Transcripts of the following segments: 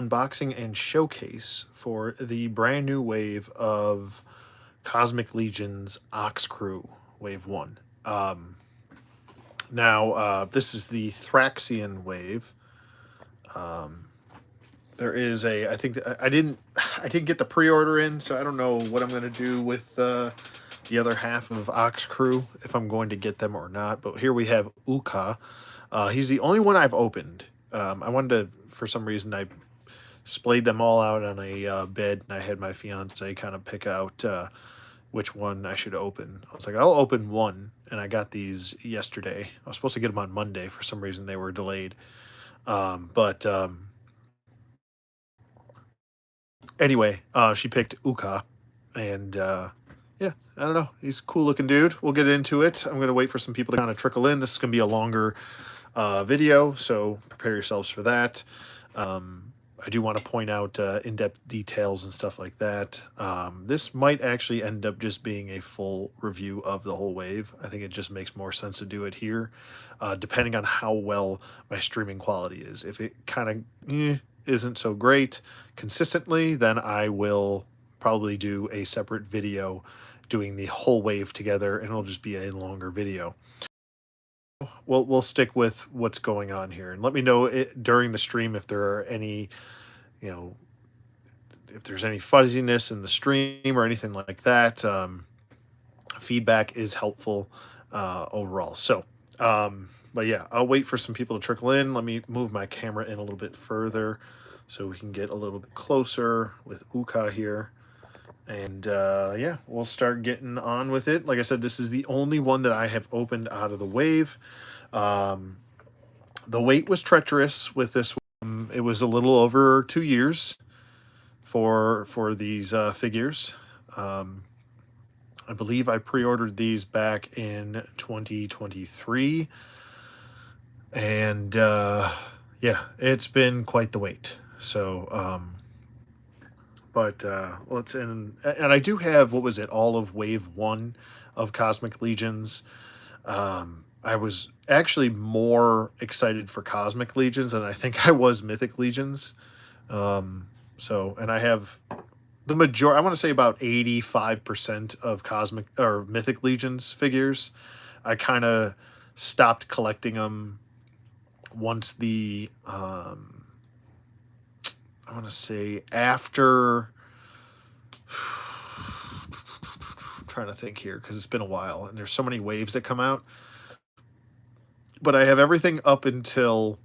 unboxing and showcase for the brand new wave of Cosmic Legion's OXKREWE Wave 1. This is the Thraxian wave. There is I think I didn't get the pre-order in, so I don't know what I'm going to do with the other half of OXKREWE, if I'm going to get them or not. But here we have Ukah. He's the only one I've opened. I wanted to, for some reason, I splayed them all out on a bed, and I had my fiance kind of pick out which one I should open. I was like, I'll open one, and I got these yesterday. I was supposed to get them on Monday. For some reason, they were delayed. But anyway, she picked Ukah, and yeah, I don't know. He's a cool looking dude. We'll get into it. I'm going to wait for some people to kind of trickle in. This is going to be a longer video, so prepare yourselves for that. I do want to point out in-depth details and stuff like that. This might actually end up just being a full review of the whole wave. I think it just makes more sense to do it here, depending on how well my streaming quality is. If it kind of isn't so great consistently, then I will probably do a separate video doing the whole wave together, and it'll just be a longer video. We'll stick with what's going on here, and let me know during the stream if there are any, if there's any fuzziness in the stream or anything like that. Feedback is helpful overall. So, but yeah, I'll wait for some people to trickle in. Let me move my camera in a little bit further so we can get a little bit closer with Ukah here. And yeah, we'll start getting on with it. Like I said, this is the only one that I have opened out of the wave. The wait was treacherous with this one. It was a little over 2 years for these figures. I believe I pre-ordered these back in 2023. And yeah, it's been quite the wait. So, but let's end. And I do have, what was it, all of Wave 1 of Cosmic Legions. I was actually more excited for Cosmic Legions than I think I was Mythic Legions. So, and I have the majority, I want to say about 85% of Cosmic or Mythic Legions figures. I kind of stopped collecting them once the, I want to say after, I'm trying to think here because it's been a while and there's so many waves that come out. But I have everything up until,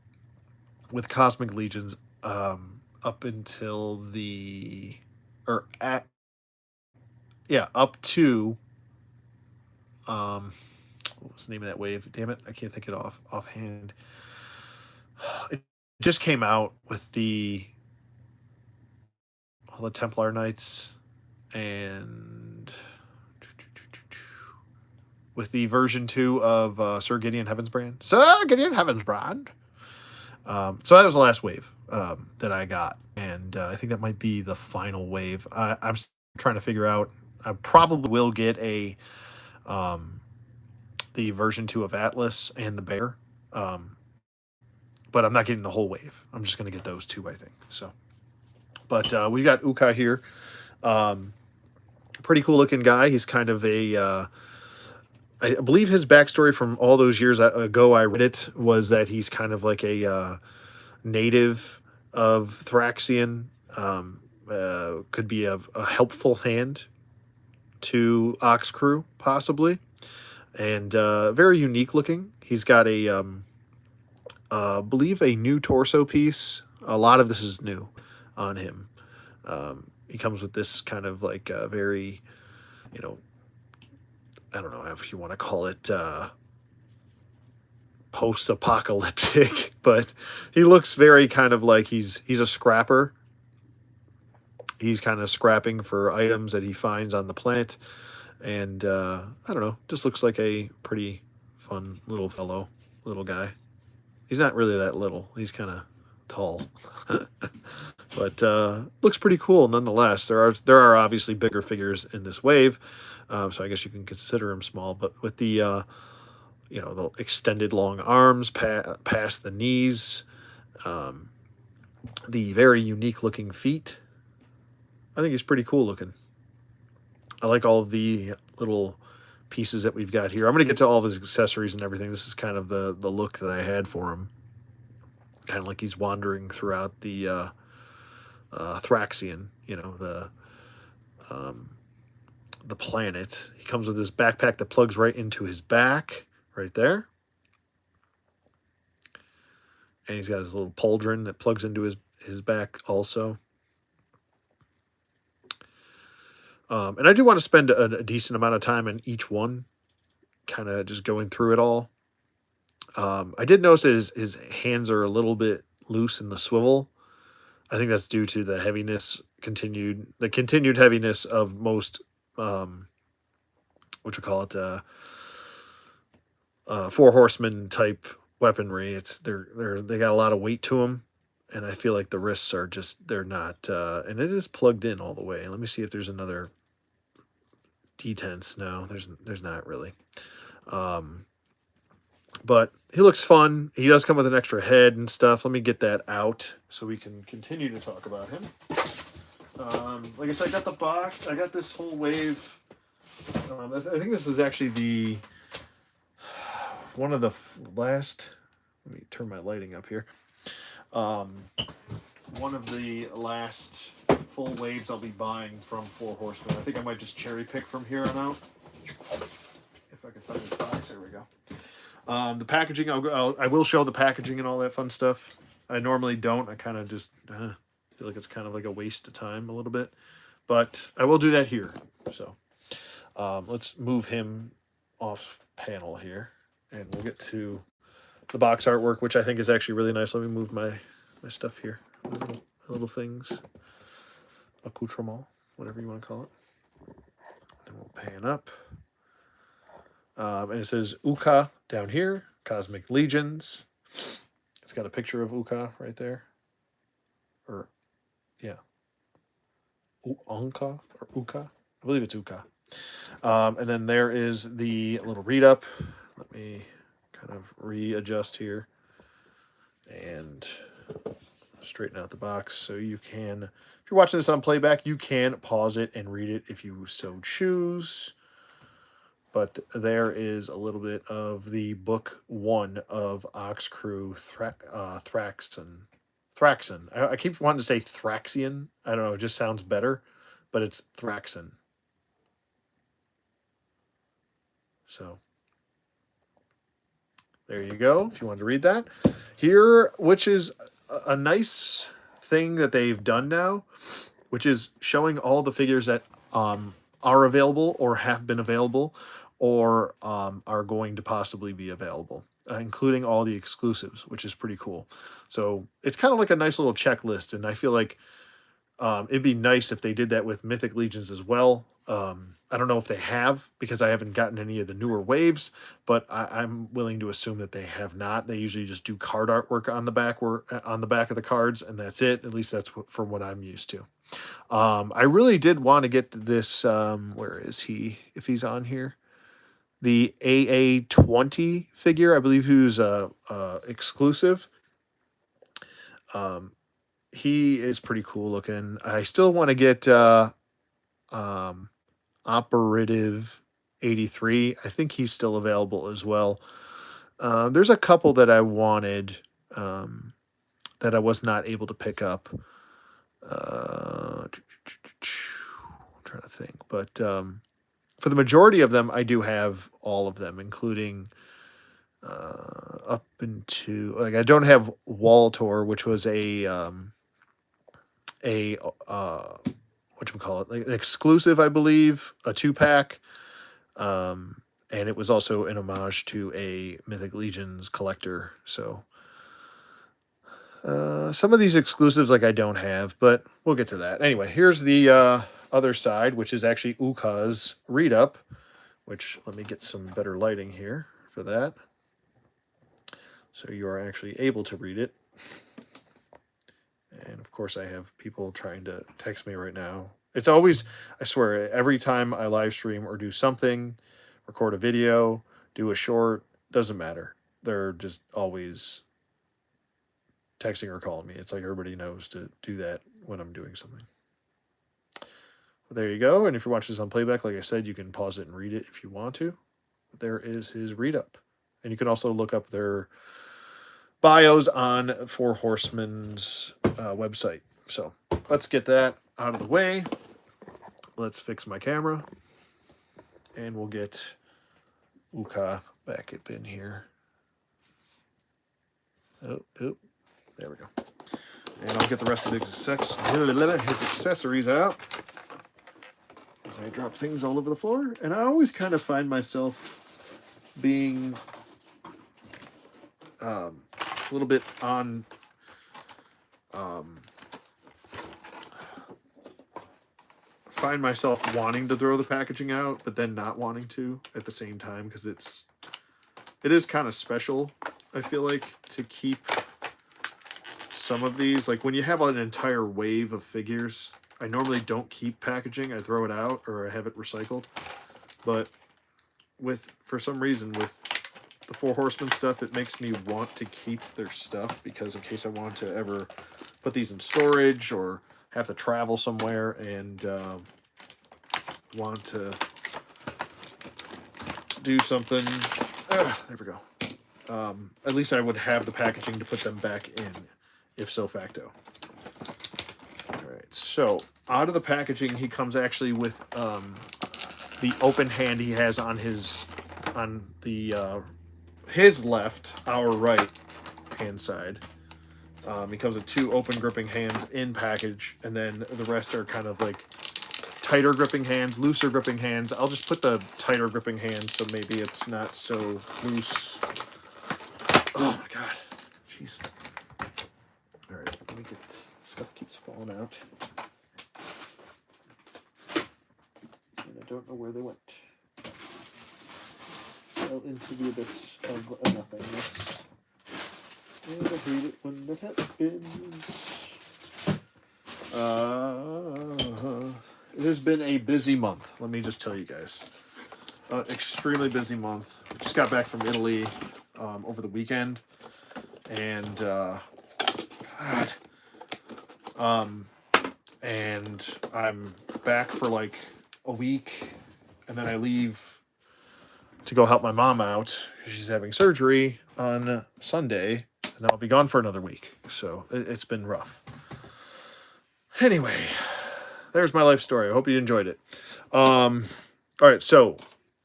with Cosmic Legions, up until the, or at, yeah, up to, what was the name of that wave? Damn it, I can't think it offhand. It just came out with all the Templar Knights and with the version 2 of Sir Gideon Heavensbrand. Sir Gideon Heavensbrand. So that was the last wave that I got. And I think that might be the final wave. I'm trying to figure out. I probably will get the version 2 of Atlas and the Bear. But I'm not getting the whole wave. I'm just going to get those two, I think. So, but we got Ukah here. Pretty cool looking guy. He's kind of a... I believe his backstory from all those years ago I read it was that he's kind of like a native of Thraxian. Could be a helpful hand to OXKREWE, possibly. And very unique looking. He's got a, I believe a new torso piece. A lot of this is new on him. He comes with this kind of like very, I don't know if you want to call it post-apocalyptic, but he looks very kind of like he's a scrapper. He's kind of scrapping for items that he finds on the planet. And I don't know, just looks like a pretty fun little guy. He's not really that little. He's kind of tall. But looks pretty cool nonetheless. There are obviously bigger figures in this wave. So I guess you can consider him small, but with the, the extended long arms past the knees, the very unique looking feet. I think he's pretty cool looking. I like all of the little pieces that we've got here. I'm going to get to all of his accessories and everything. This is kind of the look that I had for him. Kind of like he's wandering throughout the Thraxian, you know, the planet. He comes with this backpack that plugs right into his back, right there. And he's got his little pauldron that plugs into his back also. And I do want to spend a decent amount of time in each one, kind of just going through it all. I did notice that his hands are a little bit loose in the swivel. I think that's due to the heaviness, continued heaviness of most, what you call it, four horsemen type weaponry. They got a lot of weight to them, and I feel like the wrists are just, they're not, and it is plugged in all the way. Let me see if there's another detents. No, there's not really. But he looks fun. He does come with an extra head and stuff. Let me get that out so we can continue to talk about him. Like I said, I got the box. I got this whole wave. I think this is actually one of the last. Let me turn my lighting up here. One of the last full waves I'll be buying from Four Horsemen. I think I might just cherry pick from here on out. If I can find this box, there we go. The packaging, I will show the packaging and all that fun stuff. I normally don't. I kind of just feel like it's kind of like a waste of time a little bit. But I will do that here. So let's move him off panel here. And we'll get to the box artwork, which I think is actually really nice. Let me move my stuff here. My little things. Accoutrement, whatever you want to call it. And we'll pan up. And it says Ukah down here, Cosmic Legions. It's got a picture of Ukah right there. Or, yeah. Ukah or Ukah? I believe it's Ukah. And then there is the little read up. Let me kind of readjust here and straighten out the box so you can, if you're watching this on playback, you can pause it and read it if you so choose. But there is a little bit of the book 1 of OXKREWE Thraxian. I keep wanting to say Thraxian. I don't know, it just sounds better, but it's Thraxian. So there you go, if you want to read that. Here, which is a nice thing that they've done now, which is showing all the figures that are available or have been available or are going to possibly be available, including all the exclusives, which is pretty cool. So it's kind of like a nice little checklist, and I feel like it'd be nice if they did that with Mythic Legions as well. I don't know if they have, because I haven't gotten any of the newer waves, but I'm willing to assume that they have not. They usually just do card artwork on the back of the cards, and that's it. At least that's from what I'm used to. I really did want to get this. Where is he? If he's on here, the AA20 figure. I believe he was exclusive. He is pretty cool looking. I still want to get Operative 83. I think he's still available as well. There's a couple that I wanted that I was not able to pick up. I'm trying to think, but for the majority of them, I do have all of them, including up into, like, I don't have Waltor, which was whatchamacallit, like an exclusive, I believe, a 2-pack. And it was also an homage to a Mythic Legions collector. So some of these exclusives, like, I don't have, but we'll get to that. Anyway, here's the other side, which is actually Ukah's read up, which, let me get some better lighting here for that, so you are actually able to read it. And of course, I have people trying to text me right now. It's always, I swear, every time I live stream or do something, record a video, do a short, doesn't matter. They're just always texting or calling me. It's like everybody knows to do that when I'm doing something. But there you go. And if you're watching this on playback, like I said, you can pause it and read it if you want to. But there is his read up. And you can also look up their bios on Four Horsemen's website. So let's get that out of the way. Let's fix my camera. And we'll get Ukah back up in here. Oh, there we go. And I'll get the rest of his accessories out. As I drop things all over the floor. And I always kind of find myself being a little bit on find myself wanting to throw the packaging out, but then not wanting to at the same time, because it is kind of special, I feel like, to keep some of these. Like when you have an entire wave of figures, I normally don't keep packaging. I throw it out or I have it recycled. But for some reason with the Four Horsemen stuff, it makes me want to keep their stuff, because in case I want to ever put these in storage or have to travel somewhere and want to do something. There we go. At least I would have the packaging to put them back in, if so facto. All right, so out of the packaging, he comes actually with the open hand he has on his left, our right hand side. He comes with 2 open gripping hands in package, and then the rest are kind of like tighter gripping hands, looser gripping hands. I'll just put the tighter gripping hands so maybe it's not so loose. Oh my god. Jeez. Alright, let me get stuff keeps falling out. And I don't know where they went. Fell into the abyss of nothingness. And I hate it when that happens. It has been a busy month, let me just tell you guys. Extremely busy month. Just got back from Italy over the weekend. And, God. And I'm back for like a week. And then I leave to go help my mom out. She's having surgery on Sunday. And then I'll be gone for another week. So it's been rough. Anyway, there's my life story. I hope you enjoyed it. All right, so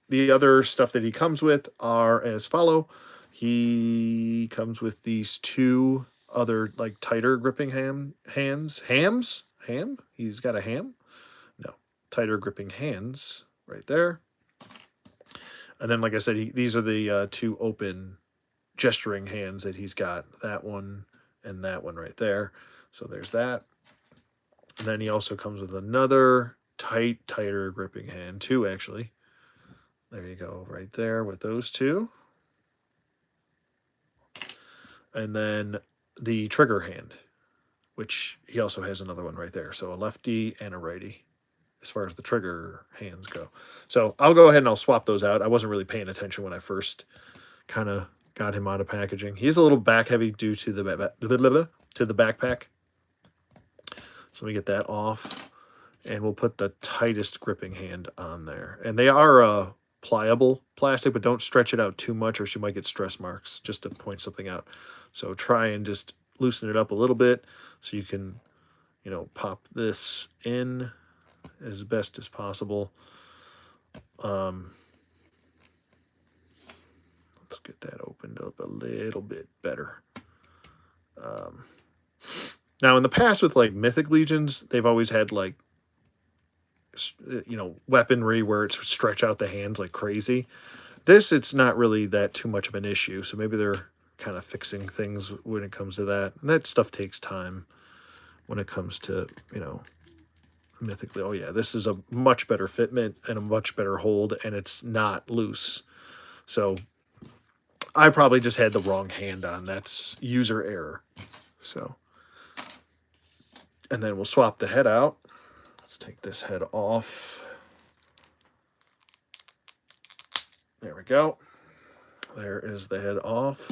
the other stuff that he comes with are as follow. He comes with these 2 other like tighter gripping hands. Ham? He's got a ham? No. Tighter gripping hands right there. And then, like I said, these are the 2 open gesturing hands that he's got. That one and that one right there. So there's that. And then he also comes with another tighter gripping hand, 2 actually. There you go, right there with those 2. And then the trigger hand, which he also has another one right there. So a lefty and a righty as far as the trigger hands go. So I'll go ahead and I'll swap those out. I wasn't really paying attention when I first kind of got him out of packaging. He's a little back heavy due to the backpack. So let me get that off, and we'll put the tightest gripping hand on there. And they are pliable plastic, but don't stretch it out too much or she might get stress marks, just to point something out. So try and just loosen it up a little bit so you can, pop this in as best as possible. Let's get that opened up a little bit better. Now, in the past with like Mythic Legions, they've always had like, weaponry where it's stretch out the hands like crazy. This, it's not really that too much of an issue. So maybe they're kind of fixing things when it comes to that. And that stuff takes time when it comes to, Mythically. Oh yeah, this is a much better fitment and a much better hold, and it's not loose. So I probably just had the wrong hand on. That's user error. So, and then we'll swap the head out. Let's take this head off. There we go. There is the head off.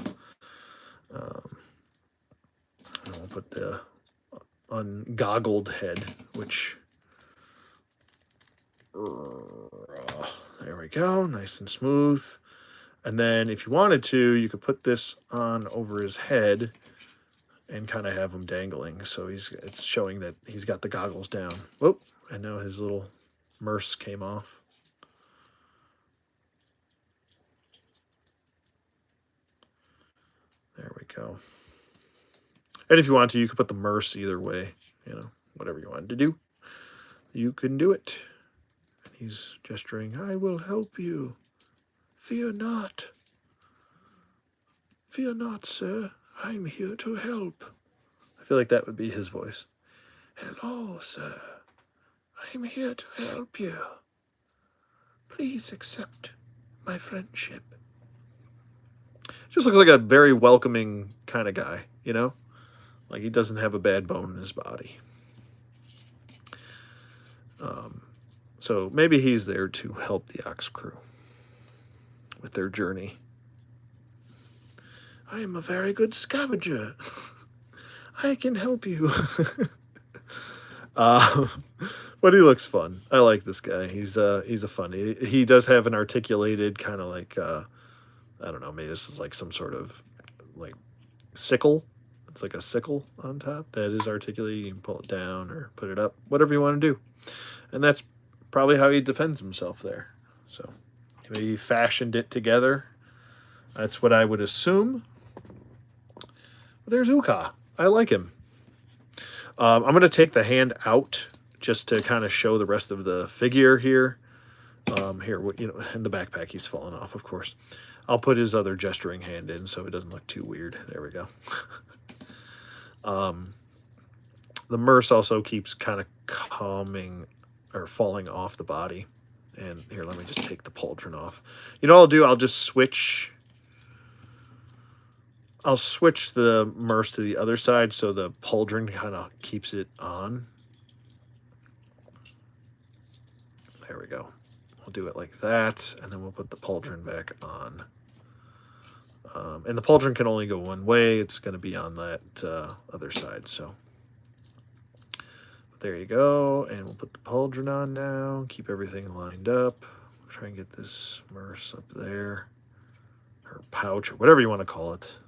And we'll put the ungoggled head, which... there we go, nice and smooth. And then if you wanted to, you could put this on over his head and kind of have him dangling. So it's showing that he's got the goggles down. Whoop, and now his little merce came off. There we go. And if you want to, you could put the merce either way. You know, whatever you wanted to do, you can do it. And he's gesturing, I will help you. Fear not. Fear not, sir. I'm here to help. I feel like that would be his voice. Hello, sir. I'm here to help you. Please accept my friendship. Just looks like a very welcoming kind of guy, you know? Like he doesn't have a bad bone in his body. So maybe he's there to help the Ox crew with their journey. I am a very good scavenger. I can help you. But he looks fun. I like this guy. He's a funny. He does have an articulated kind of like I don't know. Maybe this is like some sort of like sickle. It's like a sickle on top that is articulated. You can pull it down or put it up, whatever you want to do. And that's probably how he defends himself there. So maybe he fashioned it together. That's what I would assume. But there's Ukah. I like him. I'm going to take the hand out just to kind of show the rest of the figure here. Here, you know, in the backpack, he's fallen off, of course. I'll put his other gesturing hand in so it doesn't look too weird. There we go. The merce also keeps kind of coming or falling off the body. And here, let me just take the pauldron off. You know what I'll do? I'll just switch... I'll switch the merce to the other side so the pauldron kind of keeps it on. There we go. We'll do it like that, and then we'll put the pauldron back on. And the pauldron can only go one way. It's going to be on that other side. So there you go. And we'll put the pauldron on now. Keep everything lined up. Try and get this merce up there. Or pouch, or whatever you want to call it.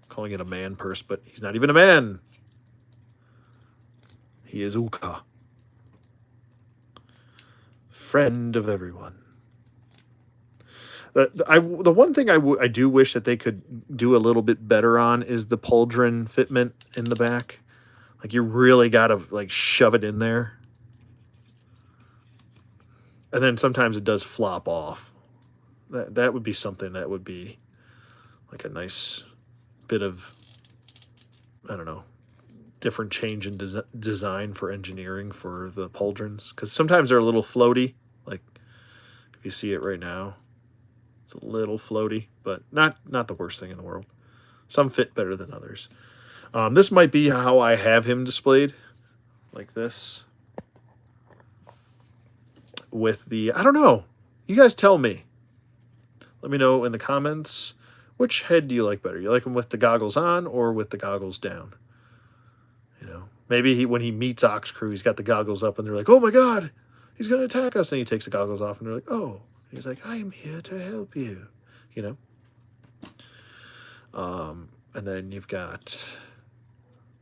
Calling it a man purse, but he's not even a man. He is Ukah. Friend of everyone. The one thing I do wish that they could do a little bit better on is the pauldron fitment in the back. Like you really got to like shove it in there. And then sometimes it does flop off. That would be something that would be like a nice bit of, I don't know, different change in design for engineering for the pauldrons. Because sometimes they're a little floaty. Like if you see it right now. It's a little floaty, but not the worst thing in the world. Some fit better than others. This might be how I have him displayed, like this. With the, I don't know. You guys tell me. Let me know in the comments. Which head do you like better? You like him with the goggles on or with the goggles down? You know, maybe when he meets OXKREWE, he's got the goggles up and they're like, oh my God, he's going to attack us. And he takes the goggles off and they're like, oh. He's like, I'm here to help you, you know. And then you've got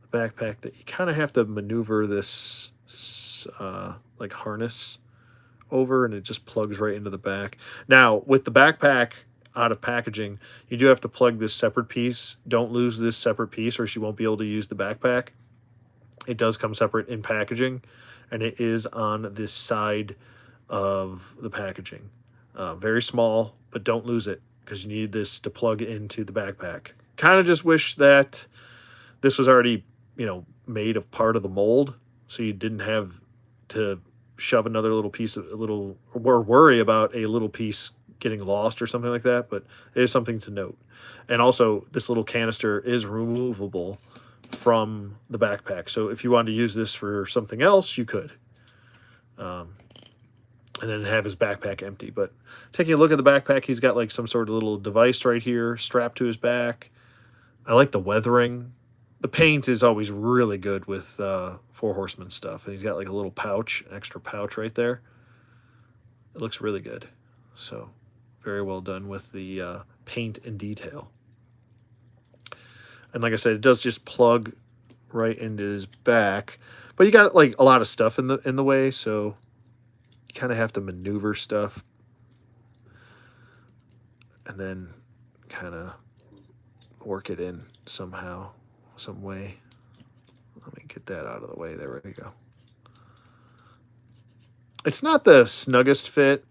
the backpack that you kind of have to maneuver this like harness over, and it just plugs right into the back. Now, with the backpack out of packaging, you do have to plug this separate piece. Don't lose this separate piece or she won't be able to use the backpack. It does come separate in packaging, and it is on this side of the packaging. Very small, but don't lose it because you need this to plug into the backpack. Kind of just wish that this was already, you know, made of part of the mold, so you didn't have to shove another little piece of or worry about a little piece getting lost or something like that. But it is something to note. And also, this little canister is removable from the backpack, so if you wanted to use this for something else, you could. And then have his backpack empty. But taking a look at the backpack, he's got like some sort of little device right here strapped to his back. I like the weathering. the paint is always really good with Four Horsemen stuff. And he's got like a little pouch, an extra pouch right there. It looks really good. So very well done with the paint and detail. And like I said, it does just plug right into his back. But you got like a lot of stuff in the way, so you kind of have to maneuver stuff and then kind of work it in somehow, some way. Let me get that out of the way. There we go. It's not the snuggest fit.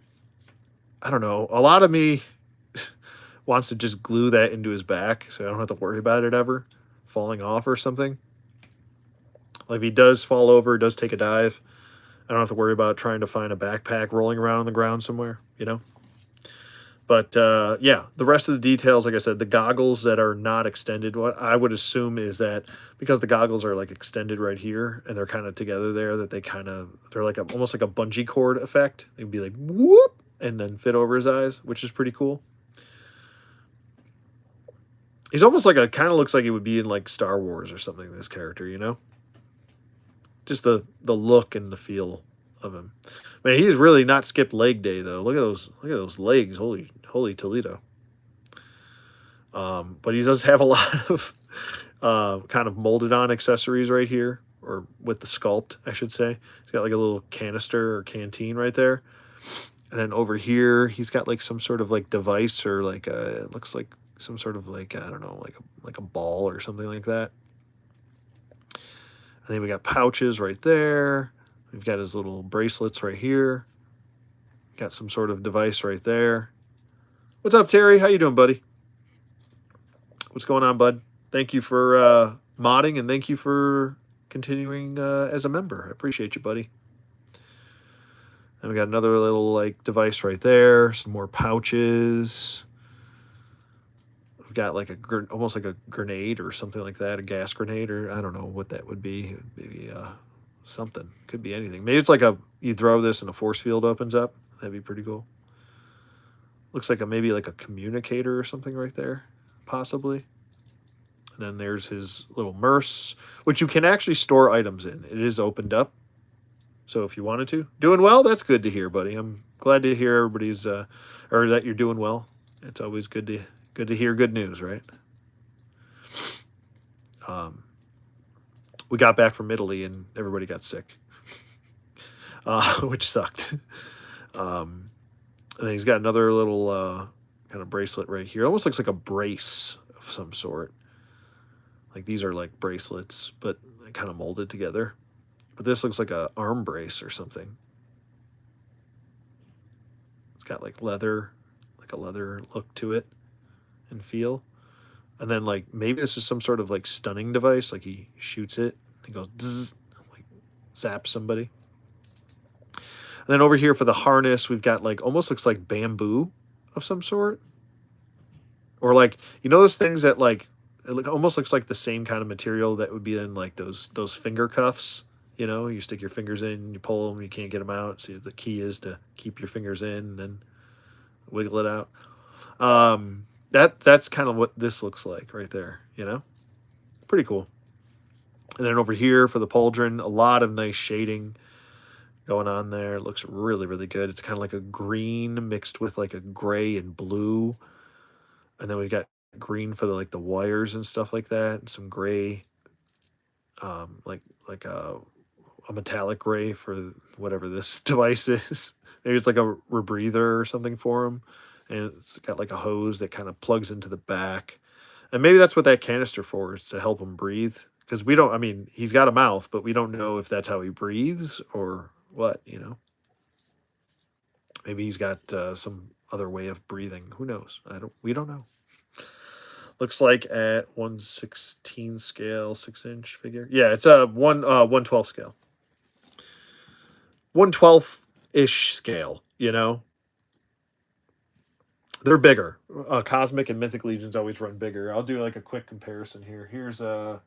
I don't know. A lot of me wants to just glue that into his back so I don't have to worry about it ever falling off or something. Like if he does fall over, does take a dive, I don't have to worry about trying to find a backpack rolling around on the ground somewhere, you know? But yeah, the rest of the details, like I said, the goggles that are not extended, what I would assume is that because the goggles are like extended right here and they're kind of together there, that they're like almost like a bungee cord effect. They'd be like whoop and then fit over his eyes, which is pretty cool. He's almost like kind of looks like he would be in like Star Wars or something, this character, you know? Just the look and the feel of him. Man, he's really not skipped leg day though. Look at those legs. Holy Toledo. But he does have a lot of kind of molded on accessories right here, or with the sculpt, I should say. He's got like a little canister or canteen right there. And then over here, he's got like some sort of like device or like it looks like some sort of like, I don't know, like a ball or something like that. And then we got pouches right there. We've got his little bracelets right here. Got some sort of device right there. What's up, Terry? How you doing, buddy? What's going on, bud? Thank you for modding, and thank you for continuing as a member. I appreciate you, buddy. And we got another little like device right there. Some more pouches. We've got like almost like a grenade or something like that, a gas grenade, or I don't know what that would be. Maybe something. Could be anything. Maybe it's like you throw this and a force field opens up. That'd be pretty cool. Looks like maybe like a communicator or something right there, possibly. And then there's his little merce, which you can actually store items in. It is opened up, so if you wanted to. Doing well? That's good to hear, buddy. I'm glad to hear everybody's, or that you're doing well. It's always good to hear good news, right? We got back from Italy and everybody got sick, which sucked. And then he's got another little kind of bracelet right here. It almost looks like a brace of some sort. Like these are like bracelets, but kind of molded together. But this looks like a arm brace or something. It's got like leather, like a leather look to it and feel. And then like maybe this is some sort of like stunning device. Like he shoots it and goes zzz, like zaps somebody. And then over here for the harness, we've got like almost looks like bamboo of some sort. Or like, you know those things that like almost looks like the same kind of material that would be in like those finger cuffs. You know, you stick your fingers in, you pull them, you can't get them out. So the key is to keep your fingers in and then wiggle it out. That's kind of what this looks like right there, you know? Pretty cool. And then over here for the pauldron, a lot of nice shading going on there. It looks really, really good. It's kind of like a green mixed with like a gray and blue. And then we've got green for the wires and stuff like that, and some gray, like a metallic gray for whatever this device is. Maybe it's like a rebreather or something for him, and it's got like a hose that kind of plugs into the back, and maybe that's what that canister for is, to help him breathe. Because we don't, I mean, he's got a mouth, but we don't know if that's how he breathes or what, you know. Maybe he's got some other way of breathing. Who knows? We don't know. Looks like at 1/16 scale, 6-inch figure. Yeah, it's a 1/12 scale. 1/12-ish scale, you know? They're bigger. Cosmic and Mythic Legions always run bigger. I'll do like a quick comparison here. Here's a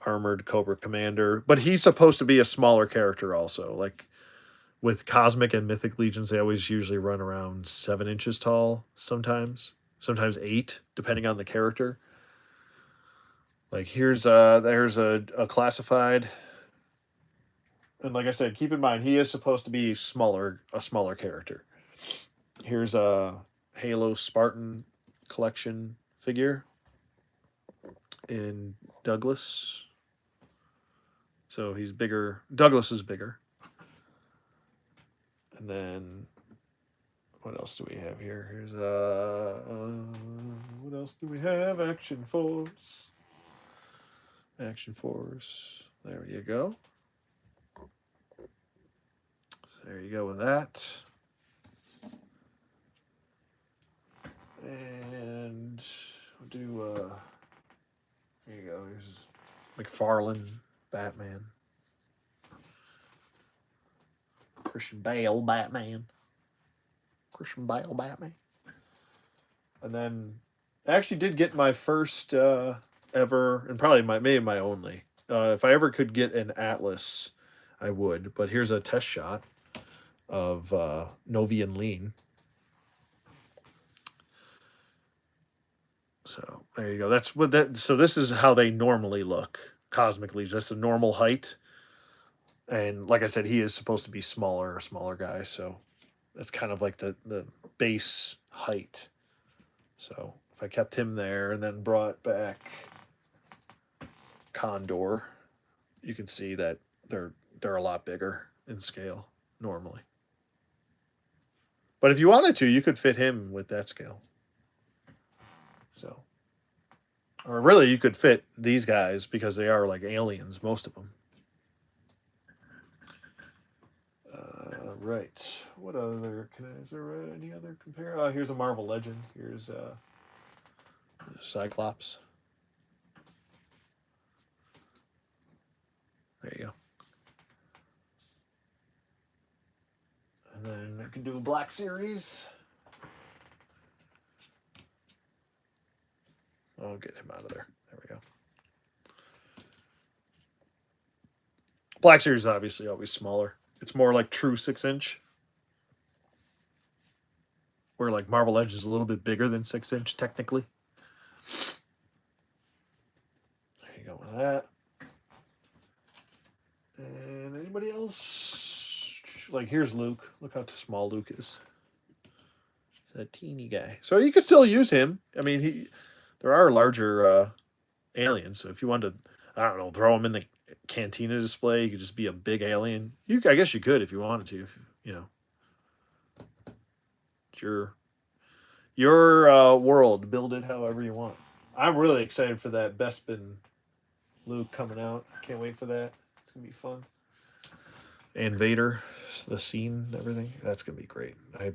Armored Cobra Commander, but he's supposed to be a smaller character also. Like with Cosmic and Mythic Legions, they always usually run around 7 inches tall sometimes 8, depending on the character. Like there's a classified, and like I said, keep in mind he is supposed to be a smaller character. Here's a Halo Spartan collection figure in Douglas. So he's bigger. Douglas is bigger. And then what else do we have here? Here's what else do we have? Action Force. Action Force. There you go. So there you go with that. And we'll do here you go. Here's McFarlane Batman. Christian Bale Batman. Christian Bale Batman. And then I actually did get my first ever, and probably maybe my only. If I ever could get an Atlas, I would. But here's a test shot of Novian Lean. So there you go. That's what that. So this is how they normally look cosmically, just a normal height. And like I said, he is supposed to be smaller guy. So that's kind of like the base height. So if I kept him there and then brought back Condor, you can see that they're a lot bigger in scale normally. But if you wanted to, you could fit him with that scale. So, or really, you could fit these guys because they are like aliens, most of them. Right. What other? Is there any other compare? Here's a Marvel Legend. Here's Cyclops. There you go. And then I can do a Black Series. I'll get him out of there. There we go. Black Series is obviously always smaller. It's more like true 6-inch. Where like Marvel Legends is a little bit bigger than 6-inch technically. There you go with that. And anybody else? Like here's Luke. Look how small Luke is. He's a teeny guy. So you can still use him. I mean, there are larger aliens. So if you wanted to, I don't know, throw him in the Cantina display, you could just be a big alien. I guess you could if you wanted to. You know, it's your world. Build it however you want. I'm really excited for that Bespin Luke coming out. Can't wait for that. It's gonna be fun. And Vader, the scene, everything. That's gonna be great. I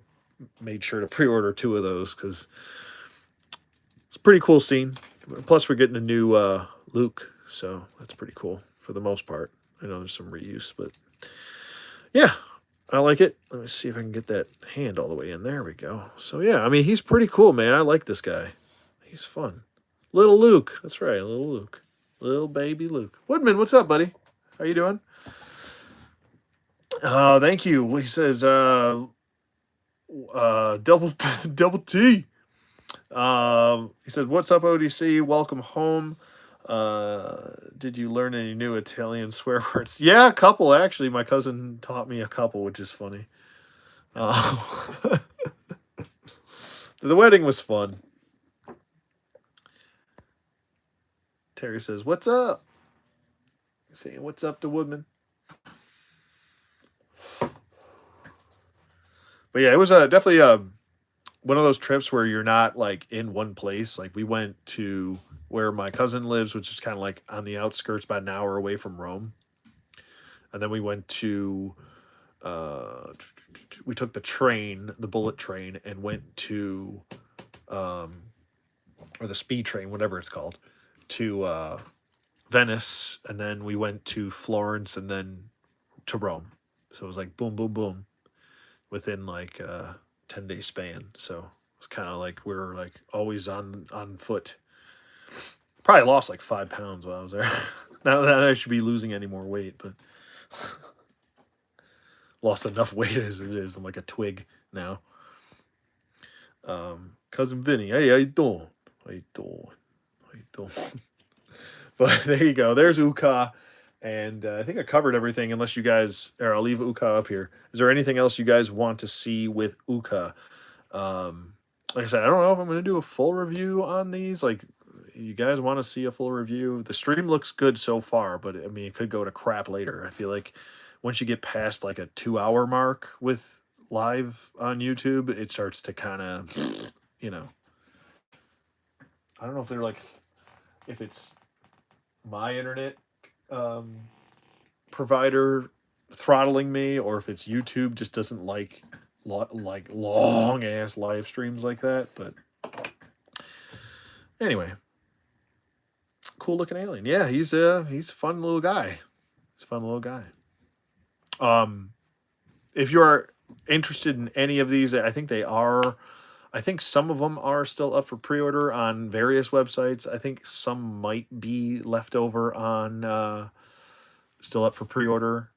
made sure to pre-order 2 of those because it's a pretty cool scene. Plus, we're getting a new Luke, so that's pretty cool for the most part. I know there's some reuse, but yeah, I like it. Let me see if I can get that hand all the way in. There we go. So yeah, I mean, he's pretty cool, man. I like this guy. He's fun. Little Luke. That's right, little Luke. Little baby Luke. Woodman, what's up, buddy? How you doing? Thank you. He says, double T. He said, "What's up, ODC? Welcome home. Did you learn any new Italian swear words?" Yeah, a couple actually. My cousin taught me a couple, which is funny. The wedding was fun. Terry says, "What's up?" Saying, "What's up to Woodman?" But yeah, it was definitely one of those trips where you're not like in one place. Like we went to where my cousin lives, which is kind of like on the outskirts, about an hour away from Rome. And then we went to, we took the train, the bullet train, and went to, or the speed train, whatever it's called, to Venice. And then we went to Florence and then to Rome. So it was like boom, boom, boom within like 10-day span. So it's kind of like we're like always on foot. Probably lost like 5 pounds while I was there. Not that I should be losing any more weight, but lost enough weight as it is. I'm like a twig now. Cousin Vinny, hey, how you doing? How you doing? How you doing? But there you go. There's Ukah. And I think I covered everything unless you guys, or I'll leave Ukah up here. Is there anything else you guys want to see with Ukah? Like I said, I don't know if I'm going to do a full review on these. Like, you guys want to see a full review? The stream looks good so far, but I mean, it could go to crap later. I feel like once you get past like a 2 hour mark with live on YouTube, it starts to kind of, you know, I don't know if they're like, if it's my internet provider throttling me, or if it's YouTube just doesn't like long ass live streams like that. But anyway, cool looking alien. Yeah, he's a fun little guy. He's a fun little guy. If you are interested in any of these, I think they are. I think some of them are still up for pre-order on various websites. I think some might be left over on still up for pre-order.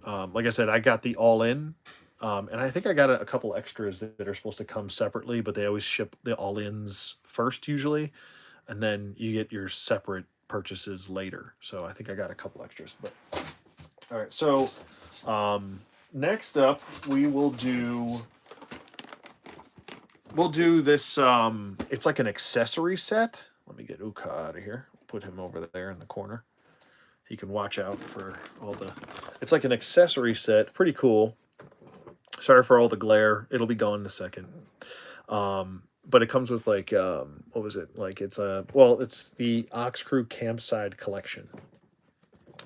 Like I said, I got the all-in, and I think I got a couple extras that are supposed to come separately, but they always ship the all-ins first usually, and then you get your separate purchases later. So I think I got a couple extras. But all right, so next up we will do. We'll do this. It's like an accessory set. Let me get Ukah out of here. Put him over there in the corner. He can watch out for all the... It's like an accessory set. Pretty cool. Sorry for all the glare. It'll be gone in a second. But it comes with like, what was it? Like it's it's the OXKREWE Campsite Collection.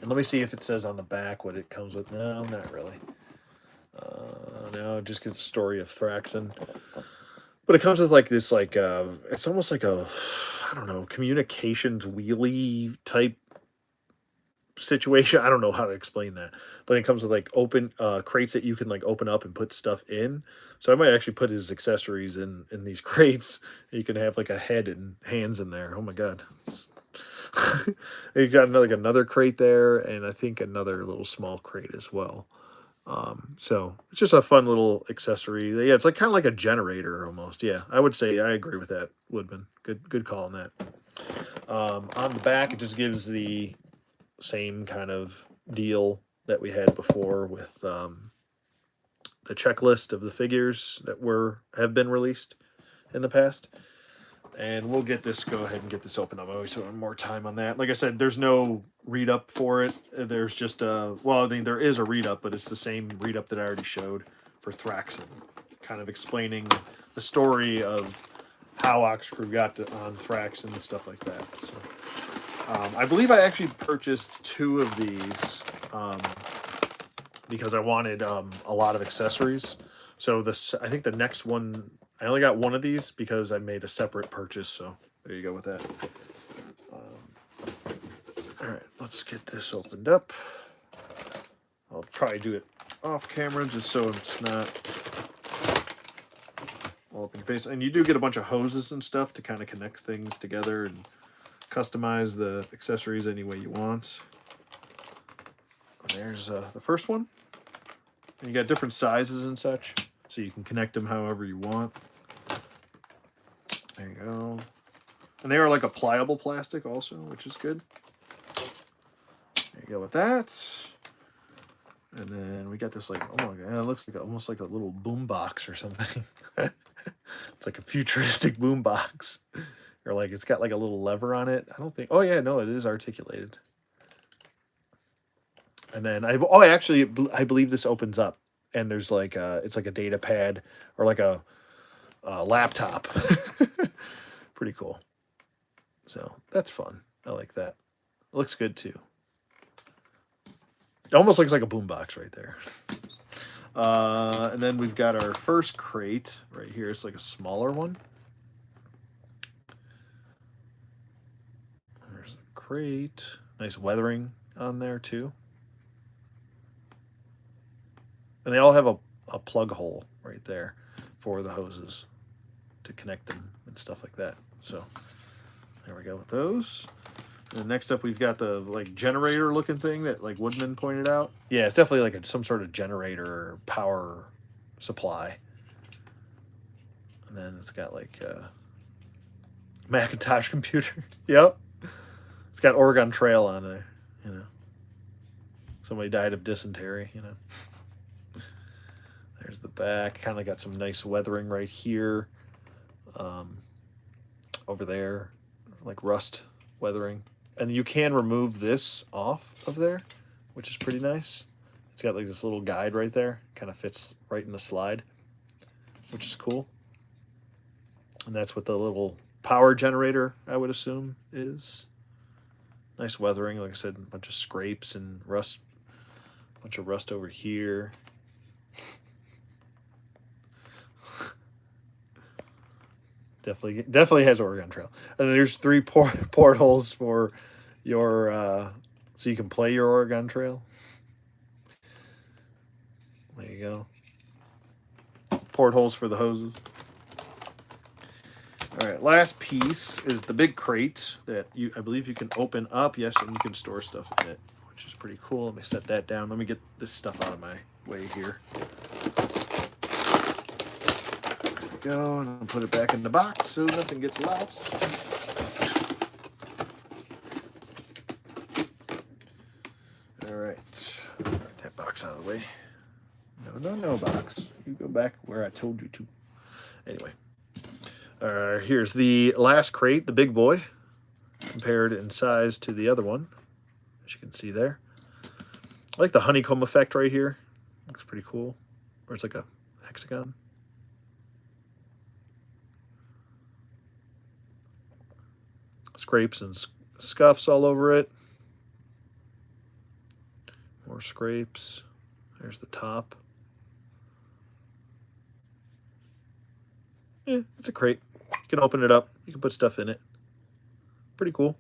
And let me see if it says on the back what it comes with. No, not really. No, just get the story of Thraxian. But it comes with like this, like, it's almost like a, I don't know, communications wheelie type situation. I don't know how to explain that. But it comes with like open crates that you can like open up and put stuff in. So I might actually put his accessories in these crates. You can have like a head and hands in there. Oh my God. You got another crate there, and I think another little small crate as well. So it's just a fun little accessory. Yeah, it's like kind of like a generator almost. Yeah, I would say I agree with that, Woodman. Good call on that. On the back, it just gives the same kind of deal that we had before with the checklist of the figures that have been released in the past. And we'll go ahead and get this open up. I always spend more time on that. Like I said, there's no read up for it. There's just there is a read up, but it's the same read up that I already showed for Thraxian, kind of explaining the story of how OXKREWE got on Thraxian and stuff like that. So, I believe I actually purchased 2 of these because I wanted a lot of accessories. So I think the next one, I only got 1 of these because I made a separate purchase. So there you go with that. All right, let's get this opened up. I'll probably do it off camera just so it's not all up in your face. And you do get a bunch of hoses and stuff to kind of connect things together and customize the accessories any way you want. And there's the first one. And you got different sizes and such, so you can connect them however you want. There you go. And they are like a pliable plastic also, which is good. There you go with that. And then we got this like, oh my God, it looks like almost like a little boom box or something. It's like a futuristic boom box. Or like it's got like a little lever on it. I don't think, oh yeah, no, it is articulated. And then I believe this opens up and there's like it's like a data pad or like a laptop. Pretty cool. So that's fun. I like that. It looks good too. It almost looks like a boombox right there. And then we've got our first crate right here. It's like a smaller one. There's a crate. Nice weathering on there too. And they all have a plug hole right there for the hoses to connect them and stuff like that. So there we go with those. And next up, we've got the like generator looking thing that like Woodman pointed out. Yeah, it's definitely like some sort of generator or power supply. And then it's got like a Macintosh computer. Yep. It's got Oregon Trail on there, you know. Somebody died of dysentery, you know. There's the back. Kind of got some nice weathering right here. Over there, like rust weathering. And you can remove this off of there, which is pretty nice. It's got like this little guide right there. Kind of fits right in the slide, which is cool. And that's what the little power generator, I would assume, is. Nice weathering. Like I said, a bunch of scrapes and rust. A bunch of rust over here. Definitely has Oregon Trail. And then there's 3 portholes for your so you can play your Oregon Trail. There you go. Portholes for the hoses. All right, last piece is the big crate that I believe you can open up. Yes, and you can store stuff in it, which is pretty cool. Let me set that down. Let me get this stuff out of my way here. Go and I'll put it back in the box so nothing gets lost. All right, get that box out of the way. No, box. You go back where I told you to. Anyway, here's the last crate, the big boy, compared in size to the other one, as you can see there. I like the honeycomb effect right here. Looks pretty cool. Or it's like a hexagon. Scrapes and scuffs all over it. More scrapes. There's the top. Yeah, it's a crate. You can open it up. You can put stuff in it. Pretty cool.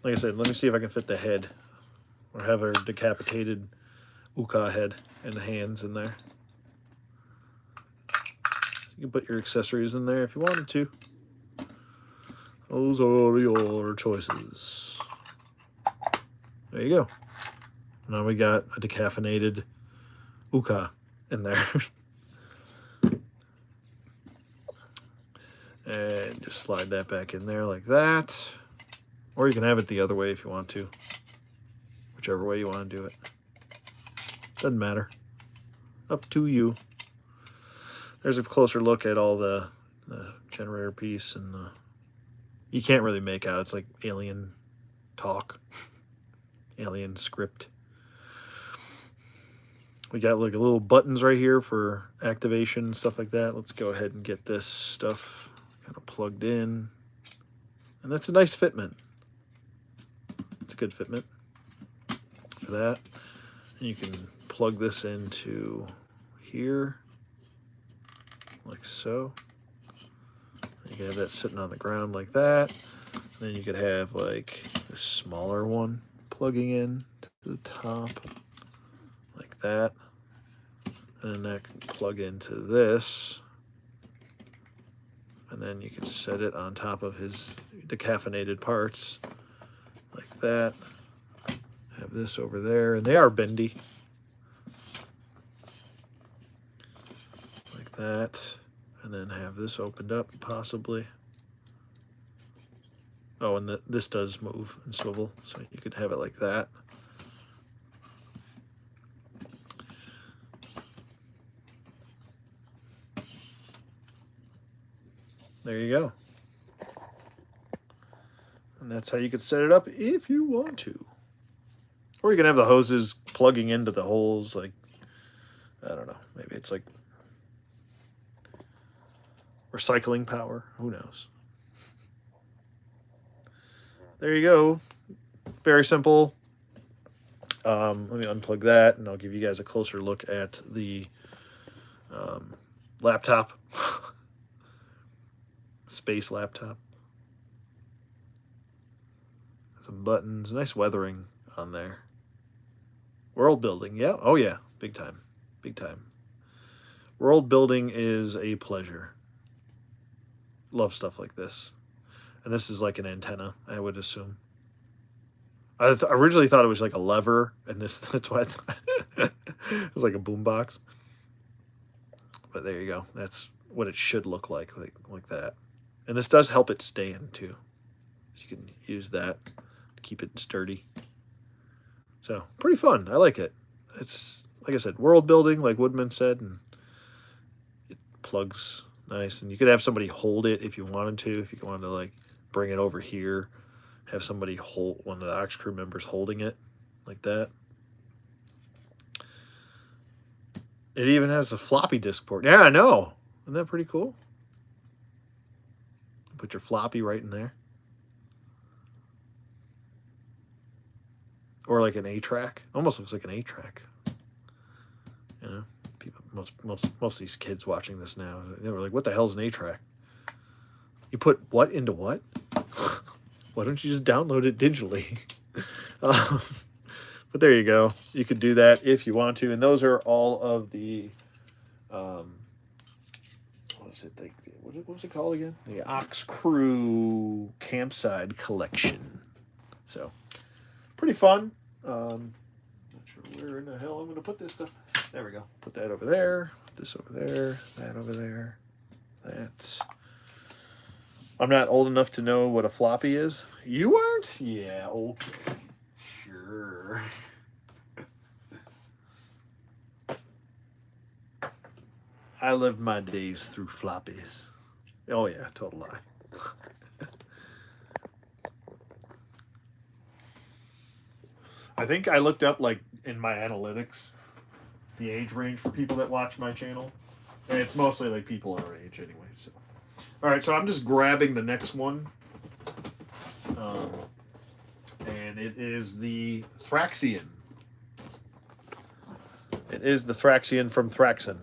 Like I said, let me see if I can fit the head. Or have a decapitated Ukah head and the hands in there. You can put your accessories in there if you wanted to. Those are your choices. There you go. Now we got a decaffeinated Ukah in there. And just slide that back in there like that. Or you can have it the other way if you want to. Whichever way you want to do it. Doesn't matter. Up to you. There's a closer look at all the generator piece and you can't really make out. It's like alien talk. Alien script. We got like little buttons right here for activation and stuff like that. Let's go ahead and get this stuff kind of plugged in. And that's a nice fitment. It's a good fitment for that. And you can plug this into here, like so. You can have that sitting on the ground like that. And then you could have like this smaller one plugging in to the top like that. And then that can plug into this. And then you can set it on top of his decaffeinated parts like that. Have this over there. And they are bendy. Like that. And then have this opened up, possibly. Oh, and this does move and swivel, so you could have it like that. There you go. And that's how you could set it up if you want to. Or you can have the hoses plugging into the holes, like, I don't know, maybe it's like recycling power. Who knows? There you go. Very simple. Let me unplug that, and I'll give you guys a closer look at the laptop. Space laptop. Some buttons. Nice weathering on there. World building. Yeah. Oh, yeah. Big time. Big time. World building is a pleasure. Love stuff like this. And this is like an antenna, I would assume. I originally thought it was like a lever, and that's why I thought it was like a boombox. But there you go. That's what it should look like that. And this does help it stand, too. As You can use that to keep it sturdy. So pretty fun. I like it. It's, like I said, world building, like Woodman said, and it plugs nice. And you could have somebody hold it if you wanted to. If you wanted to like bring it over here, have somebody hold, one of the Ox crew members holding it like that. It even has a floppy disk port. Yeah, I know. Isn't that pretty cool? Put your floppy right in there. Or like an 8-track. Almost looks like an 8-track. You know, people, most of these kids watching this now, they were like, "What the hell's an 8-track? You put what into what? Why don't you just download it digitally?" But there you go. You could do that if you want to. And those are all of the, what is it? What was it called again? The OXKREWE Campsite Collection. So, pretty fun. Not sure where in the hell I'm going to put this stuff. There we go. Put that over there. Put this over there. That over there. That. I'm not old enough to know what a floppy is. You aren't? Yeah, okay. Sure. I lived my days through floppies. Oh yeah, total lie. I think I looked up, like, in my analytics, the age range for people that watch my channel. And it's mostly, like, people our age anyway, so. Alright, so I'm just grabbing the next one. And it is the Thraxian. It is the Thraxian from Thraxian.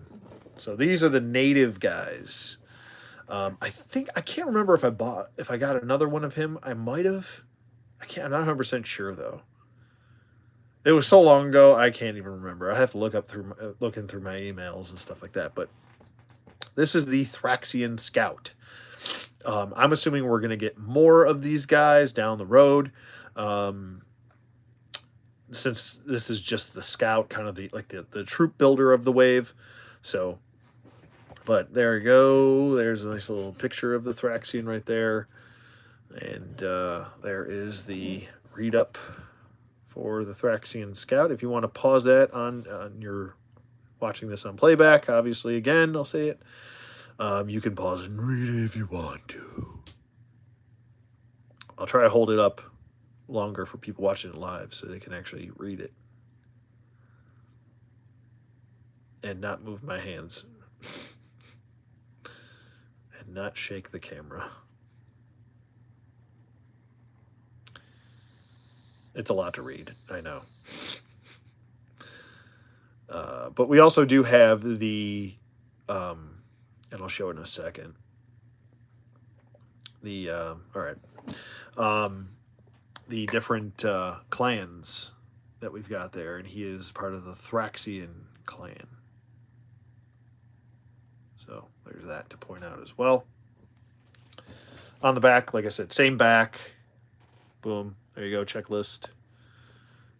So these are the native guys. I can't remember if I got another one of him. I might have. I'm not 100% sure though. It was so long ago, I can't even remember. I have to look up looking through my emails and stuff like that. But this is the Thraxian Scout. I'm assuming we're going to get more of these guys down the road. Since this is just the Scout, kind of the troop builder of the wave. So, but there you go. There's a nice little picture of the Thraxian right there. And there is the read up for the Thraxian Scout. If you want to pause that on your watching this on playback, obviously, again, I'll say it. You can pause and read it if you want to. I'll try to hold it up longer for people watching it live so they can actually read it. And not move my hands. And not shake the camera. It's a lot to read, I know. But we also do have the, and I'll show it in a second. The, the different clans that we've got there, and he is part of the Thraxian clan. So there's that to point out as well. On the back, like I said, same back. Boom. There you go, checklist.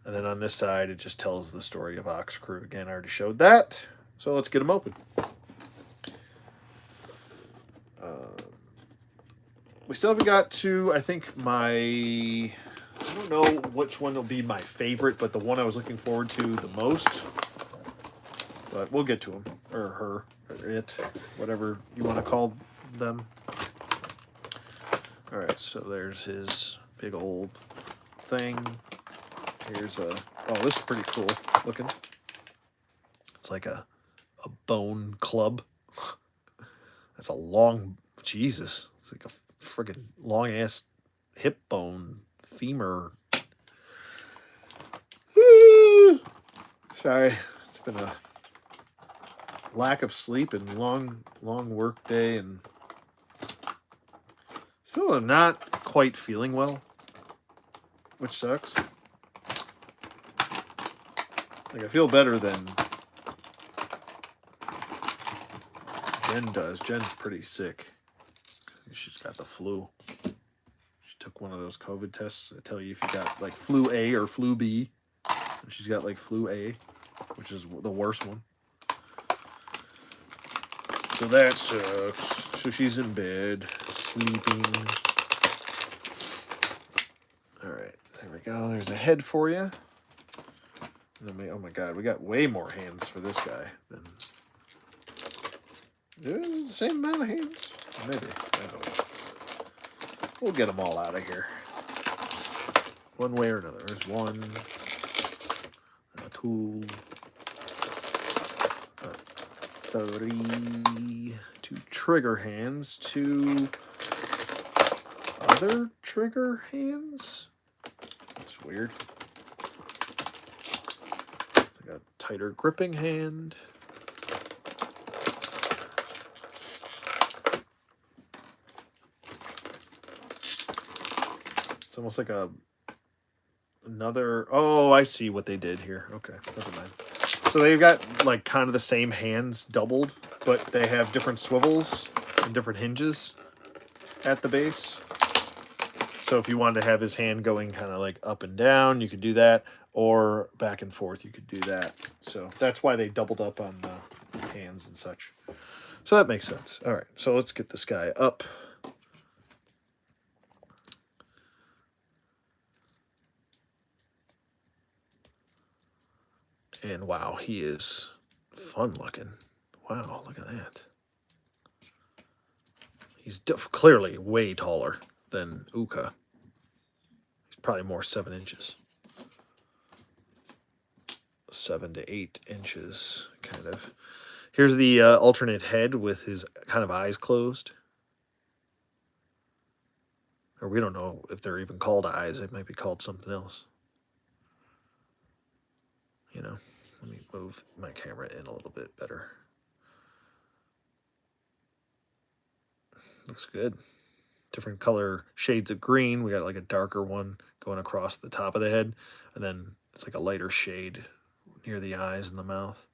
And then on this side, it just tells the story of OXKREWE. Again, I already showed that. So let's get them open. We still haven't got to, I think, I don't know which one will be my favorite, but the one I was looking forward to the most. But we'll get to him, or her, or it, whatever you want to call them. All right, so there's his big old thing. Here's oh, this is pretty cool looking. It's like a bone club. That's a long, Jesus. It's like a friggin' long ass hip bone, femur. Sorry, it's been a lack of sleep and long work day, and still I'm not quite feeling well, which sucks. Like, I feel better than Jen does. Jen's pretty sick. She's got the flu. She took one of those COVID tests that tell you if you got like flu A or flu B. And she's got like flu A, which is the worst one. So that sucks. So she's in bed, sleeping. we go. There's a head for you. And then oh my god, we got way more hands for this guy than... Is it the same amount of hands? Maybe. I don't know. We'll get them all out of here. One way or another. There's 1, 2, 3, 2 trigger hands, 2 other trigger hands. That's weird. Like a tighter gripping hand. It's almost like another... Oh, I see what they did here. Okay, never mind. So they've got like kind of the same hands doubled, but they have different swivels and different hinges at the base. So if you wanted to have his hand going kind of like up and down, you could do that, or back and forth, you could do that. So that's why they doubled up on the hands and such. So that makes sense. All right, so let's get this guy up. And wow, he is fun looking. Wow, look at that. He's clearly way taller than Ukah. He's probably more 7 inches. 7 to 8 inches, kind of. Here's the alternate head with his kind of eyes closed. Or we don't know if they're even called eyes. It might be called something else. You know, let me move my camera in a little bit better. Looks good. Different color shades of green. We got like a darker one going across the top of the head. And then it's like a lighter shade near the eyes and the mouth.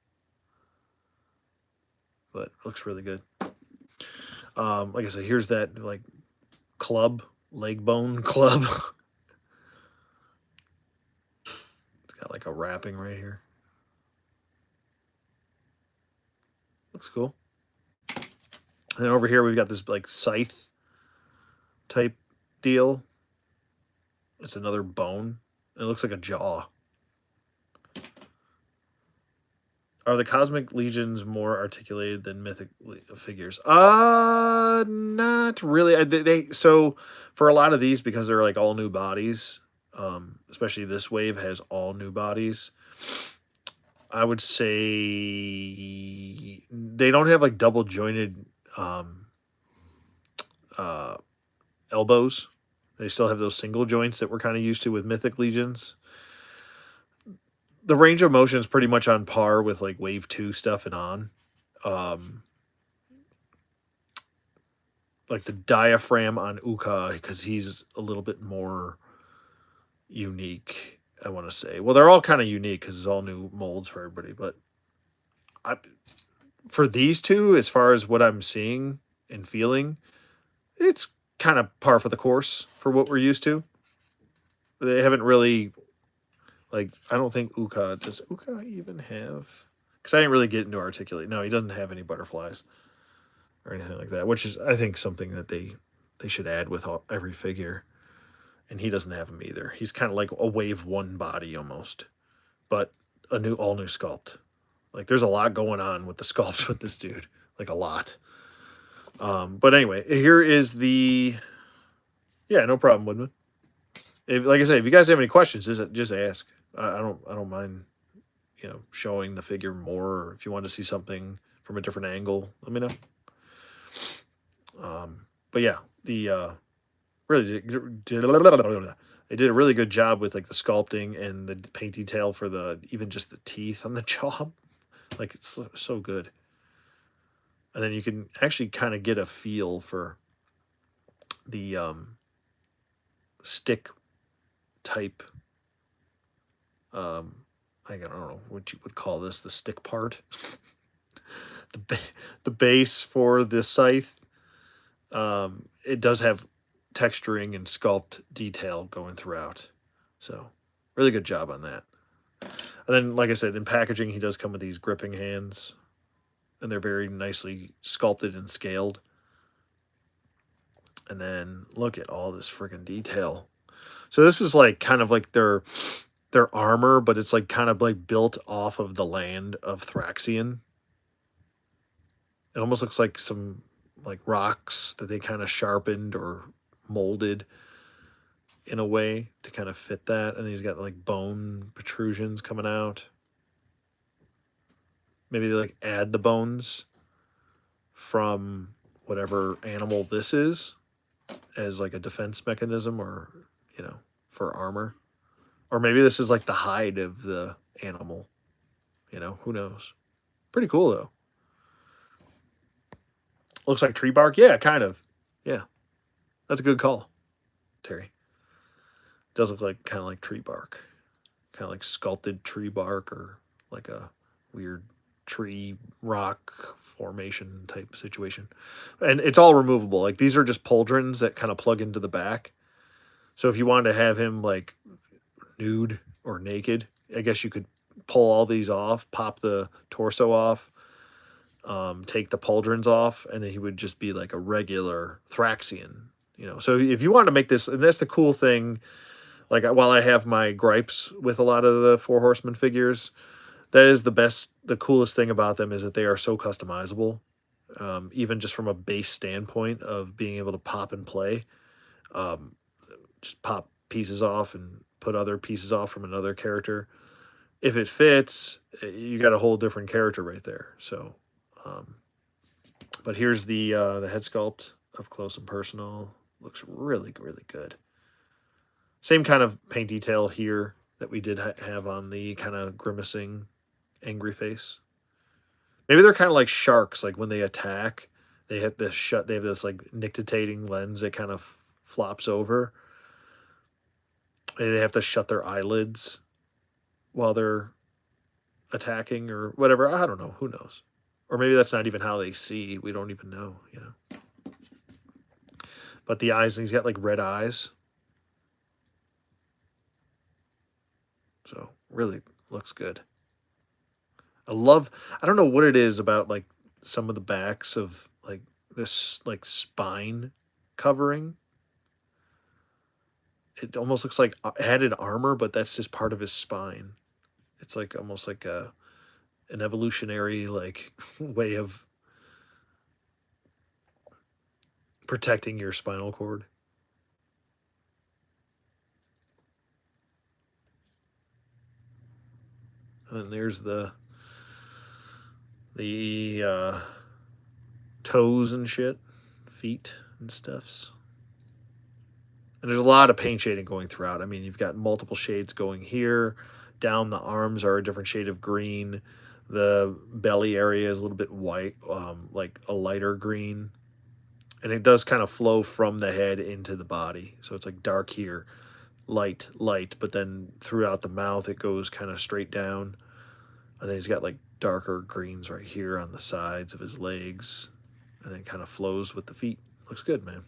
But it looks really good. Like I said, here's that like club, leg bone club. It's got like a wrapping right here. Looks cool. And then over here we've got this like scythe type deal. It's another bone. It looks like a jaw. Are the Cosmic Legions more articulated than mythic figures? Not really. So for a lot of these, because they're like all new bodies, especially this wave has all new bodies, I would say they don't have like double jointed elbows. They still have those single joints that we're kind of used to with Mythic Legions. The range of motion is pretty much on par with like Wave 2 stuff and on. Like the diaphragm on Ukah, because he's a little bit more unique, I want to say. Well, they're all kind of unique because it's all new molds for everybody. But for these two, as far as what I'm seeing and feeling, it's kind of par for the course for what we're used to. They haven't really... Like, I don't think Ukah... Does Ukah even have... Because I didn't really get into articulate. No, he doesn't have any butterflies or anything like that, which is, I think, something that they should add with every figure. And he doesn't have them either. He's kind of like a Wave 1 body almost, but all new sculpt. Like, there's a lot going on with the sculpt with this dude. Like, a lot. But anyway, here is the... Yeah, no problem, Woodman. Like I say, if you guys have any questions, just ask. I don't mind, you know, showing the figure more, or if you want to see something from a different angle, let me know. But yeah, they did a really good job with like the sculpting and the paint detail for even just the teeth on the jaw. Like, it's so good. And then you can actually kind of get a feel for the stick type. I don't know what you would call this, the stick part. the base for the scythe. It does have texturing and sculpt detail going throughout. So really good job on that. And then, like I said, in packaging, he does come with these gripping hands, and they're very nicely sculpted and scaled. And then look at all this friggin' detail. So this is like kind of like their armor, but it's like kind of like built off of the land of Thraxian. It almost looks like some like rocks that they kind of sharpened or molded in a way to kind of fit that. And he's got like bone protrusions coming out. Maybe they like add the bones from whatever animal this is as like a defense mechanism, or, you know, for armor. Or maybe this is like the hide of the animal. You know, who knows? Pretty cool though. Looks like tree bark. Yeah, kind of. Yeah, that's a good call, Terry. Does look like kind of like tree bark, kind of like sculpted tree bark, or like a weird tree rock formation type situation. And it's all removable. Like these are just pauldrons that kind of plug into the back. So if you wanted to have him like nude or naked, I guess you could pull all these off, pop the torso off, take the pauldrons off, and then he would just be like a regular Thraxian. You know, so if you want to make this, and that's the cool thing. Like while I have my gripes with a lot of the Four Horsemen figures, that is the coolest thing about them is that they are so customizable. Even just from a base standpoint of being able to pop and play, um, just pop pieces off and put other pieces off from another character. If it fits, you got a whole different character right there. So, but here's the head sculpt up close and personal. Looks really, really good. Same kind of paint detail here that we did have on the kind of grimacing, angry face. Maybe they're kind of like sharks. Like when they attack, they have this shut. They have this like nictitating lens that kind of flops over. Maybe they have to shut their eyelids while they're attacking or whatever. I don't know. Who knows? Or maybe that's not even how they see. We don't even know. You know. But the eyes. He's got like red eyes. So really looks good. I don't know what it is about like some of the backs of like this like spine covering. It almost looks like added armor, but that's just part of his spine. It's like almost like an evolutionary like way of protecting your spinal cord. And then there's the toes and shit, feet and stuffs. And there's a lot of paint shading going throughout. I mean, you've got multiple shades going here. Down the arms are a different shade of green. The belly area is a little bit white, like a lighter green. And it does kind of flow from the head into the body. So it's like dark here, light, light. But then throughout the mouth, it goes kind of straight down. And then he's got like darker greens right here on the sides of his legs. And then kind of flows with the feet. Looks good, man.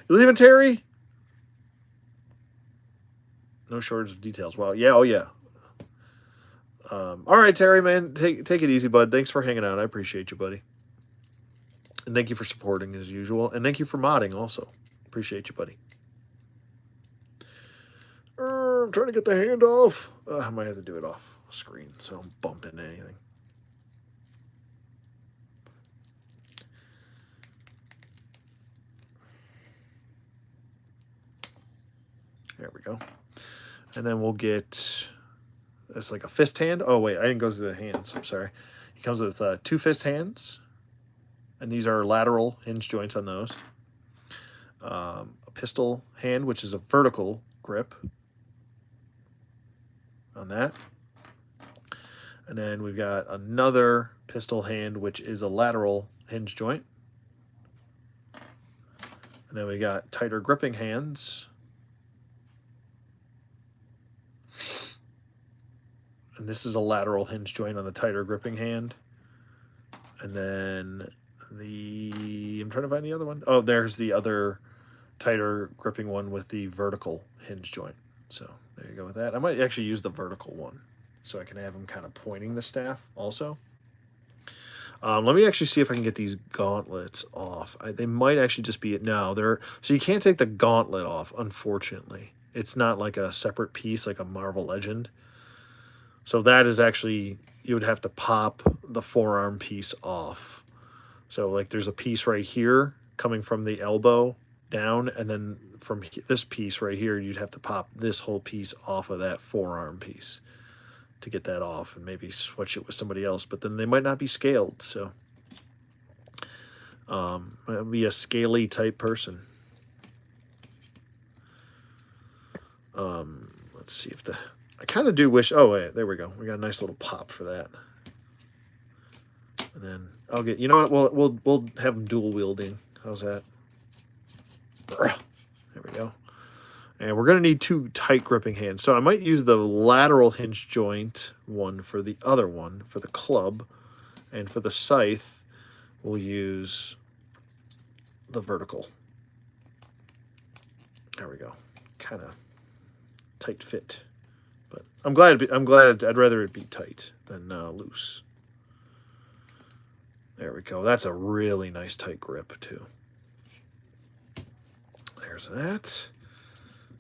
You leaving, Terry? No shortage of details. Wow. Yeah. Oh, yeah. All right, Terry, man. Take it easy, bud. Thanks for hanging out. I appreciate you, buddy. And thank you for supporting as usual. And thank you for modding also. Appreciate you, buddy. I'm trying to get the hand off. I might have to do it off screen so I don't bump into anything. There we go. And then we'll get, it's like a fist hand. Oh, wait, I didn't go through the hands. I'm sorry. He comes with 2 fist hands. And these are lateral hinge joints on those. A pistol hand, which is a vertical grip on that. And then we've got another pistol hand, which is a lateral hinge joint. And then we got tighter gripping hands. And this is a lateral hinge joint on the tighter gripping hand. And then I'm trying to find the other one. Oh, there's the other tighter gripping one with the vertical hinge joint. So there you go with that. I might actually use the vertical one so I can have him kind of pointing the staff also. Let me actually see if I can get these gauntlets off. They might actually just be no. They're so you can't take the gauntlet off. Unfortunately, it's not like a separate piece like a Marvel Legend. So that is actually you would have to pop the forearm piece off. So like there's a piece right here coming from the elbow down, and then from this piece right here, you'd have to pop this whole piece off of that forearm piece to get that off, and maybe switch it with somebody else, but then they might not be scaled, so it'd be a scaly type person. Let's see if I kind of do wish, oh wait, there we go, we got a nice little pop for that. And then I'll get, you know what, we'll have them dual wielding. How's that? There we go. And we're going to need 2 tight gripping hands. So I might use the lateral hinge joint one for the other one, for the club. And for the scythe, we'll use the vertical. There we go. Kind of tight fit. But I'm glad I'd rather it be tight than loose. There we go. That's a really nice tight grip too. There's that.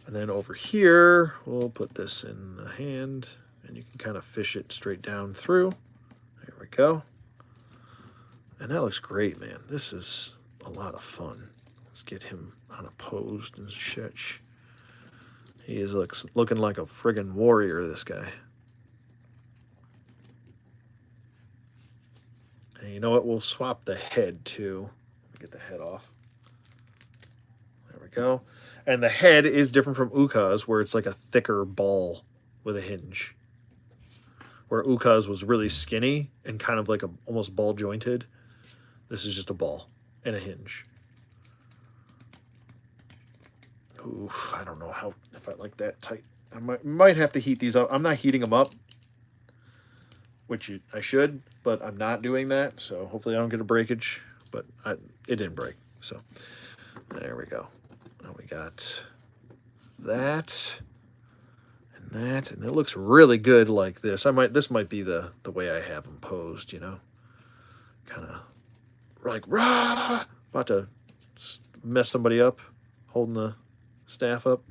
And then over here, we'll put this in the hand, and you can kind of fish it straight down through. There we go. And that looks great, man. This is a lot of fun. Let's get him unopposed and such. He is looking like a friggin' warrior, this guy. And you know what? We'll swap the head, too. Get the head off. There we go. And the head is different from Ukah's, where it's like a thicker ball with a hinge. Where Ukah's was really skinny and kind of like almost ball jointed. This is just a ball and a hinge. Ooh, I don't know if I like that tight. I might have to heat these up. I'm not heating them up, which I should, but I'm not doing that. So hopefully I don't get a breakage. But it didn't break. So there we go. Now we got that and that, and it looks really good like this. This might be the way I have them posed, you know, kind of like rah, about to mess somebody up, holding the staff up.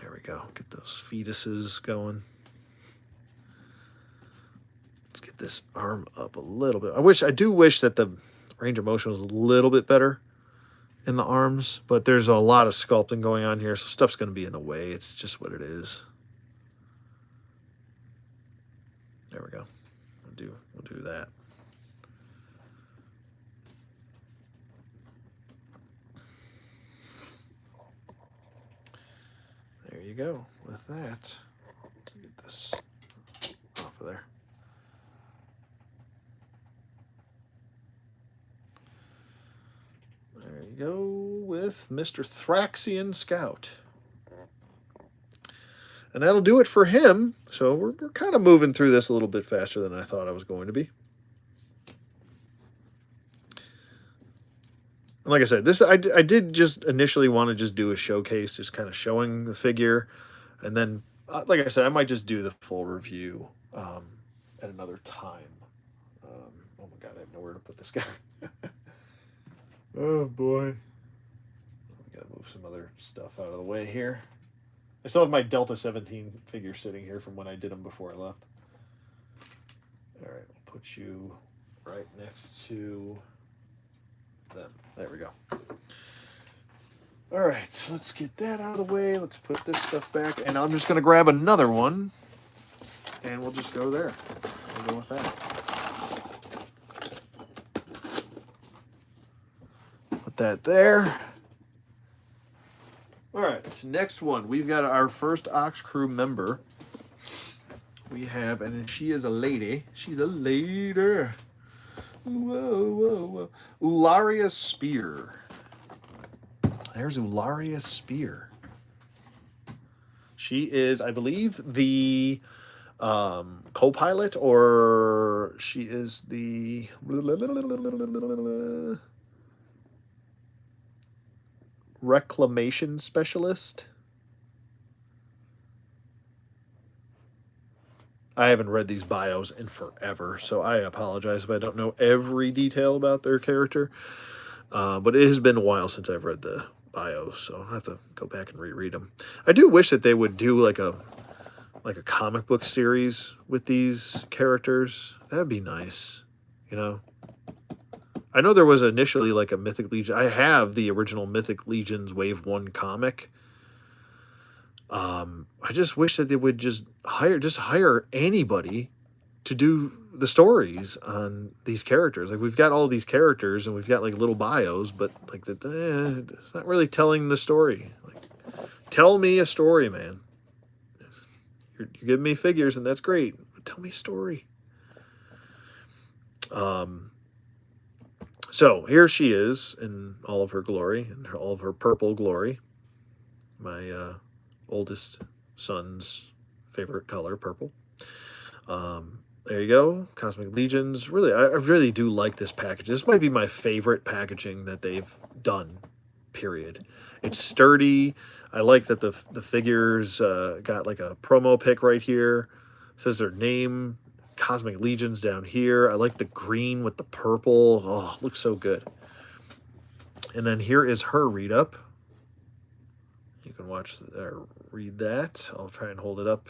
There we go. Get those fetuses going. Let's get this arm up a little bit. I do wish that the range of motion was a little bit better in the arms, but there's a lot of sculpting going on here, so stuff's going to be in the way. It's just what it is. There we go. We'll do that. There you go. With that, get this off of there. There you go with Mr. Thraxian Scout. And that'll do it for him. So we're kind of moving through this a little bit faster than I thought I was going to be. And like I said, I did just initially want to just do a showcase, just kind of showing the figure. And then, like I said, I might just do the full review at another time. Oh my God, I have nowhere to put this guy. Oh boy. I gotta move some other stuff out of the way here. I still have my Delta 17 figure sitting here from when I did them before I left. All right, we'll put you right next to them. There we go. All right, so let's get that out of the way. Let's put this stuff back, and I'm just gonna grab another one, and we'll just go there. We'll go with that. Put that there. All right, so next one. We've got our first OXKREWE member. We have, and she is a lady. She's a lady. Whoa, whoa, whoa. Uularia Speer. There's Uularia Speer. She is, I believe, the co-pilot, or she is the reclamation specialist. I haven't read these bios in forever, so I apologize if I don't know every detail about their character. But it has been a while since I've read the bios, so I'll have to go back and reread them. I do wish that they would do like a comic book series with these characters. That'd be nice, you know. I know there was initially like a Mythic Legion. I have the original Mythic Legions Wave 1 comic. I just wish that they would just hire anybody to do the stories on these characters. Like, we've got all these characters and we've got like little bios, but like it's not really telling the story. Like, tell me a story, man. You're giving me figures and that's great, but tell me a story. So here she is in all of her glory and all of her purple glory. My oldest son's favorite color, purple. There you go, Cosmic Legions. Really, I really do like this package. This might be my favorite packaging that they've done, period. It's sturdy. I like that the figures got like a promo pic right here. It says their name, Cosmic Legions down here. I like the green with the purple. Oh, looks so good. And then here is her read-up. You can watch read that. I'll try and hold it up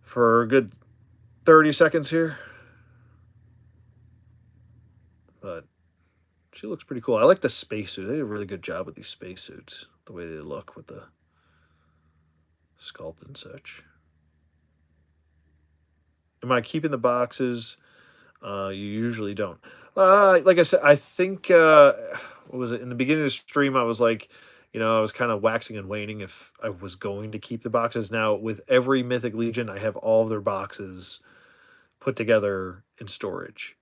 for a good 30 seconds here. But she looks pretty cool. I like the spacesuit. They did a really good job with these spacesuits. The way they look with the sculpt and such. Am I keeping the boxes? You usually don't. Like I said, I think, what was it? In the beginning of the stream, I was like, you know, I was kind of waxing and waning if I was going to keep the boxes. Now, with every Mythic Legion, I have all of their boxes put together in storage.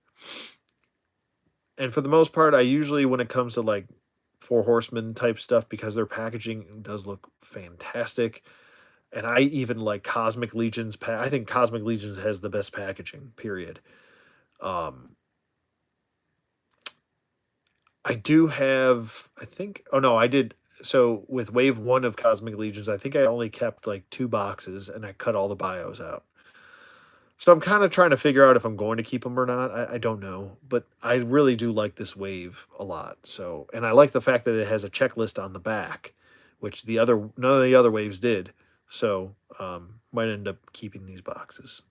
And for the most part, I usually, when it comes to like Four Horsemen type stuff, because their packaging does look fantastic. And I even like Cosmic Legions. I think Cosmic Legions has the best packaging, period. I do have, I think, oh no, I did. So with Wave 1 of Cosmic Legions, I think I only kept like 2 boxes and I cut all the bios out. So I'm kind of trying to figure out if I'm going to keep them or not. I don't know, but I really do like this wave a lot. So, and I like the fact that it has a checklist on the back, which none of the other waves did. So, might end up keeping these boxes.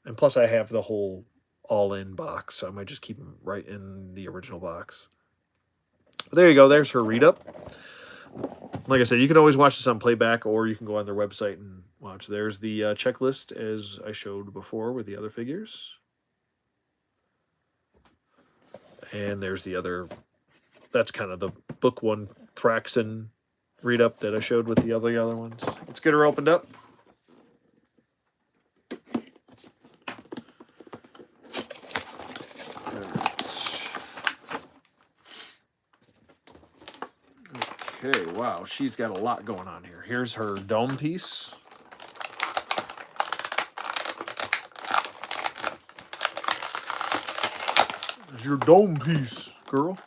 And plus I have the whole all-in box, so I might just keep them right in the original box. But there you go. There's her read-up. Like I said, you can always watch this on playback, or you can go on their website and watch. There's the checklist, as I showed before with the other figures. And there's the other, that's kind of the book 1 Thraxian read-up that I showed with the other ones. Let's get her opened up. Okay, wow, she's got a lot going on here. Here's her dome piece. There's your dome piece, girl.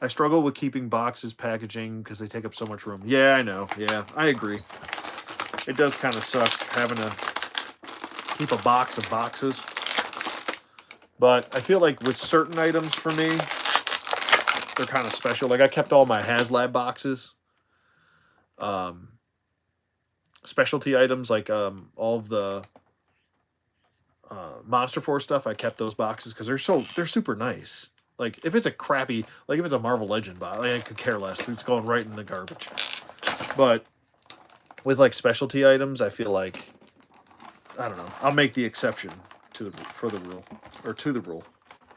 I struggle with keeping boxes, packaging, because they take up so much room. Yeah, I know. Yeah, I agree. It does kind of suck having to keep a box of boxes. But I feel like with certain items for me, they're kind of special. Like, I kept all my HasLab boxes. Specialty items, like all of the Monster Force stuff, I kept those boxes because they're super nice. Like, if it's a crappy, like if it's a Marvel Legend box, like, I could care less. It's going right in the garbage. But with like specialty items, I feel like, I don't know, I'll make the exception to the rule.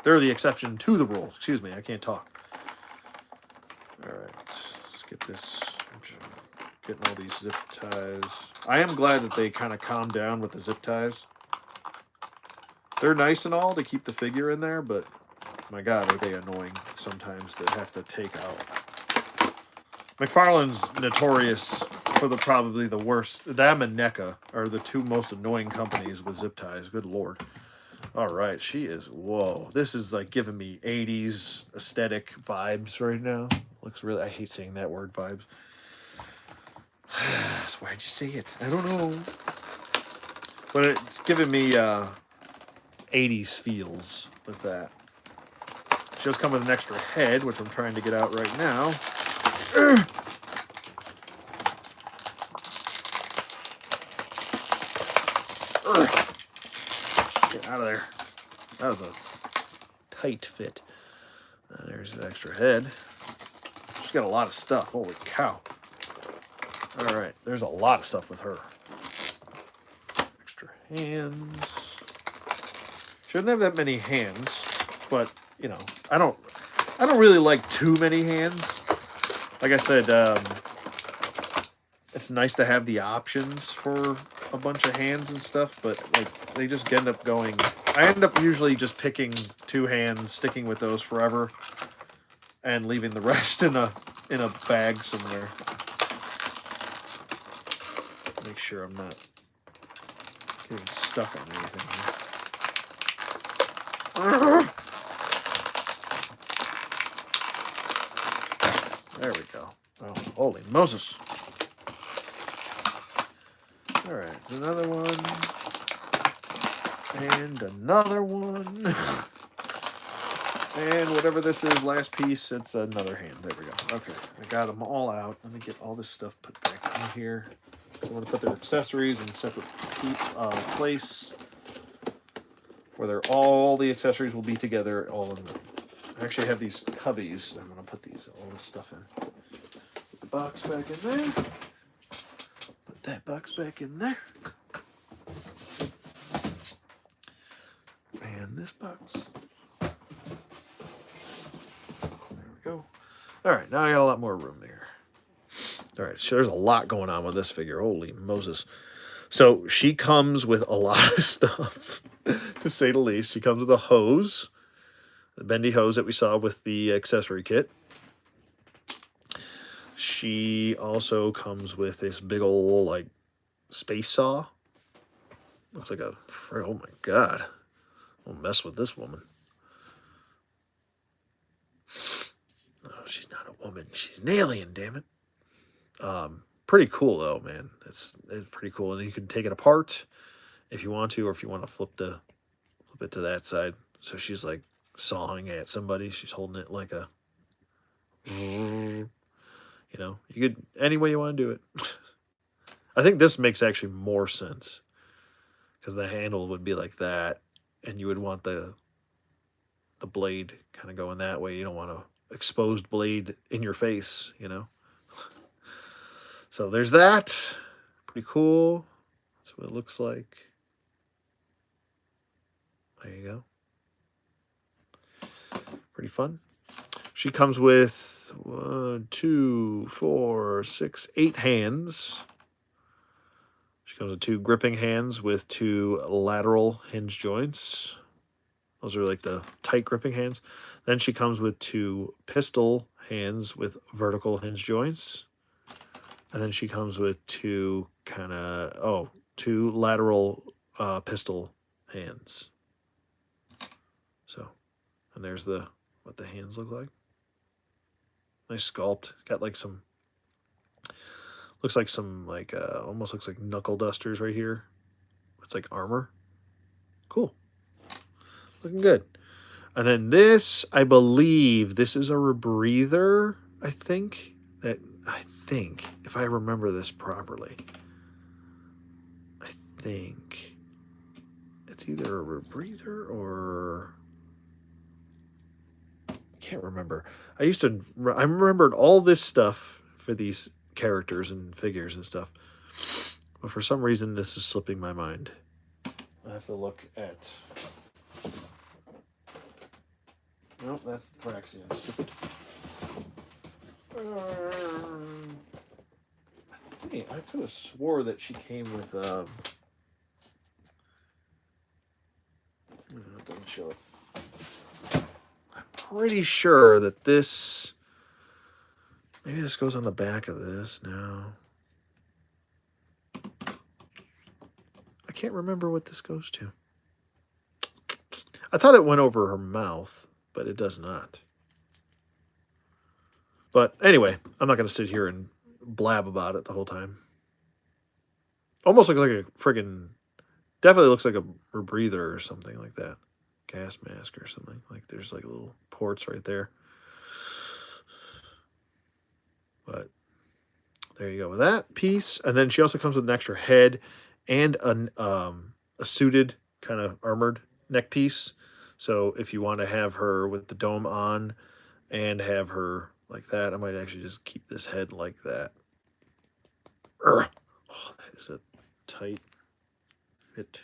They're the exception to the rule. Excuse me, I can't talk. All right, let's get this. Getting all these zip ties. I am glad that they kind of calmed down with the zip ties. They're nice and all to keep the figure in there, but my God, are they annoying sometimes to have to take out. McFarlane's notorious for probably the worst. Them and NECA are the 2 most annoying companies with zip ties. Good Lord. All right, she is, whoa. This is like giving me 80s aesthetic vibes right now. Looks really, I hate saying that word, vibes. Why'd you say it? I don't know. But it's giving me 80s feels with that. She does come with an extra head, which I'm trying to get out right now. Get out of there. That was a tight fit. There's an extra head. She's got a lot of stuff. Holy cow. All right, there's a lot of stuff with her. Extra hands. Shouldn't have that many hands, but you know, I don't really like too many hands. Like I said, it's nice to have the options for a bunch of hands and stuff, but like they just end up going. I end up usually just picking 2 hands, sticking with those forever, and leaving the rest in a bag somewhere. Make sure I'm not getting stuck on anything here. There we go. Oh, holy Moses. All right, another one. And another one. And whatever this is, last piece, it's another hand. There we go. Okay, I got them all out. Let me get all this stuff put back in here. So I'm going to put their accessories in separate place where all the accessories will be together all in the... I actually have these cubbies. I'm going to put all this stuff in. Put the box back in there. Put that box back in there. And this box. There we go. All right, now I got a lot more room there. All right, so there's a lot going on with this figure. Holy Moses. So she comes with a lot of stuff, to say the least. She comes with a hose, the bendy hose that we saw with the accessory kit. She also comes with this big old, like, space saw. Looks like a... Oh, my God. Don't mess with this woman. Oh, she's not a woman. She's an alien, damn it. Pretty cool, though, man. It's pretty cool. And you can take it apart if you want to, or if you want to flip it to that side. So she's, like, sawing at somebody. She's holding it like a... You know, you could... Any way you want to do it. I think this makes actually more sense. Because the handle would be like that. And you would want the blade kind of going that way. You don't want a exposed blade in your face, you know. So there's that. Pretty cool. That's what it looks like. There you go. Pretty fun. She comes with 2, 4, 6, 8 hands. She comes with 2 gripping hands with 2 lateral hinge joints. Those are like the tight gripping hands. Then she comes with 2 pistol hands with vertical hinge joints. And then she comes with 2 lateral pistol hands. So, and there's what the hands look like. Nice sculpt. Got like some, looks like some like, almost looks like knuckle dusters right here. It's like armor. Cool. Looking good. And then this, I believe, this is a rebreather, I think, if I remember this properly. I think it's either a rebreather or... I can't remember. I remembered all this stuff for these characters and figures and stuff. But for some reason, this is slipping my mind. I have to look at... Nope, that's Thraxian. Stupid. I could have swore that she came with... It doesn't show it. I'm pretty sure that this... Maybe this goes on the back of this now. I can't remember what this goes to. I thought it went over her mouth, but it does not. But anyway, I'm not going to sit here and blab about it the whole time. Almost looks like a friggin' Definitely looks like a breather or something like that. Gas mask or something. Like there's like little ports right there. But there you go with that piece. And then she also comes with an extra head and a suited kind of armored neck piece. So if you want to have her with the dome on and have her like that, I might actually just keep this head like that. Oh, that is a tight fit.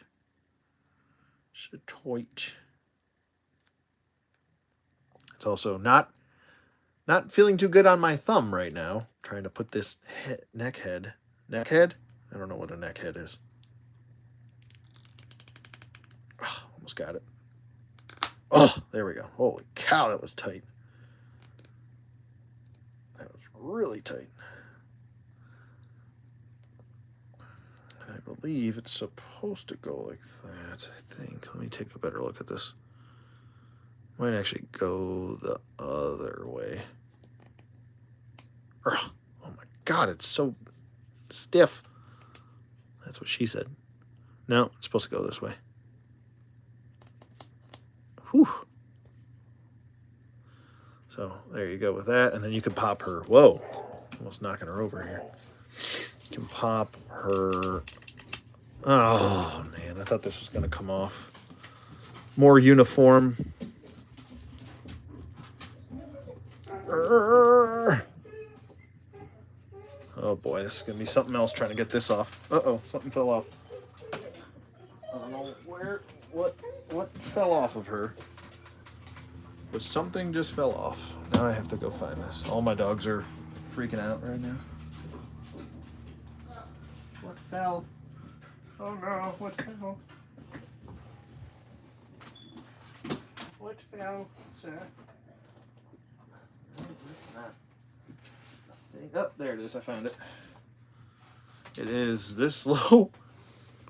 It's a tight. It's also not feeling too good on my thumb right now. Trying to put this neck head. I don't know what a neck head is. Oh, almost got it. Oh, there we go. Holy cow, that was tight. That was really tight. And I believe it's supposed to go like that, I think. Let me take a better look at this. Might actually go the other way. Oh my god, it's so stiff. That's what she said. No, it's supposed to go this way. Whew. So there you go with that. And then you can pop her. Whoa. Almost knocking her over here. You can pop her. Oh, man. I thought this was going to come off more uniform. Oh, boy. This is going to be something else trying to get this off. Uh-oh. Something fell off. I don't know where. What fell off of her? But something just fell off. Now I have to go find this. All my dogs are freaking out right now. What fell? Oh no, what fell? What fell, sir? No, that's not a thing. Oh, there it is. I found it. It is this little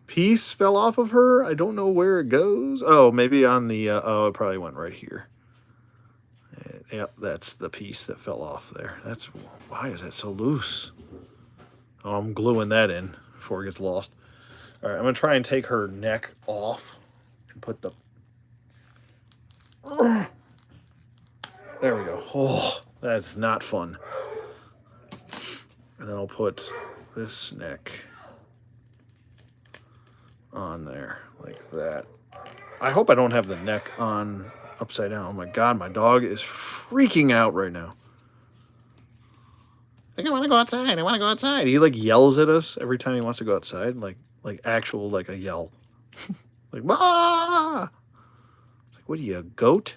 piece fell off of her. I don't know where it goes. Oh, maybe on the, oh, it probably went right here. Yep, that's the piece that fell off there. That's, why is that so loose? Oh, I'm gluing that in before it gets lost. All right, I'm going to try and take her neck off and put the... There we go. Oh, that's not fun. And then I'll put this neck on there like that. I hope I don't have the neck on upside down. Oh my god, my dog is freaking out right now. I think I want to go outside. I want to go outside. He like yells at us every time he wants to go outside, like actual like a yell. Like, ah! It's like, what are you, a goat?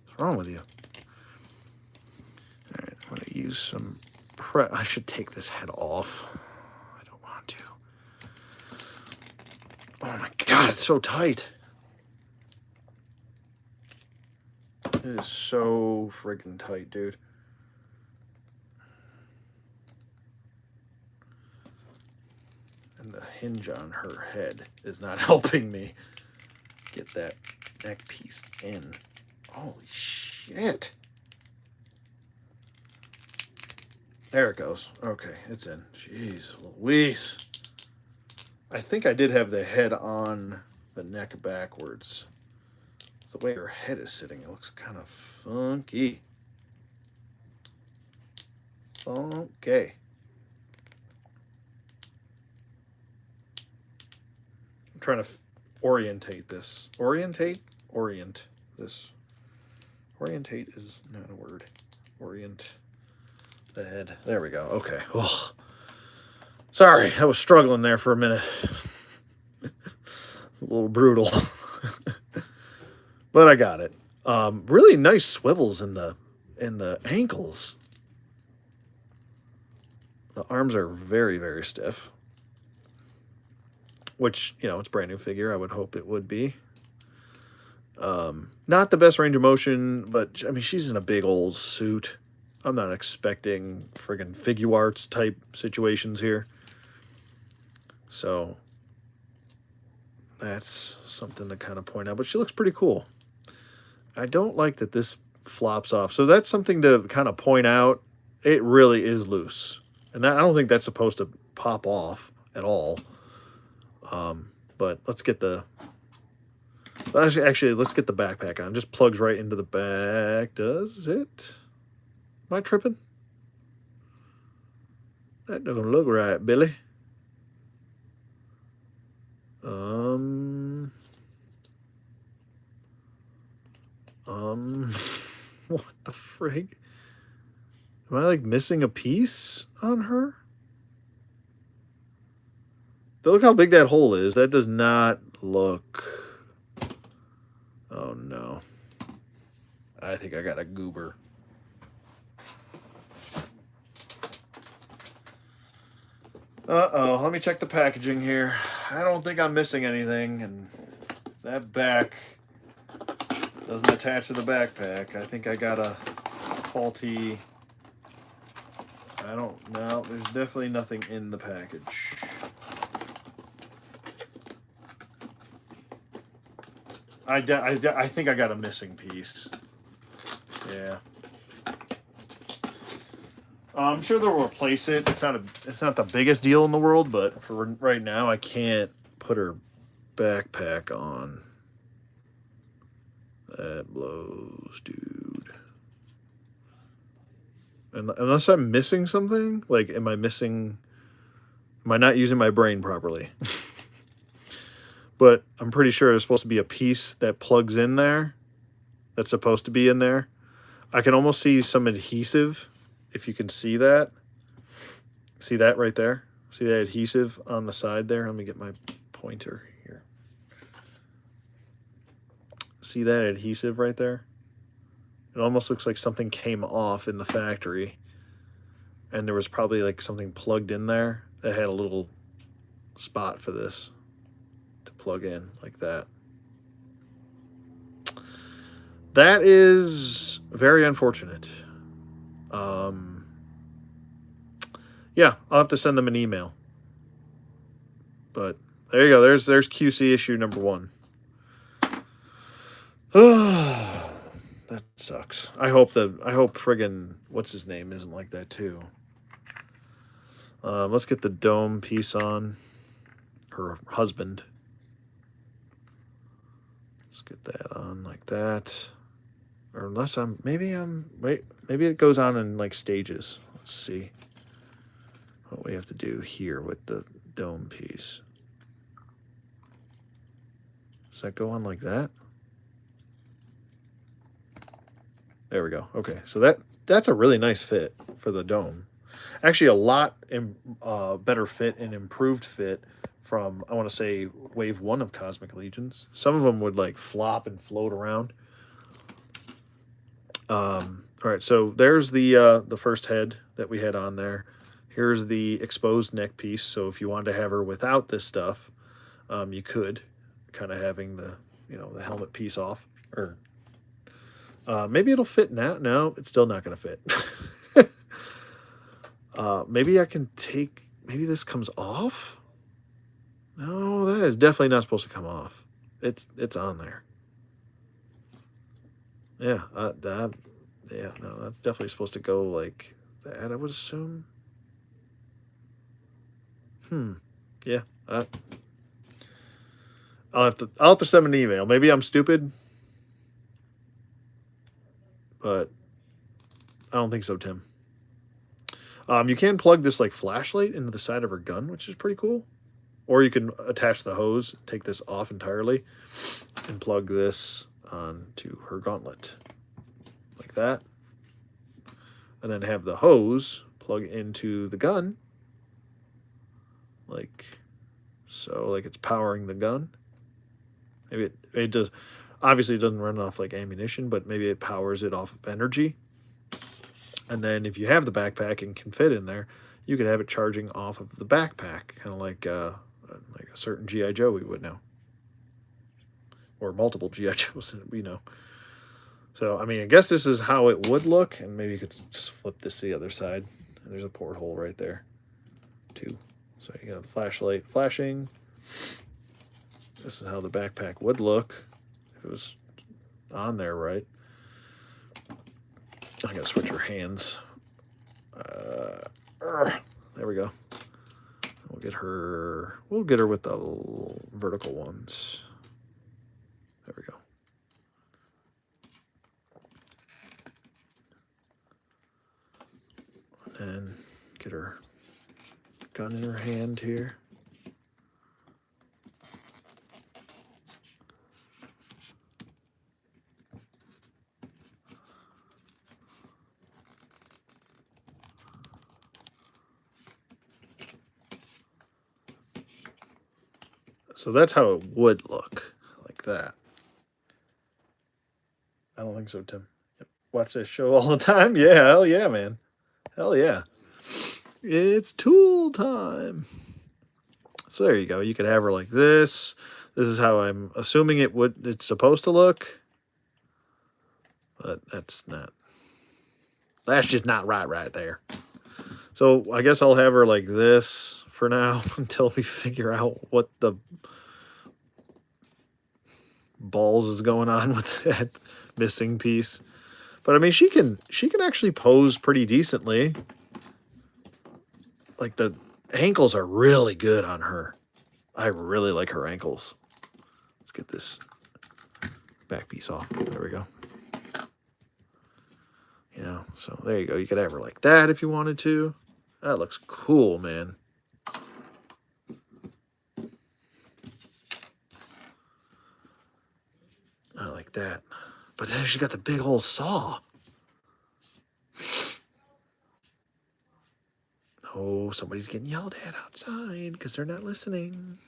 What's wrong with you? All right, I'm gonna use some I should take this head off. I don't want to. Oh my god, it's so tight. It is so friggin' tight, dude. And the hinge on her head is not helping me get that neck piece in. Holy shit. There it goes. Okay, it's in. Jeez Louise. I think I did have the head on the neck backwards. The way her head is sitting, it looks kind of funky. Okay. I'm trying to orientate this. Orient this. Orientate is not a word. Orient the head. There we go. Okay. Oh. Sorry, I was struggling there for a minute. A little brutal. But I got it. Really nice swivels in the ankles. The arms are very, very stiff. Which, you know, it's a brand new figure. I would hope it would be. Not the best range of motion, but I mean, she's in a big old suit. I'm not expecting friggin' figure arts type situations here. So that's something to kind of point out. But she looks pretty cool. I don't like that this flops off. So that's something to kind of point out. It really is loose. And that, I don't think that's supposed to pop off at all. But let's get the... Actually, let's get the backpack on. Just plugs right into the back. Does it? Am I tripping? That doesn't look right, Billy. What the frig? Am I like missing a piece on her? Look how big that hole is. That does not look... Oh no. I think I got a goober. Uh-oh, let me check the packaging here. I don't think I'm missing anything, and that back doesn't attach to the backpack. I think I got a faulty... I don't know. There's definitely nothing in the package. I think I got a missing piece. Yeah. I'm sure they'll replace it. It's not the biggest deal in the world, but for right now, I can't put her backpack on. That blows, dude. And unless I'm missing something, like, am I not using my brain properly? But I'm pretty sure there's supposed to be a piece that plugs in there. That's supposed to be in there. I can almost see some adhesive, if you can see that. See that right there? See that adhesive on the side there? Let me get my pointer here. See that adhesive right there? It almost looks like something came off in the factory. And there was probably like something plugged in there that had a little spot for this to plug in like that. That is very unfortunate. Yeah, I'll have to send them an email. But there you go. There's QC issue number 1. That sucks. I hope friggin' what's his name isn't like that too. Let's get the dome piece on. Her husband. Let's get that on like that. Or unless maybe it goes on in like stages. Let's see what we have to do here with the dome piece. Does that go on like that? There we go. Okay, so that's a really nice fit for the dome. Actually, a lot better fit and improved fit from, I want to say, Wave 1 of Cosmic Legions. Some of them would like flop and float around. All right, so there's the first head that we had on there. Here's the exposed neck piece. So if you wanted to have her without this stuff, you could, kind of having the the helmet piece off. Or maybe it'll fit now. No, it's still not going to fit. Maybe I can take. Maybe this comes off. No, that is definitely not supposed to come off. It's on there. Yeah, yeah, no, that's definitely supposed to go like that, I would assume. Yeah, I'll have to send an email. Maybe I'm stupid, but I don't think so, Tim. You can plug this like flashlight into the side of her gun, which is pretty cool. Or you can attach the hose, take this off entirely, and plug this onto her gauntlet. Like that. And then have the hose plug into the gun. Like so, like it's powering the gun. Maybe it does. Obviously, it doesn't run off like ammunition, but maybe it powers it off of energy. And then if you have the backpack and can fit in there, you could have it charging off of the backpack, kind of like a certain G.I. Joe we would know. Or multiple G.I. Joes we know. So, I mean, I guess this is how it would look, and maybe you could just flip this to the other side. And there's a porthole right there, too. So you got the flashlight flashing. This is how the backpack would look if it was on there, right? I gotta switch her hands. There we go. We'll We'll get her with the vertical ones. There we go. And get her gun in her hand here. So that's how it would look, like that. I don't think so, Tim. Yep. Watch this show all the time? Yeah, hell yeah, man. Hell yeah. It's tool time. So there you go. You could have her like this. This is how I'm assuming it's supposed to look. But that's just not right there. So I guess I'll have her like this for now until we figure out what the balls is going on with that missing piece. But I mean, she can actually pose pretty decently. Like the ankles are really good on her. I really like her ankles. Let's get this back piece off. There we go. You know, so there you go. You could have her like that if you wanted to. That looks cool, man. I like that. But then she got the big old saw. Oh, somebody's getting yelled at outside because they're not listening.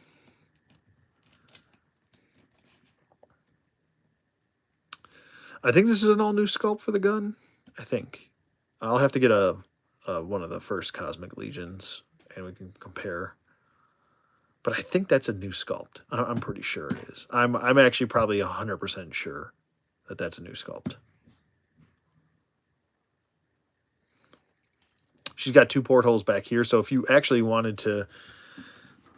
I think this is an all-new sculpt for the gun. I think. I'll have to get one of the first Cosmic Legions, and we can compare. But I think that's a new sculpt. I'm pretty sure it is. I'm actually probably 100% sure that that's a new sculpt. She's got 2 portholes back here, so if you actually wanted to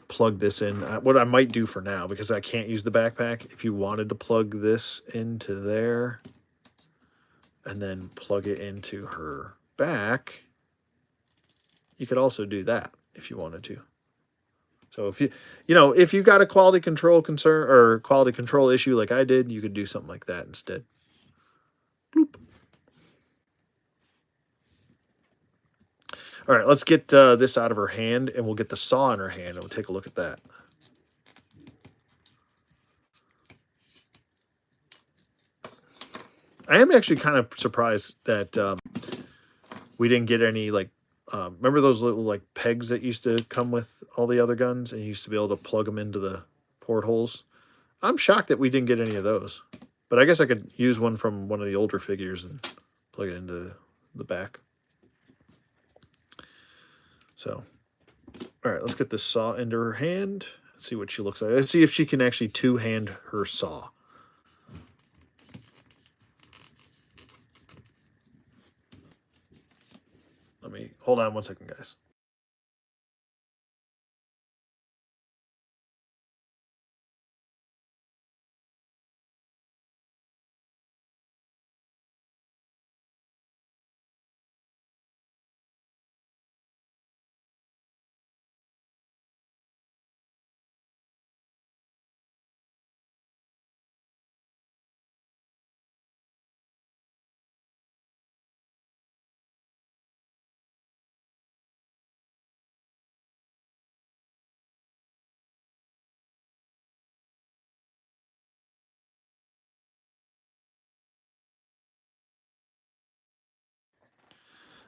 plug this in, what I might do for now, because I can't use the backpack, if you wanted to plug this into there and then plug it into her back, you could also do that if you wanted to. So if if you got a quality control concern or quality control issue like I did, you could do something like that instead. Bloop. All right, let's get this out of her hand, and we'll get the saw in her hand, and we'll take a look at that. I am actually kind of surprised that we didn't get any, like, remember those little, like, pegs that used to come with all the other guns, and you used to be able to plug them into the portholes? I'm shocked that we didn't get any of those. But I guess I could use one from one of the older figures and plug it into the back. So, all right, let's get this saw into her hand. Let's see what she looks like. Let's see if she can actually two-hand her saw. Let me, hold on one second, guys.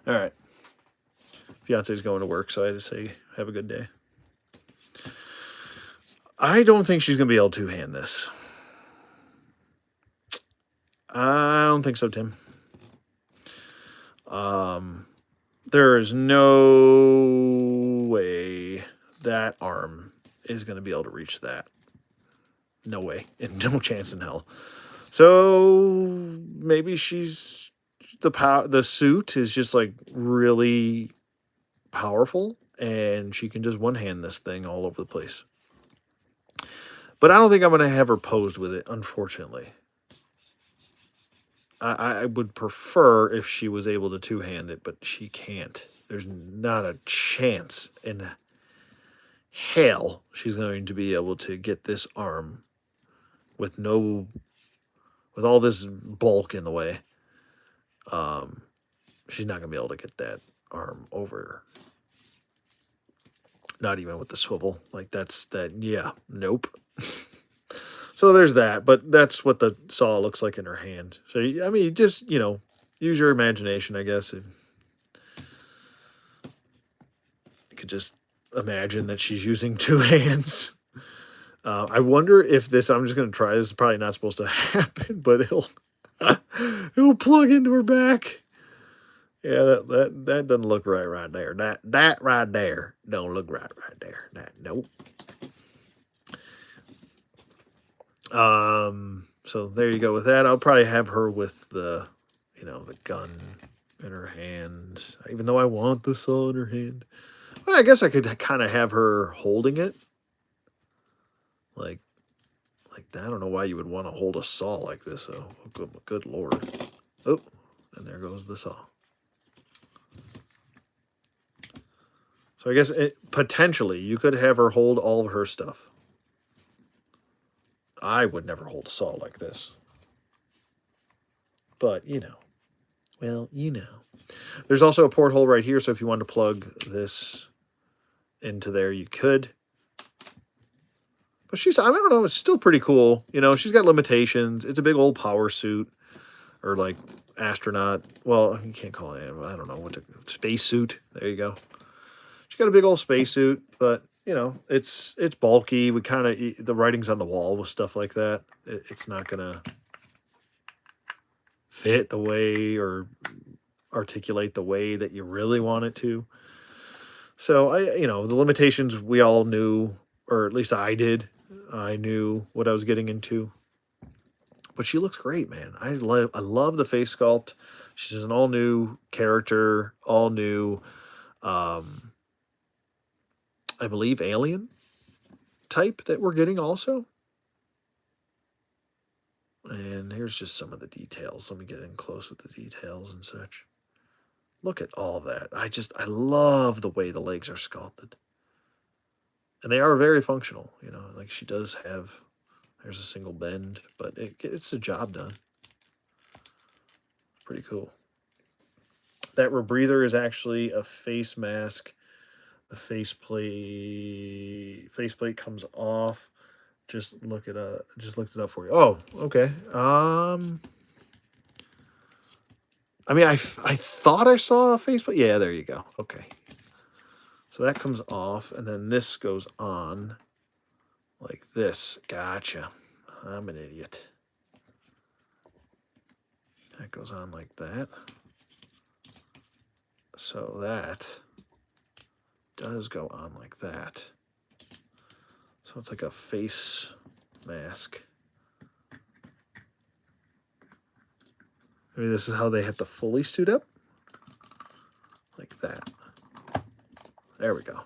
All right. Fiance's going to work, so I had to say, have a good day. I don't think she's going to be able to two-hand this. I don't think so, Tim. There is no way that arm is going to be able to reach that. No way. And no chance in hell. So maybe she's the suit is just like really powerful, and she can just one-hand this thing all over the place. But I don't think I'm going to have her posed with it, unfortunately. I would prefer if she was able to two-hand it, but she can't. There's not a chance in hell she's going to be able to get this arm with all this bulk in the way. She's not going to be able to get that arm over. Not even with the swivel. Like, yeah, nope. So there's that, but that's what the saw looks like in her hand. So, I mean, just, use your imagination, I guess. And you could just imagine that she's using 2 hands. I wonder if this, I'm just going to try, this is probably not supposed to happen, but it'll plug into her back. Yeah, that doesn't look right there. That right there don't look right there. Nope. So there you go with that. I'll probably have her with the gun in her hand, even though I want the saw in her hand. Well, I guess I could kind of have her holding it. Like that. I don't know why you would want to hold a saw like this, though. Good Lord. Oh, and there goes the saw. So I guess potentially you could have her hold all of her stuff. I would never hold a saw like this. But, well, There's also a porthole right here, so if you wanted to plug this into there, you could. But I don't know, it's still pretty cool. She's got limitations. It's a big old power suit, or like astronaut. Well, you can't call it, I don't know, space suit. There you go. She's got a big old space suit, but, it's bulky. The writing's on the wall with stuff like that. It's not going to fit the way or articulate the way that you really want it to. So the limitations we all knew, or at least I did. I knew what I was getting into. But she looks great, man. I love the face sculpt. She's an all new character, all new, I believe, alien type that we're getting also. And here's just some of the details. Let me get in close with the details and such. Look at all that. I love the way the legs are sculpted. And they are very functional, like she does have, there's a single bend, but it's the job done. Pretty cool. That rebreather is actually a face mask. The faceplate comes off. Just looked it up for you. Oh, okay. I mean, I thought I saw a faceplate. Yeah, there you go. Okay. So that comes off, and then this goes on like this. Gotcha. I'm an idiot. That goes on like that. So that does go on like that. So it's like a face mask. Maybe this is how they have to fully suit up. Like that. There we go.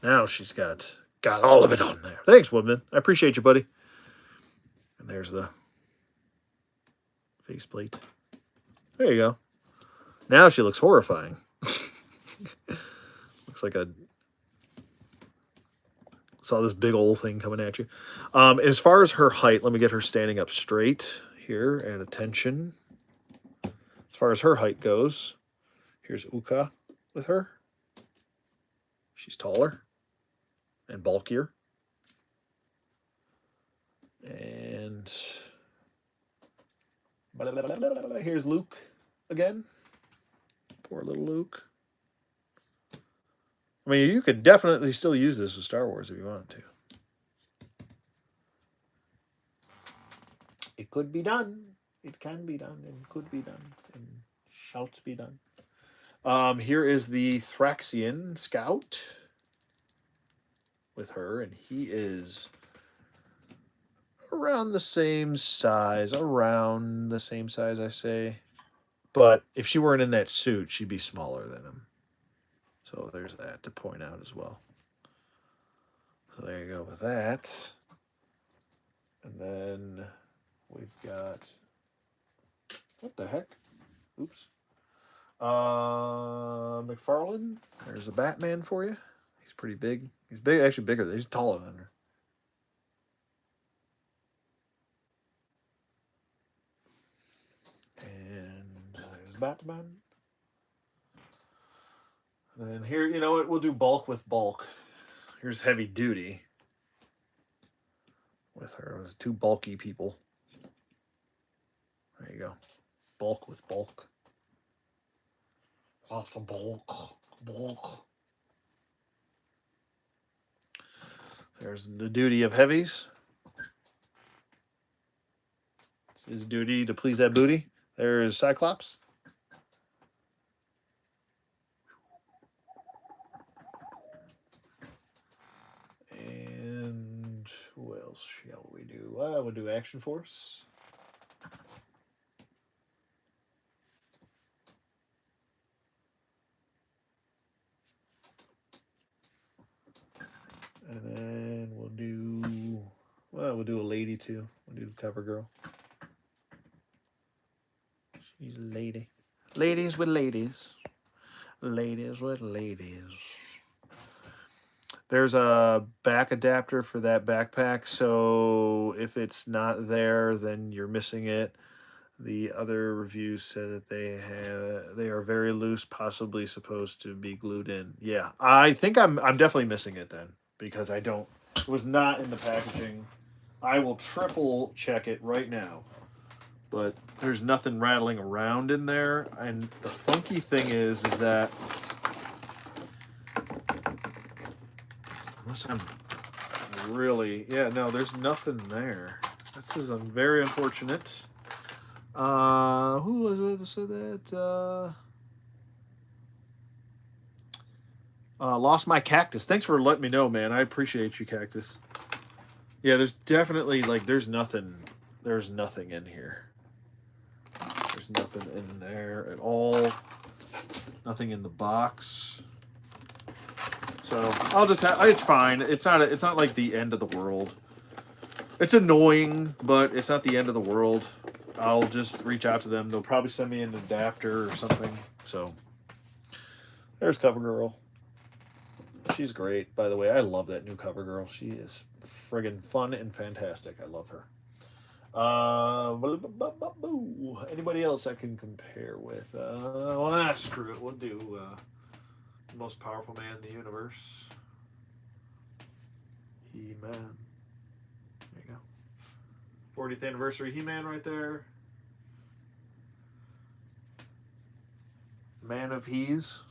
Now she's got all of it on there. Thanks, Woodman. I appreciate you, buddy. And there's the faceplate. There you go. Now she looks horrifying. Looks like saw this big old thing coming at you. As far as her height, let me get her standing up straight here at attention. As far as her height goes, here's Ukah with her. She's taller and bulkier. And here's Luke again. Poor little Luke. I mean, you could definitely still use this with Star Wars if you wanted to. It could be done. It can be done and could be done and shall be done. Here is the Thraxian Scout with her, and he is around the same size, I say. But if she weren't in that suit, she'd be smaller than him. So there's that to point out as well. So there you go with that. And then we've got, what the heck? Oops. McFarlane. There's a Batman for you. He's pretty big He's big, actually bigger. He's taller than her. And there's Batman. And then here, you know what? We'll do bulk with bulk. Here's heavy duty with her. It was two bulky people. There you go. Bulk with bulk. Lots of bulk. Bulk. There's the duty of heavies. It's his duty to please that booty. There's Cyclops. And who else shall we do? We'll do Action Force. And then we'll do a lady too. We'll do Cover Girl. She's a lady. Ladies with ladies. Ladies with ladies. There's a back adapter for that backpack, so if it's not there, then you're missing it. The other reviews said that they are very loose, possibly supposed to be glued in. Yeah, I think I'm definitely missing it then, because it was not in the packaging. I will triple check it right now, but there's nothing rattling around in there. And the funky thing is that unless I'm really, yeah, no, there's nothing there. This is very unfortunate. Who was it that said that? Lost my cactus. Thanks for letting me know, man. I appreciate you, Cactus. Yeah, there's definitely, like, there's nothing in here. There's nothing in there at all. Nothing in the box. So I'll just have, it's fine. It's not like the end of the world. It's annoying, but it's not the end of the world. I'll just reach out to them. They'll probably send me an adapter or something. So there's Cover Girl. She's great, by the way. I love that new Cover Girl. She is friggin' fun and fantastic. I love her. Anybody else I can compare with? Well, screw it. We'll do the most powerful man in the universe. He-Man. There you go. 40th anniversary He-Man right there. Man of He's.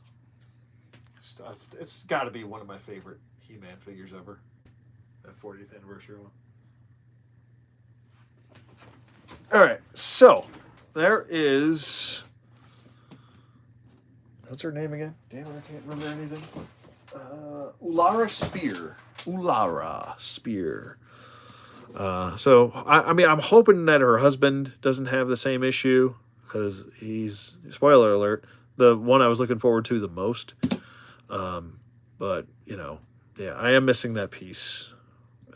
It's got to be one of my favorite He-Man figures ever. That 40th anniversary one. All right, so there is. What's her name again? Damn it, I can't remember anything. Uularia Speer. Uularia Speer. So I mean, I'm hoping that her husband doesn't have the same issue, because he's, spoiler alert, the one I was looking forward to the most. But you know, yeah, I am missing that piece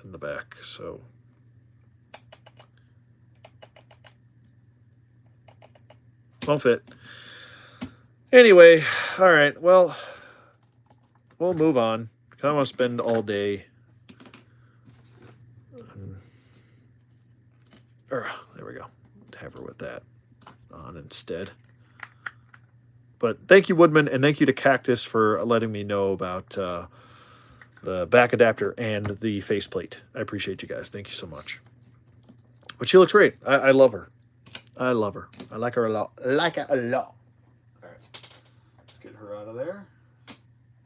in the back, so. Won't fit. Anyway, all right, well, we'll move on. I don't want to spend all day. There we go. Have her with that on instead. But thank you, Woodman, and thank you to Cactus for letting me know about the back adapter and the faceplate. I appreciate you guys. Thank you so much. But she looks great. I love her. I love her. I like her a lot. I like her a lot. All right. Let's get her out of there. Get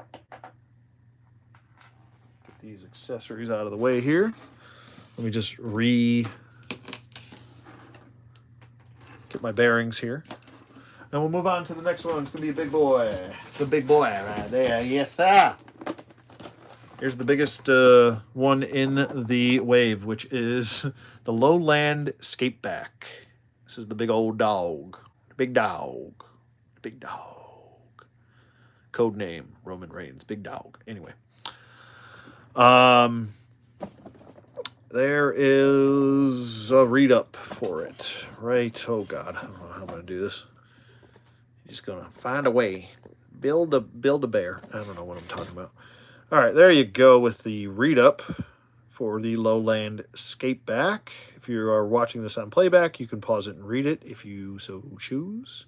these accessories out of the way here. Let me just get my bearings here. And we'll move on to the next one. It's going to be a big boy. The big boy right there. Yes, sir. Here's the biggest one in the wave, which is the Lowland Scapeback. This is the big old dog. The big dog. The big dog. Code name, Roman Reigns. Big dog. Anyway. There is a read-up for it. Right? Oh, God. I don't know how I'm going to do this. Just going to find a way. Build a bear. I don't know what I'm talking about. All right, there you go with the read-up for the Lowland Scapeback. If you are watching this on playback, you can pause it and read it if you so choose.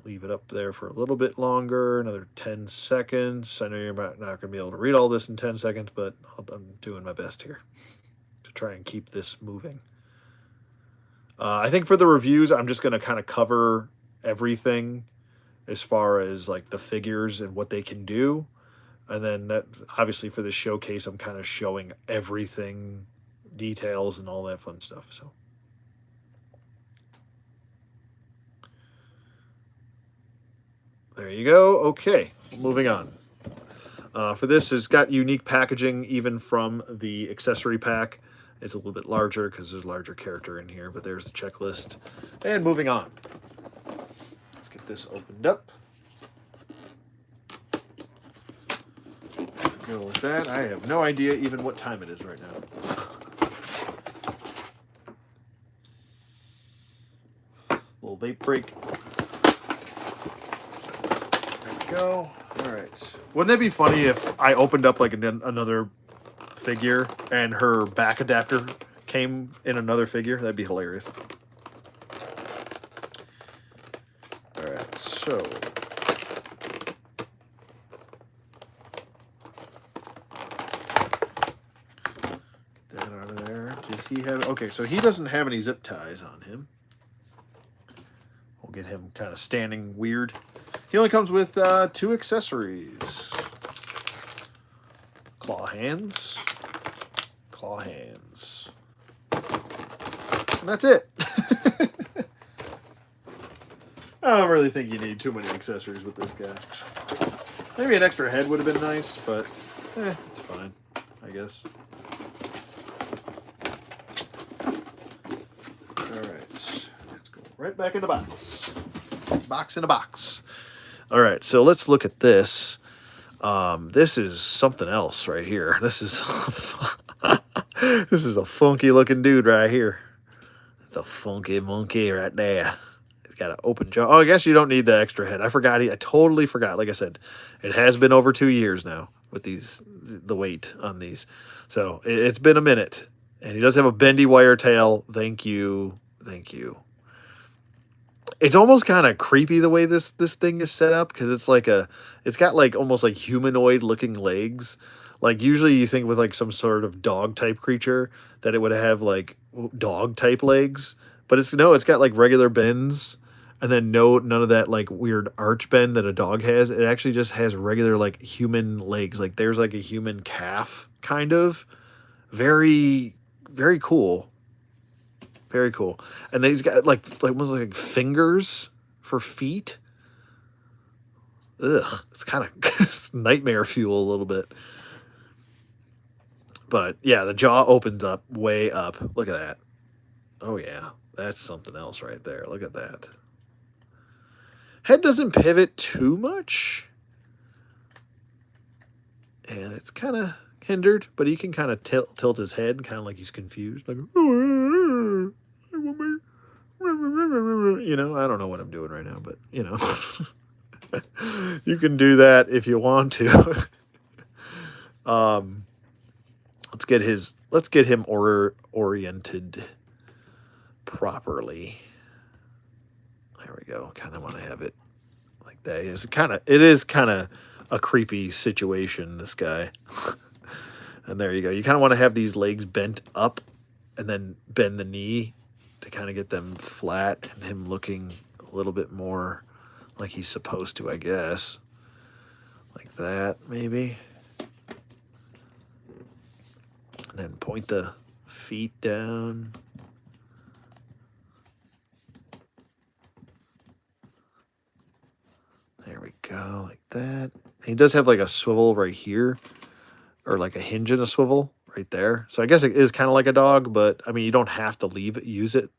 Leave it up there for a little bit longer, another 10 seconds. I know you're not going to be able to read all this in 10 seconds, but I'm doing my best here to try and keep this moving. I think for the reviews, I'm just going to kind of cover everything as far as like the figures and what they can do. And then that obviously for this showcase, I'm kind of showing everything, details and all that fun stuff. So there you go. Okay, moving on. For this, it's got unique packaging even from the accessory pack. It's a little bit larger because there's a larger character in here, but there's the checklist. And moving on. Let's get this opened up. Go with that. I have no idea even what time it is right now. Little vape break. There we go. All right. Wouldn't that be funny if I opened up like another figure and her back adapter came in another figure? That'd be hilarious. All right. So he have okay, so he doesn't have any zip ties on him. We'll get him kind of standing weird. He only comes with 2 accessories. Claw hands. And that's it. I don't really think you need too many accessories with this guy. Maybe an extra head would have been nice, but it's fine, I guess. Right back in the box. Box in a box. All right, so let's look at this. This is something else right here. This is this is a funky looking dude right here. The funky monkey right there. He's got an open jaw. Oh, I guess you don't need the extra head. I totally forgot. Like I said, it has been over 2 years now with the weight on these. So it's been a minute. And he does have a bendy wire tail. Thank you. It's almost kind of creepy the way this thing is set up, because it's got like almost like humanoid looking legs. Like usually you think with like some sort of dog type creature that it would have like dog type legs, but it's got like regular bends, and then none of that like weird arch bend that a dog has. It actually just has regular like human legs. Like there's like a human calf kind of. Very, very cool. Very cool. And then he's got like almost like fingers for feet. Ugh, it's kind of nightmare fuel a little bit. But yeah, the jaw opens up way up. Look at that. Oh yeah, that's something else right there. Look at that. Head doesn't pivot too much. And it's kind of hindered, but he can kind of tilt his head, kind of like he's confused. Like, you know, I don't know what I'm doing right now, but you know, you can do that if you want to. Let's get him oriented properly. There we go. Kind of want to have it like that. It is kind of a creepy situation, this guy. And there you go. You kind of want to have these legs bent up and then bend the knee to kind of get them flat and him looking a little bit more like he's supposed to, I guess. Like that, maybe. And then point the feet down. There we go, like that. And he does have like a swivel right here, or like a hinge and a swivel right there. So I guess it is kind of like a dog, but I mean, you don't have to use it.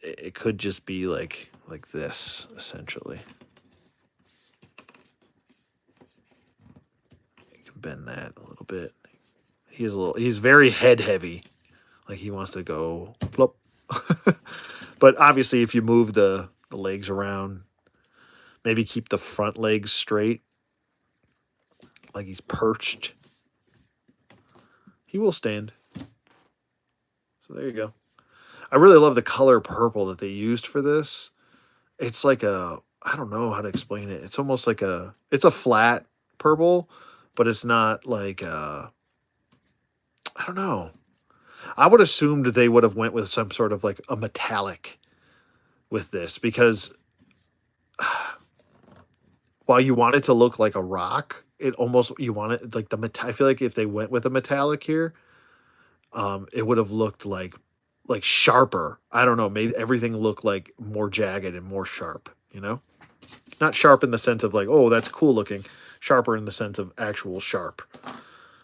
It could just be like this, essentially. You can bend that a little bit. He's very head heavy. Like he wants to go plop. But obviously if you move the legs around, maybe keep the front legs straight. like he's perched. He will stand. So there you go. I really love the color purple that they used for this. It's like a, I don't know how to explain it. It's almost like it's a flat purple, but it's not like I don't know. I would assumed they would have went with some sort of like a metallic with this, because while you want it to look like a rock, it almost, you want it like I feel like if they went with a metallic here, it would have looked like sharper. I don't know, made everything look like more jagged and more sharp, you know? Not sharp in the sense of like, oh, that's cool looking. Sharper in the sense of actual sharp.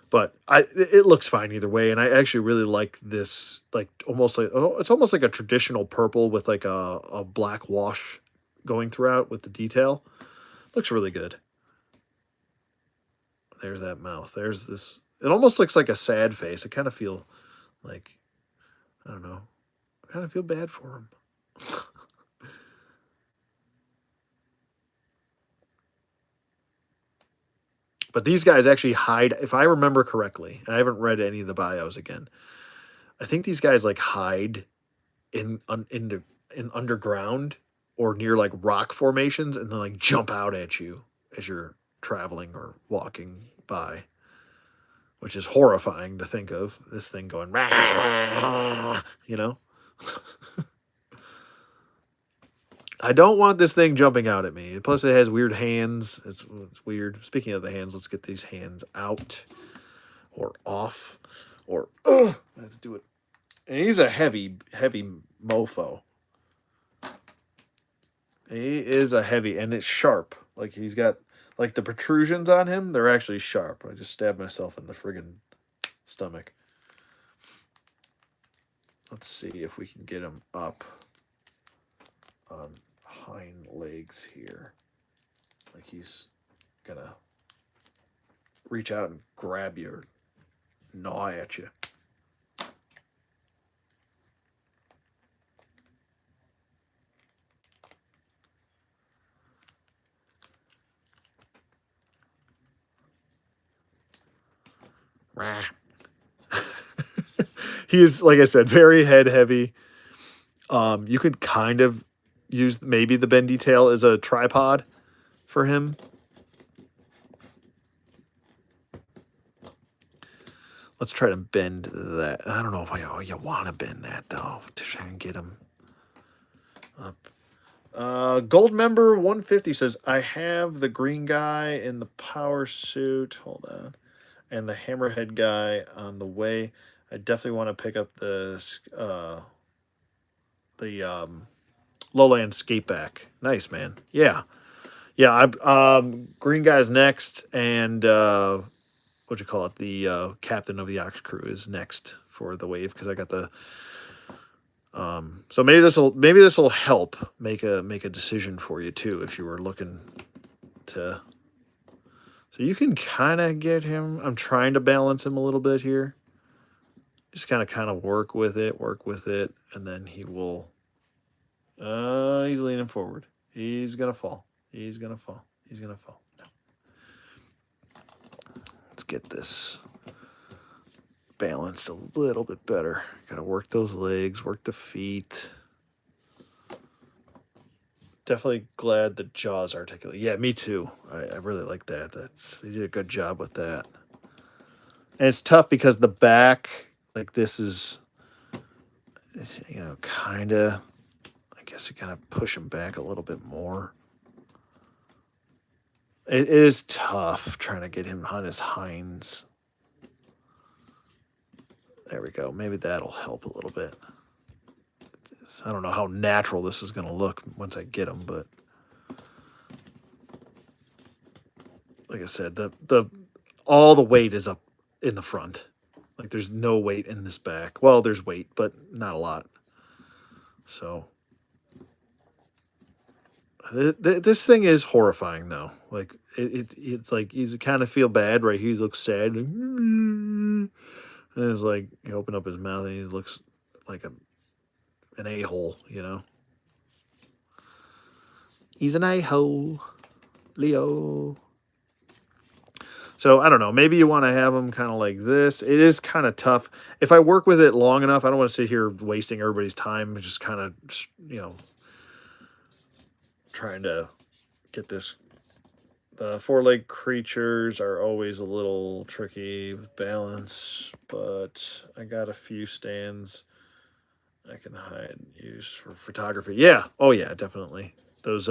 But it looks fine either way, and I actually really like this, like almost like, oh, it's almost like a traditional purple with like a black wash going throughout with the detail. Looks really good. There's that mouth. There's this. It almost looks like a sad face. I kind of feel like, I don't know. I kind of feel bad for him. But these guys actually hide, if I remember correctly, and I haven't read any of the bios again. I think these guys like hide in underground or near like rock formations, and then like jump out at you as you're traveling or walking by, which is horrifying to think of. This thing going, you know. I don't want this thing jumping out at me. Plus, it has weird hands. It's weird. Speaking of the hands, let's get these hands out or off, or let's do it. And he's a heavy mofo. He is a heavy, and it's sharp. Like he's got like the protrusions on him. They're actually sharp. I just stabbed myself in the friggin' stomach. Let's see if we can get him up on hind legs here. Like he's gonna reach out and grab you or gnaw at you. He is, like I said, very head heavy. You could kind of use maybe the bendy tail as a tripod for him. Let's try to bend that. I don't know if you want to bend that though, to try and get him up. Gold member 150 says, I have the green guy in the power suit. Hold on. And the hammerhead guy on the way. I definitely want to pick up the Lowland Scapeback. Nice, man. Yeah. Green guy's next, and what you call it? The captain of the OXKREWE is next for the wave, because I got the. So maybe this will help make a decision for you too, if you were looking to. So you can kind of get him. I'm trying to balance him a little bit here. Just kind of work with it, and then he will. He's leaning forward. He's gonna fall. He's gonna fall. No. Let's get this balanced a little bit better. Gotta work those legs, work the feet. Definitely glad the jaw's articulate. Yeah, me too. I really like that. They did a good job with that. And it's tough because the back, like this is, kind of, I guess you kind of push him back a little bit more. It is tough trying to get him on his hinds. There we go. Maybe that'll help a little bit. I don't know how natural this is going to look once I get him, but like I said, all the weight is up in the front. Like there's no weight in this back. Well, there's weight, but not a lot. So this thing is horrifying, though. Like it's like he's kind of feel bad, right? He looks sad, and it's like you open up his mouth and he looks like an a-hole, He's an a-hole, Leo. So I don't know. Maybe you want to have them kind of like this. It is kind of tough. If I work with it long enough, I don't want to sit here wasting everybody's time. Just kind of, you know, trying to get this. The four-legged creatures are always a little tricky with balance, but I got a few stands I can hide and use for photography. Yeah. Oh yeah, definitely. Those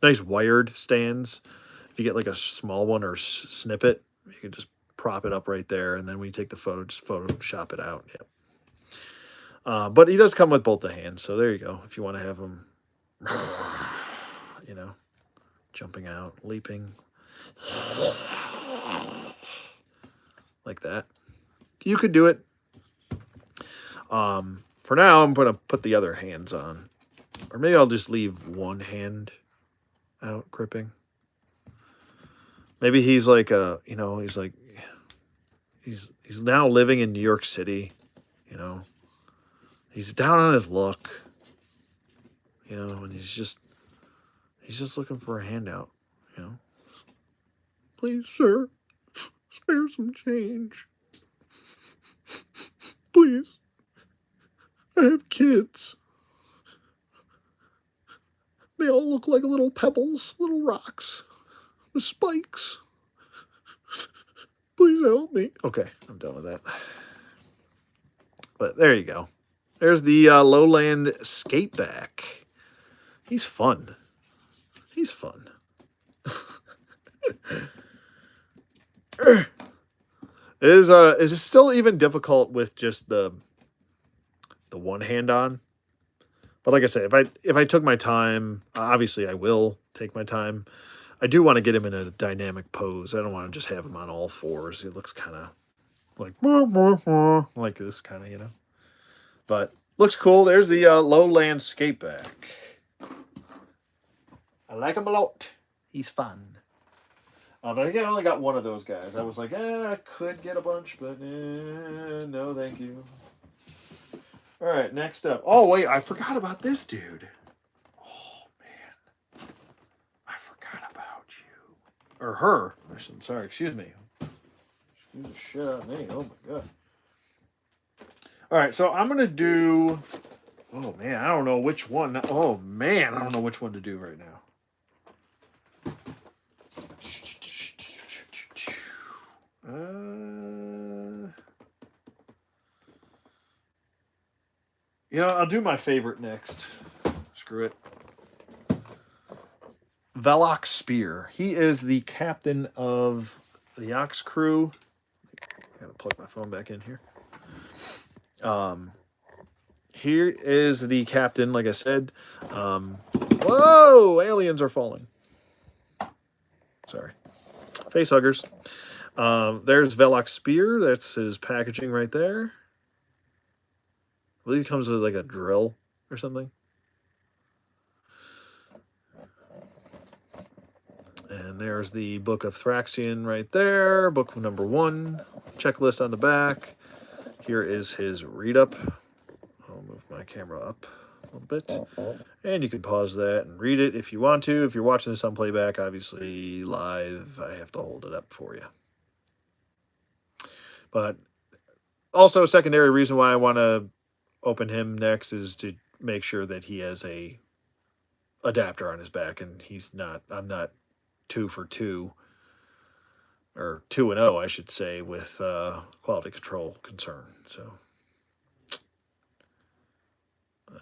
nice wired stands. If you get like a small one or snippet, you can just prop it up right there, and then when you take the photo, just Photoshop it out. Yep. But he does come with both the hands, so there you go. If you want to have him, you know, jumping out, leaping, like that, you could do it. For now, I'm gonna put the other hands on, or maybe I'll just leave one hand out gripping. Maybe he's like you know, he's like, he's now living in New York City, you know. He's down on his luck, you know, and he's just looking for a handout, you know. Please, sir, spare some change. Please. I have kids. They all look like little pebbles, little rocks with spikes. Please help me. Okay, I'm done with that. But there you go. There's the Lowland Scapeback. He's fun. He's fun. It is still even difficult with just the one hand on. But like I say, if I took my time, obviously I will take my time. I do want to get him in a dynamic pose. I don't want to just have him on all fours. He looks kind of like this kind of, you know. But looks cool. There's the Lowland Scapeback. I like him a lot. He's fun. But I think I only got one of those guys. I was like, I could get a bunch, but no, thank you. All right, next up. Oh, wait, I forgot about this dude. Oh, man. I forgot about you. Or her. I'm sorry, excuse me. Excuse the shit out of me. Oh, my God. All right, so I'm going to do... Oh, man, I don't know which one. Oh, man, I don't know which one to do right now. Yeah, I'll do my favorite next. Screw it. Vellok Spear. He is the captain of the OXKREWE. I gotta plug my phone back in here. Here is the captain, like I said. Whoa! Aliens are falling. Sorry. Face huggers. There's Vellok Spear. That's his packaging right there. I believe he comes with like a drill or something. And there's the Book of Thraxian right there. Book number 1. Checklist on the back. Here is his read-up. I'll move my camera up a little bit. And you can pause that and read it if you want to. If you're watching this on playback, obviously live, I have to hold it up for you. But also a secondary reason why I want to open him next is to make sure that he has a adapter on his back, and I'm not 2 for 2 or 2-0, I should say, with quality control concern. So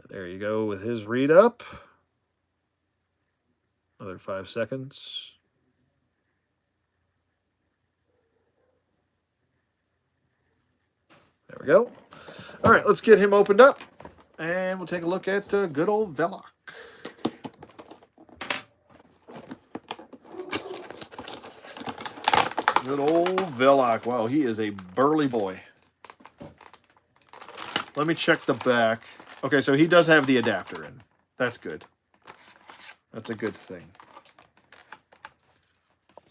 there you go with his read up. Another 5 seconds. There we go. All right, let's get him opened up, and we'll take a look at good old Vellok. Good old Vellok. Wow, he is a burly boy. Let me check the back. Okay, so he does have the adapter in. That's good. That's a good thing.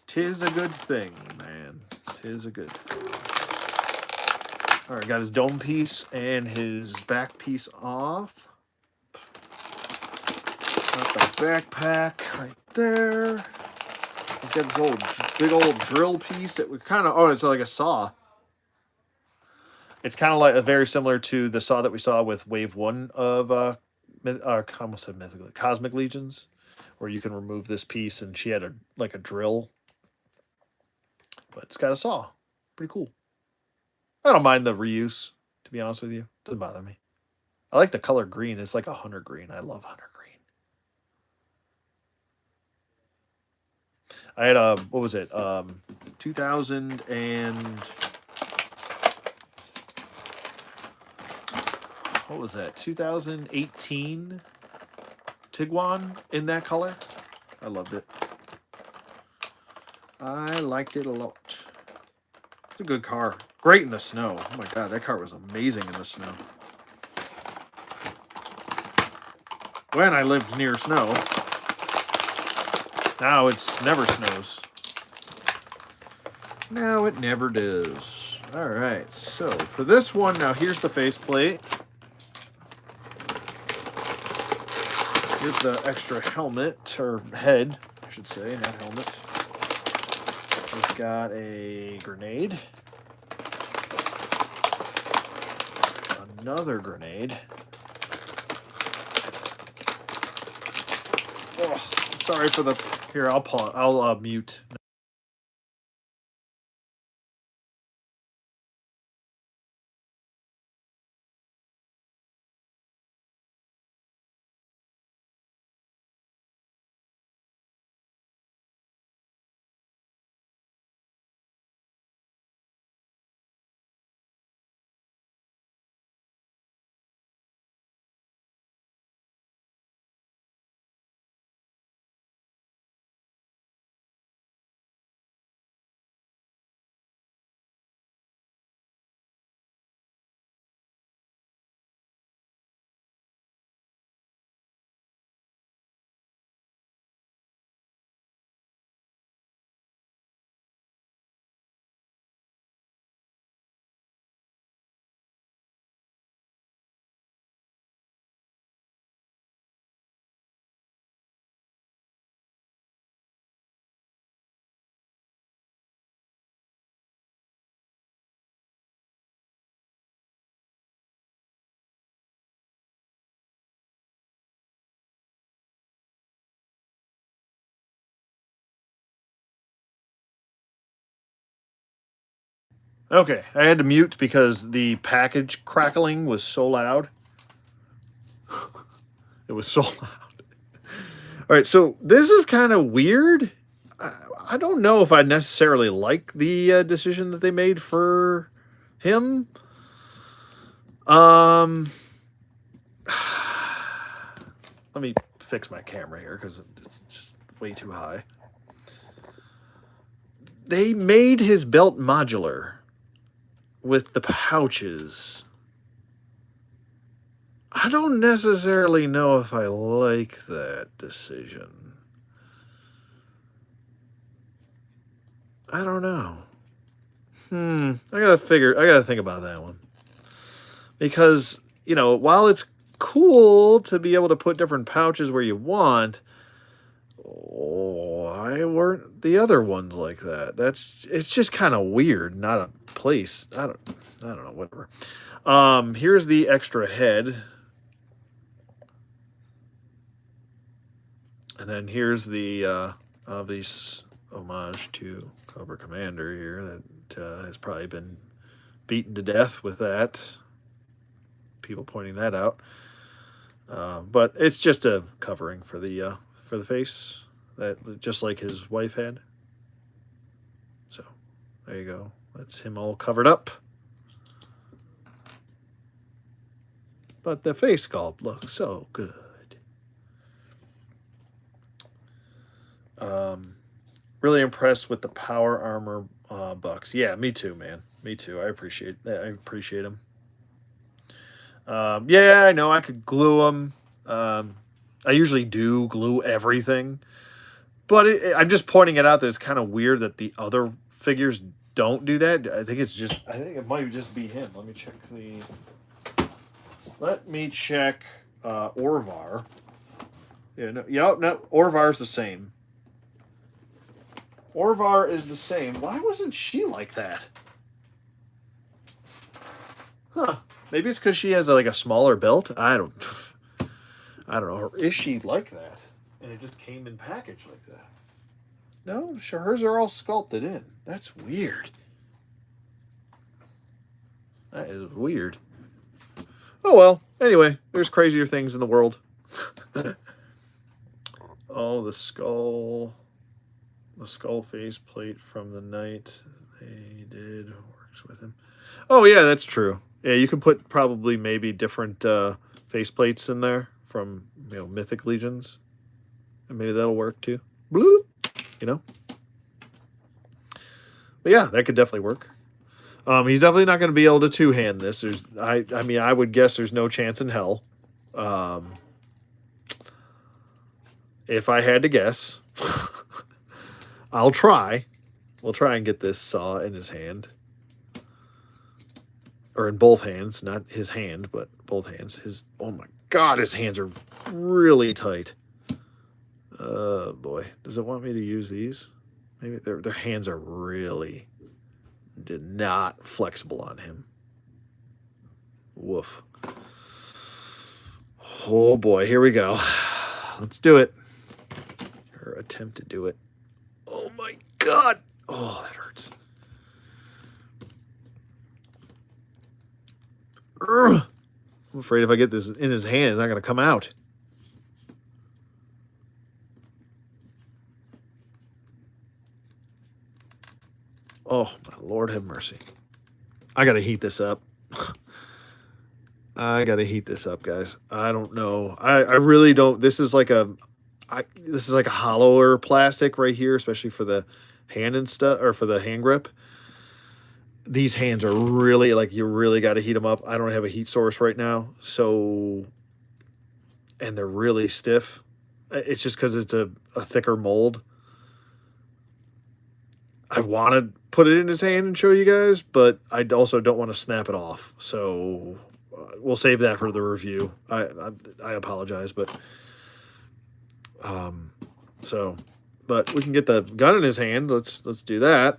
'Tis a good thing, man. 'Tis a good thing. All right, got his dome piece and his back piece off. Got the backpack right there. He's got this old, big old drill piece that we kind of, oh, it's like a saw. It's kind of like very similar to the saw that we saw with Wave 1 of, I almost said mythical, Cosmic Legions, where you can remove this piece, and she had like a drill. But it's got a saw. Pretty cool. I don't mind the reuse, to be honest with you. Doesn't bother me. I like the color green. It's like a hunter green. I love hunter green. I had a, what was it? 2000 and, what was that? 2018 Tiguan in that color. I loved it. I liked it a lot. It's a good car. Great in the snow. Oh my god, that car was amazing in the snow. When I lived near snow. Now it's never snows. Now it never does. Alright, so for this one, now here's the faceplate. Here's the extra helmet, or head, I should say, not helmet. It's got a grenade. Another grenade. Oh, sorry for the... Here, I'll pause. I'll mute. Okay, I had to mute because the package crackling was so loud. It was so loud. All right, so this is kind of weird. I don't know if I necessarily like the decision that they made for him. Let me fix my camera here because it's just way too high. They made his belt modular with the pouches. I don't necessarily know if I like that decision. I don't know. I gotta think about that one. Because, you know, while it's cool to be able to put different pouches where you want, why weren't the other ones like that? It's just kind of weird, not a place. I don't know, whatever. Here's the extra head. And then here's the obvious homage to Cobra Commander here that has probably been beaten to death with that. People pointing that out. But it's just a covering for the face, that just like his wife had. So there you go. That's him all covered up. But the face sculpt looks so good. Really impressed with the power armor bucks. Yeah, me too, man. Me too. I appreciate that. I appreciate them. Yeah, I know I could glue them. I usually do glue everything, but I'm just pointing it out that it's kind of weird that the other figures don't do that. I think it might just be him. Let me check Orvar. Yeah, no, Orvar's the same. Orvar is the same. Why wasn't she like that? Huh. Maybe it's because she has like a smaller belt. I don't know. Or is she like that? And it just came in package like that. No, sure, hers are all sculpted in. That's weird. That is weird. Oh well. Anyway, there's crazier things in the world. Oh, the skull face plate from the night they did works with him. Oh yeah, that's true. Yeah, you can put probably maybe different face plates in there from Mythic Legions, and maybe that'll work too. Bloop, you know. But yeah, that could definitely work. He's definitely not going to be able to two-hand this. I mean, I would guess there's no chance in hell. If I had to guess, I'll try. We'll try and get this saw in his hand. Or in both hands, not his hand, but both hands. Oh my God, his hands are really tight. Boy, does it want me to use these? Maybe their hands are really not flexible on him. Woof. Oh boy, here we go. Let's do it. Or attempt to do it. Oh my God. Oh, that hurts. I'm afraid if I get this in his hand, it's not going to come out. Oh, my Lord have mercy. I got to heat this up. I got to heat this up, guys. I don't know. I really don't. This is like a hollower plastic right here, especially for the hand and stuff, or for the hand grip. These hands are really, like, you really got to heat them up. I don't have a heat source right now, so, and they're really stiff. It's just because it's a thicker mold. I want to put it in his hand and show you guys, but I also don't want to snap it off. So we'll save that for the review. I apologize, but but we can get the gun in his hand. Let's do that.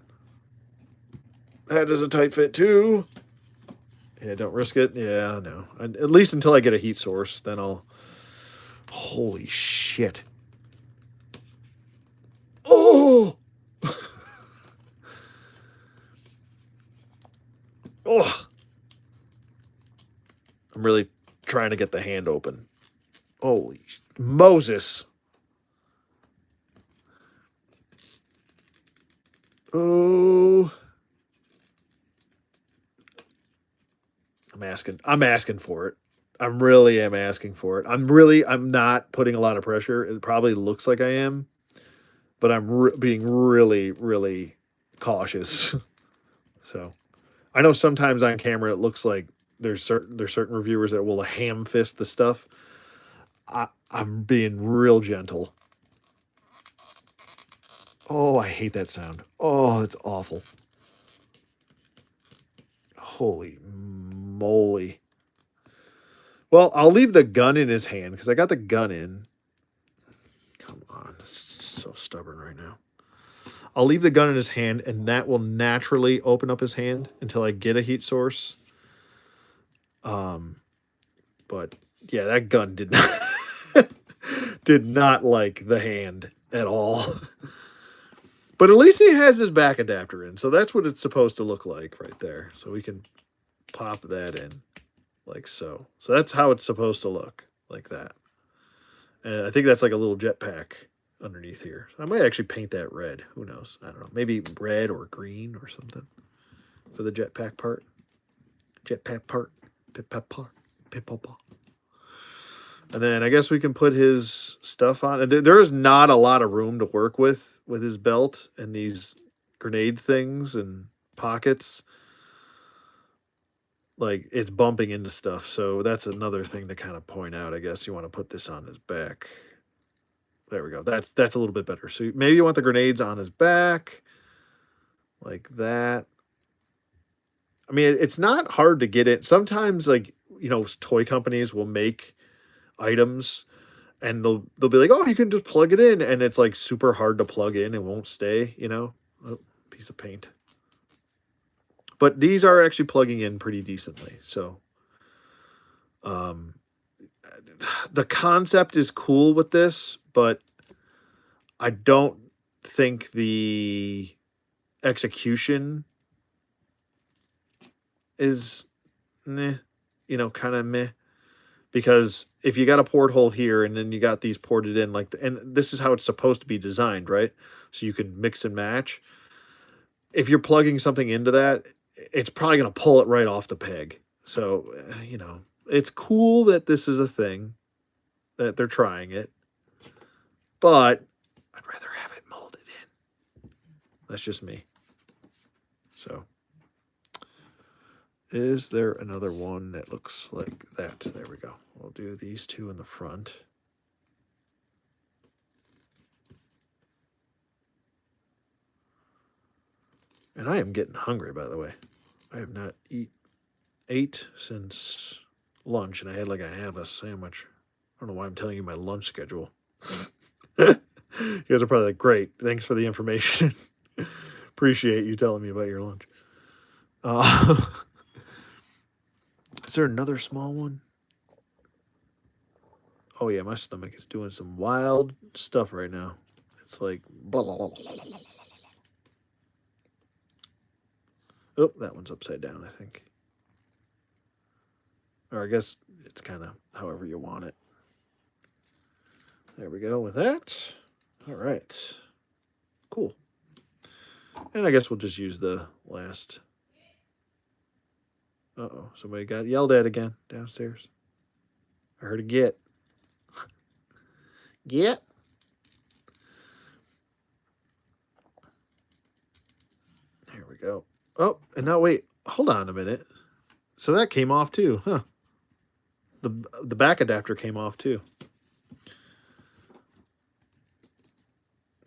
That is a tight fit too. Yeah, don't risk it. Yeah, no. At least until I get a heat source, then I'll. Holy shit! Oh! Oh! I'm really trying to get the hand open. Holy Moses! Oh! I'm asking for it. I really am asking for it. I'm not putting a lot of pressure. It probably looks like I am, but I'm being really, really cautious. So, I know sometimes on camera it looks like there's certain reviewers that will ham fist the stuff. I'm being real gentle. Oh, I hate that sound. Oh, it's awful. Holy moly. Well, I'll leave the gun in his hand because I got the gun in. Come on. This is so stubborn right now. I'll leave the gun in his hand, and that will naturally open up his hand until I get a heat source. But yeah, that gun did not like the hand at all. But at least he has his back adapter in, so that's what it's supposed to look like right there. So we can pop that in like so. So that's how it's supposed to look, like that. And I think that's like a little jetpack underneath here. I might actually paint that red. Who knows? I don't know. Maybe red or green or something for the jetpack part. Jetpack part. Pip-pop part. Pip-pop. And then I guess we can put his stuff on. There is not a lot of room to work with his belt and these grenade things and pockets. Like, it's bumping into stuff. So that's another thing to kind of point out. I guess you want to put this on his back. There we go. That's a little bit better. So maybe you want the grenades on his back. Like that. I mean, it's not hard to get it. Sometimes, like, toy companies will make items And they'll be like, oh, you can just plug it in, and it's like super hard to plug in. It won't stay, you know. Oh, piece of paint. But these are actually plugging in pretty decently. So the concept is cool with this, but I don't think the execution is meh, you know, kind of meh. Because if you got a porthole here and then you got these ported in, like, and this is how it's supposed to be designed, right? So you can mix and match. If you're plugging something into that, it's probably going to pull it right off the peg. So, you know, it's cool that this is a thing, that they're trying it, but I'd rather have it molded in. That's just me. So, is there another one that looks like that? There we go. We'll do these two in the front. And I am getting hungry, by the way. I have not ate since lunch, and I had like a half a sandwich. I don't know why I'm telling you my lunch schedule. You guys are probably like, great, thanks for the information. Appreciate you telling me about your lunch. Is there another small one? Oh yeah, my stomach is doing some wild stuff right now. It's like, blah, blah, blah, blah, blah, blah. Oh, that one's upside down, I think. Or I guess it's kind of however you want it. There we go with that. All right. Cool. And I guess we'll just use the last. Uh-oh, somebody got yelled at again downstairs. I heard a get. Get. There we go. Oh, and now wait, hold on a minute. So that came off too, huh? The back adapter came off too.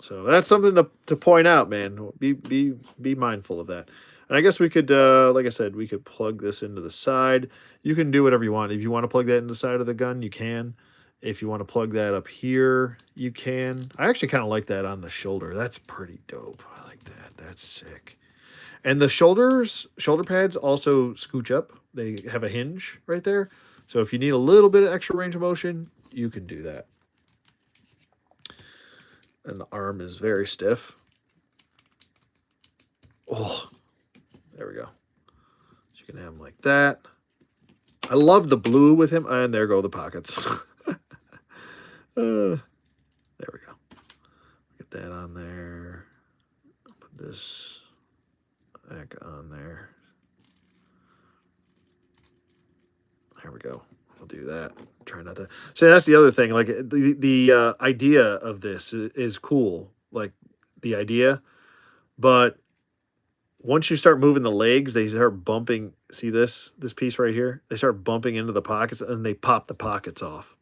So that's something to point out, man. Be mindful of that. And I guess we could, like I said, we could plug this into the side. You can do whatever you want. If you want to plug that in the side of the gun, you can. If you want to plug that up here, you can. I actually kind of like that on the shoulder. That's pretty dope. I like that. That's sick. And the shoulder pads also scooch up. They have a hinge right there. So if you need a little bit of extra range of motion, you can do that. And the arm is very stiff. Oh, there we go. So you can have him like that. I love the blue with him. And there go the pockets. There we go. Get that on there. Put this back on there. There we go. We'll do that. Try not to. So that's the other thing. Like the idea of this is cool. Like the idea, but once you start moving the legs, they start bumping. See this piece right here? They start bumping into the pockets, and they pop the pockets off.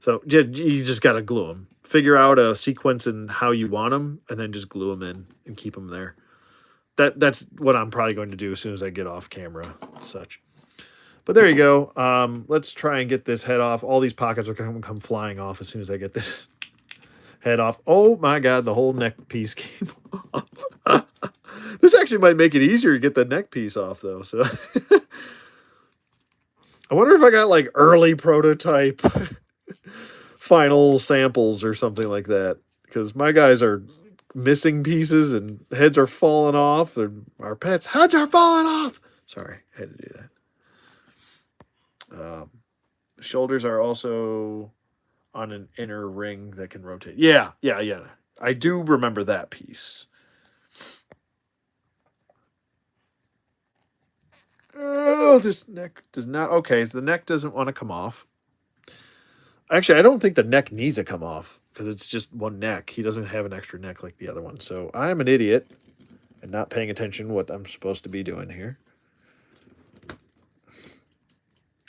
So you just got to glue them. Figure out a sequence and how you want them, and then just glue them in and keep them there. That's what I'm probably going to do as soon as I get off camera and such. But there you go. Let's try and get this head off. All these pockets are going to come flying off as soon as I get this head off. Oh my God, the whole neck piece came off. This actually might make it easier to get the neck piece off, though. So I wonder if I got like early prototype final samples or something like that. Because my guys are missing pieces and heads are falling off. Our pets' heads are falling off. Sorry, I had to do that. The shoulders are also on an inner ring that can rotate. Yeah. I do remember that piece. Oh, this neck does not. Okay, so the neck doesn't want to come off. Actually, I don't think the neck needs to come off because it's just one neck. He doesn't have an extra neck like the other one. So I'm an idiot and not paying attention what I'm supposed to be doing here.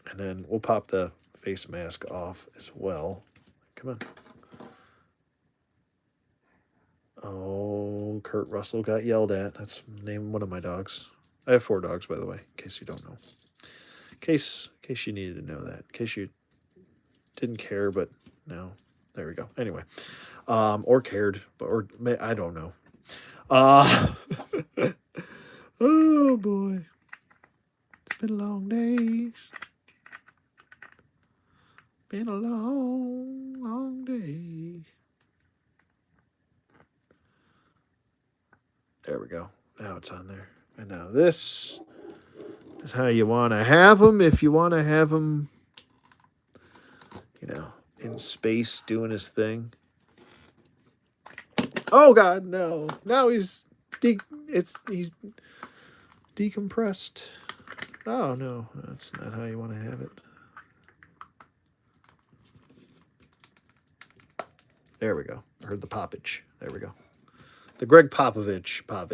And then we'll pop the face mask off as well. Come on. Oh, Kurt Russell got yelled at. That's the name of one of my dogs. I have 4 dogs, by the way, in case you don't know. In case you needed to know that. In case you didn't care, but No. There we go. Anyway. Or cared. Or I don't know. Oh, boy. It's been a long day. Been a long, long day. There we go. Now it's on there. And now this is how you want to have them. If you want to have them, you know, in space doing his thing. Oh God, no! Now he's decompressed. Oh no, that's not how you want to have it. There we go. I heard the poppage. There we go. The Greg Popovich. Pop.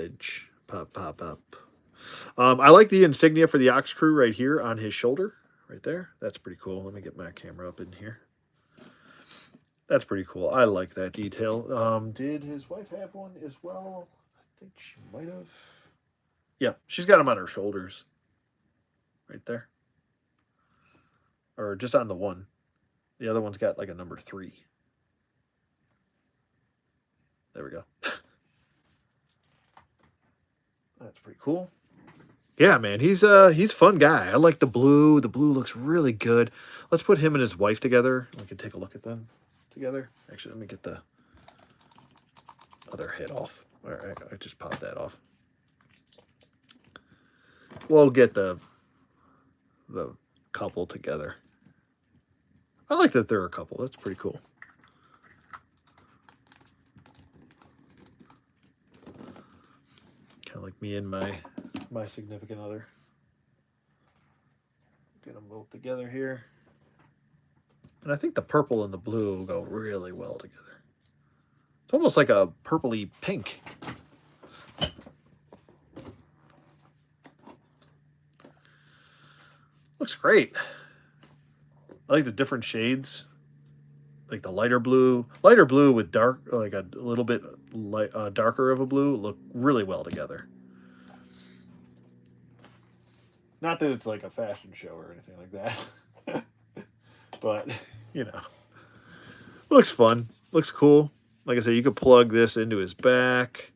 I like the insignia for the OXKREWE right here on his shoulder. Right there. That's pretty cool. Let me get my camera up in here. That's pretty cool. I like that detail. Did his wife have one as well? I think she might have. Yeah, she's got them on her shoulders. Right there. Or just on the one. The other one's got like a number 3. There we go. That's pretty cool. Yeah, man, he's a fun guy. I like the blue. The blue looks really good. Let's put him and his wife together. We can take a look at them together. Actually, let me get the other head off. All right, I just popped that off. We'll get the couple together. I like that they're a couple. That's pretty cool. Kind of like me and my significant other. Get them both together here. And I think the purple and the blue go really well together. It's almost like a purpley pink. Looks great. I like the different shades. Like the lighter blue with dark, like a little bit light, darker of a blue, look really well together. Not that it's like a fashion show or anything like that, but you know, looks fun, looks cool. Like I said, you could plug this into his back.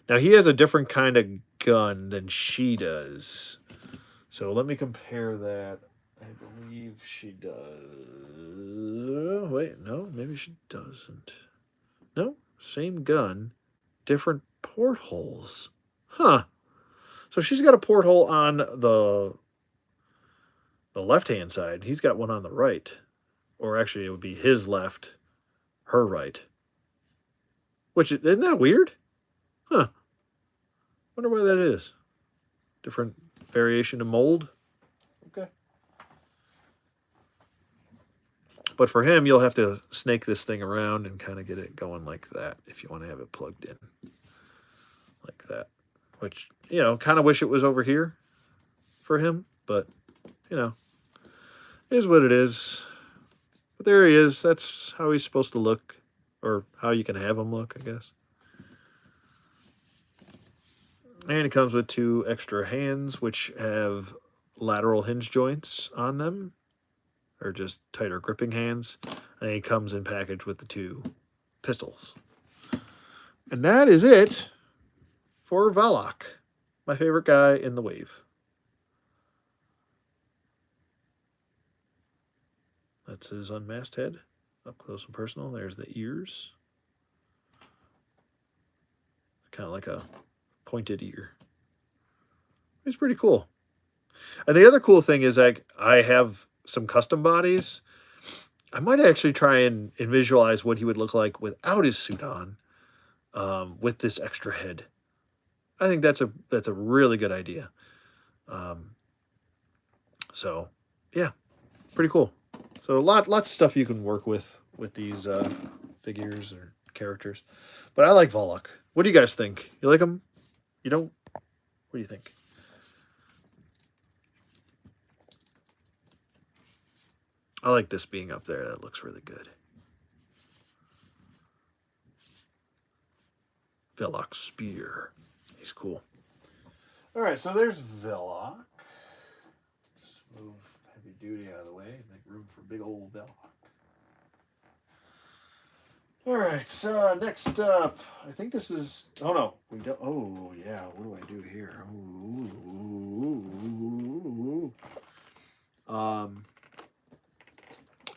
Now he has a different kind of gun than she does, so let me compare that. I believe she does. Wait, no, maybe she doesn't. No, same gun, different portholes. Huh. So she's got a porthole on the left-hand side. He's got one on the right. Or actually, it would be his left, her right. Which, isn't that weird? Huh. Wonder why that is. Different variation of mold. Okay. But for him, you'll have to snake this thing around and kind of get it going like that if you want to have it plugged in. Like that. Which, you know, kind of wish it was over here for him. But, you know, is what it is. But there he is. That's how he's supposed to look. Or how you can have him look, I guess. And it comes with 2 extra hands, which have lateral hinge joints on them. Or just tighter gripping hands. And he comes in package with the 2 pistols. And that is it for Vellok, my favorite guy in the wave. That's his unmasked head, up close and personal. There's the ears. Kind of like a pointed ear. It's pretty cool. And the other cool thing is I have some custom bodies. I might actually try and visualize what he would look like without his suit on, with this extra head. I think that's a really good idea. So yeah, pretty cool. So lots of stuff you can work with these figures or characters. But I like Vellok. What do you guys think? You like him? You don't? What do you think? I like this being up there. That looks really good. Vellok Spear. He's cool. All right, so there's Vellok. Let's move heavy duty out of the way and make room for big old Vellok. All right. So next up, I think this is. Oh no, we don't. Oh yeah. What do I do here? Ooh.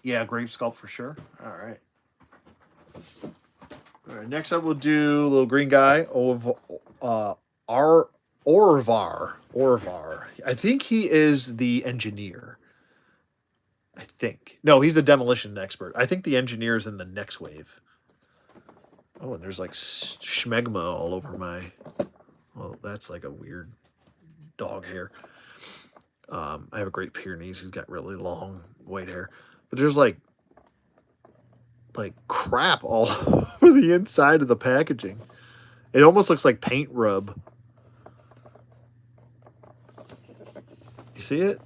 Yeah, grape sculpt for sure. All right. All right. Next up, we'll do a little green guy. Ar Orvar. Orvar. I think he is the engineer. I think. No, he's the demolition expert. I think the engineer is in the next wave. Oh, and there's like schmegma all over my. Well, that's like a weird dog hair. I have a Great Pyrenees. He's got really long white hair, but there's like crap all over the inside of the packaging. It almost looks like paint rub. You see it?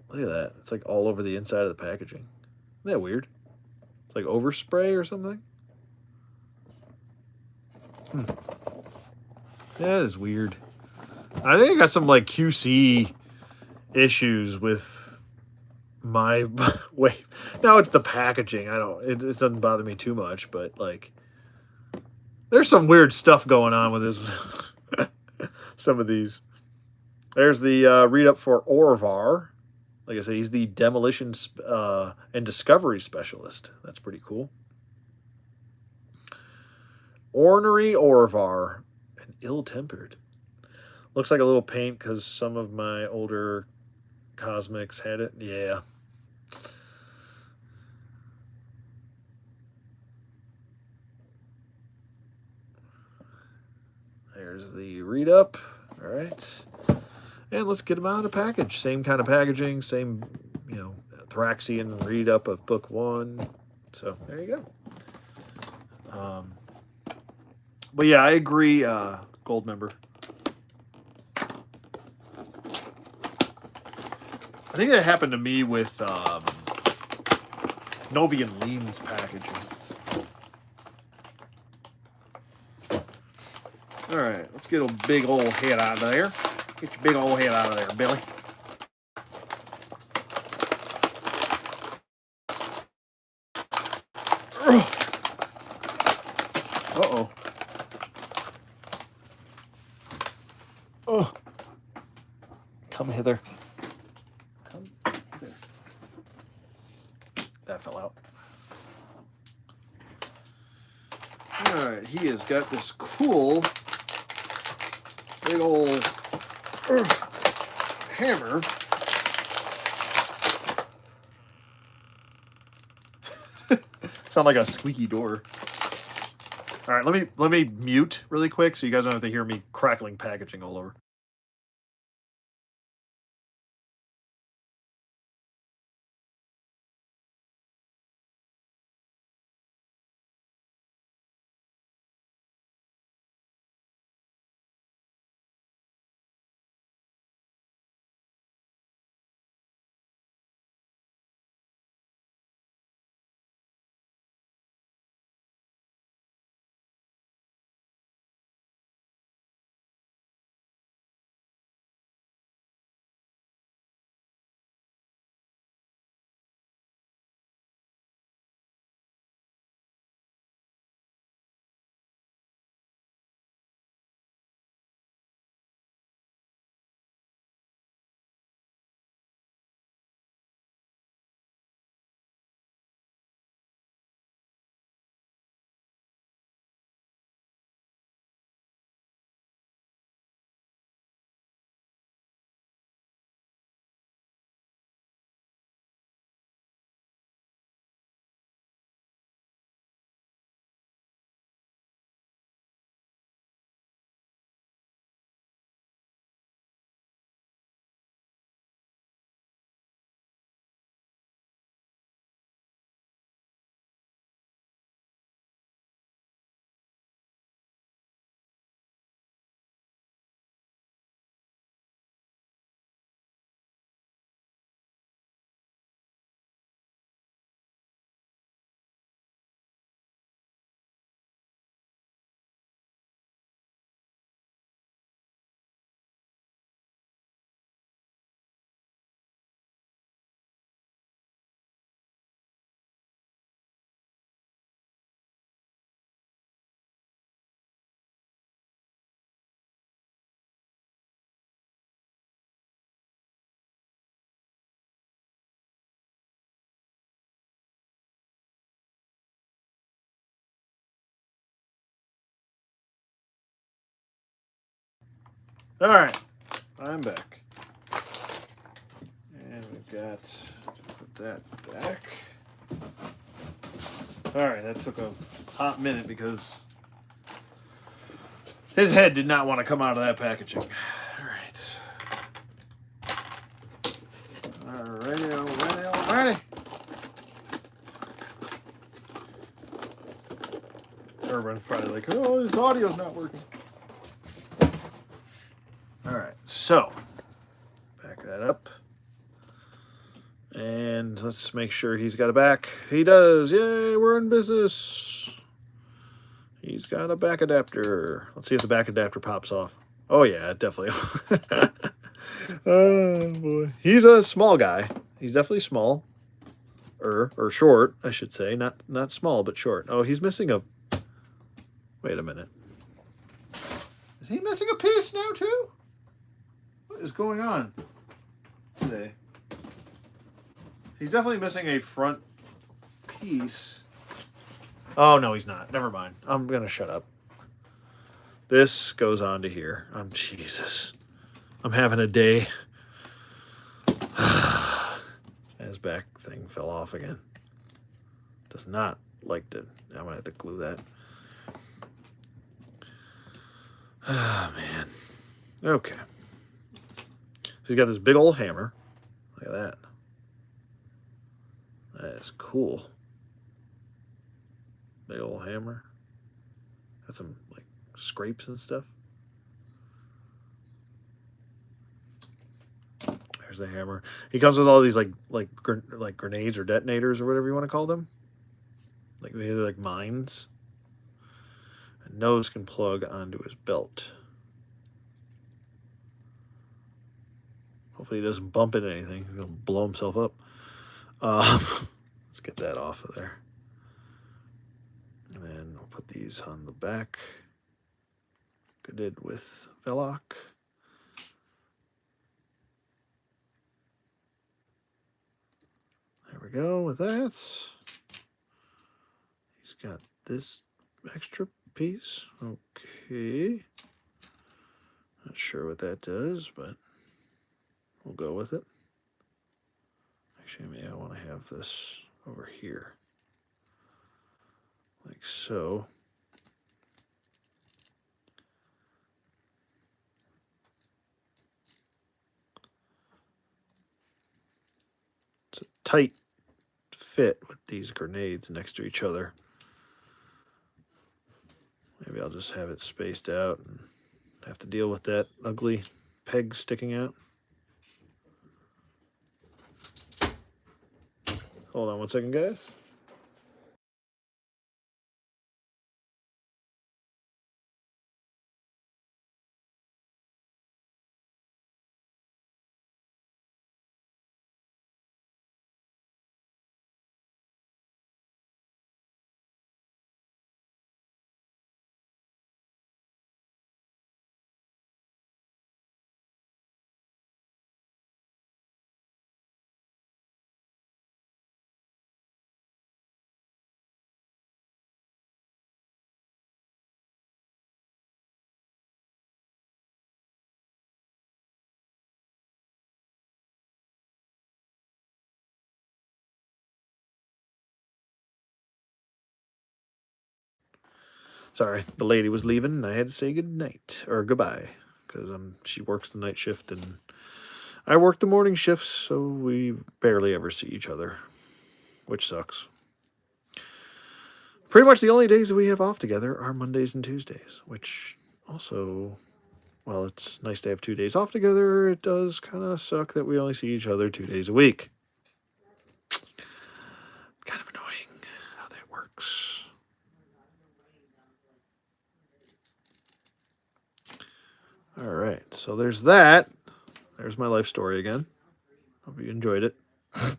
Look at that. It's like all over the inside of the packaging. Isn't that weird? It's like overspray or something. That is weird. I think I got some like QC issues with my wait. Now it's the packaging. I don't. It doesn't bother me too much, but like, there's some weird stuff going on with this. Some of these. There's the read up for Orvar. Like I say, he's the demolition and discovery specialist. That's pretty cool. Ornery Orvar and ill-tempered. Looks like a little paint because some of my older Cosmics had it. Yeah. There's the read up. All right. And let's get them out of package. Same kind of packaging, same, Thraxian read up of book 1. So there you go. But yeah, I agree, gold member. I think that happened to me with Novian Lean's packaging. All right, let's get a big old head out of there. Get your big old head out of there, Billy. Uh-oh. Oh. Come hither. Come hither. That fell out. All right, he has got this cool big old hammer. Sound like a squeaky door. All right, let me mute really quick so you guys don't have to hear me crackling packaging all over. All right, I'm back. And we've got, put that back. All right, that took a hot minute because his head did not want to come out of that packaging. All right. Alrighty. Everyone's probably like, oh, this audio's not working. All right, so back that up. And let's make sure he's got a back. He does. Yay, we're in business. He's got a back adapter. Let's see if the back adapter pops off. Oh, yeah, definitely. Oh, boy. He's a small guy. He's definitely small. Or short, I should say. Not small, but short. Oh, he's missing a... Wait a minute. Is he missing a piece now, too? What is going on today? He's definitely missing a front piece. Oh, no, he's not. Never mind. I'm going to shut up. This goes on to here. Jesus. I'm having a day. His back thing fell off again. Does not like to... I'm going to have to glue that. Ah, man. Okay. So you got this big old hammer. Look at that. That is cool. Big old hammer. Got some like scrapes and stuff. There's the hammer. He comes with all these like grenades or detonators or whatever you want to call them. Like either like mines. And nose can plug onto his belt. Hopefully he doesn't bump into anything. He's gonna blow himself up. Let's get that off of there. And then we'll put these on the back. Like I did with Vellok. There we go with that. He's got this extra piece. Okay. Not sure what that does, but we'll go with it. Actually, maybe I want to have this over here. Like so. It's a tight fit with these grenades next to each other. Maybe I'll just have it spaced out and have to deal with that ugly peg sticking out. Hold on one second, guys. Sorry, the lady was leaving and I had to say good night or goodbye because she works the night shift and I work the morning shifts, so we barely ever see each other, which sucks. Pretty much the only days that we have off together are Mondays and Tuesdays, which also, while it's nice to have 2 days off together, it does kind of suck that we only see each other 2 days a week. Kind of annoying how that works. All right, so there's that. There's my life story again. Hope you enjoyed it. Trying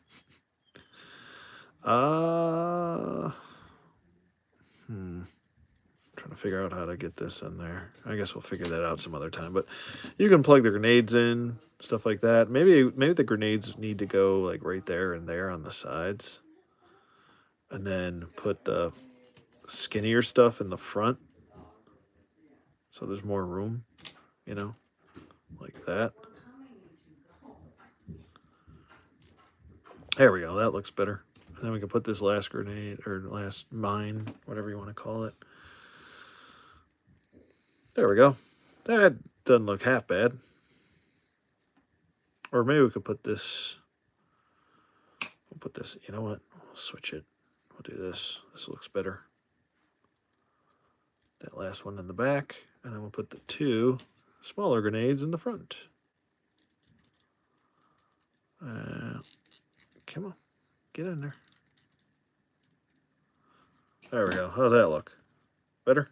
to figure out how to get this in there. I guess we'll figure that out some other time. But you can plug the grenades in, stuff like that. Maybe the grenades need to go like right there and there on the sides, and then put the skinnier stuff in the front, so there's more room. You know. like that. There we go. That looks better. And then we can put this last grenade, or last mine, whatever you want to call it. There we go. That doesn't look half bad. Or maybe we could put this. We'll put this. You know what? We'll switch it. We'll do this. This looks better. That last one in the back. And then we'll put the 2 smaller grenades in the front. Come on. Get in there. There we go. How's that look? Better?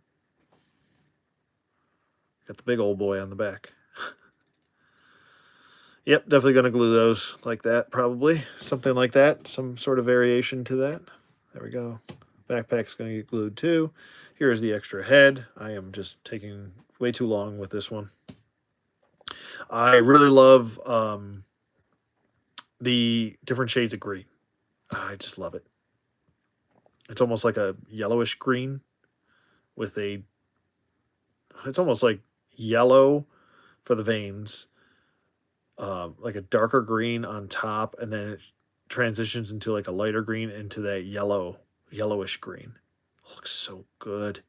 Got the big old boy on the back. Yep, definitely going to glue those like that, probably. Something like that. Some sort of variation to that. There we go. Backpack's going to get glued too. Here is the extra head. I am just taking way too long with this one. I really love the different shades of green. I just love it. It's almost like a yellowish green with a... It's almost like yellow for the veins. Like a darker green on top, and then it transitions into like a lighter green into that yellowish green. It looks so good.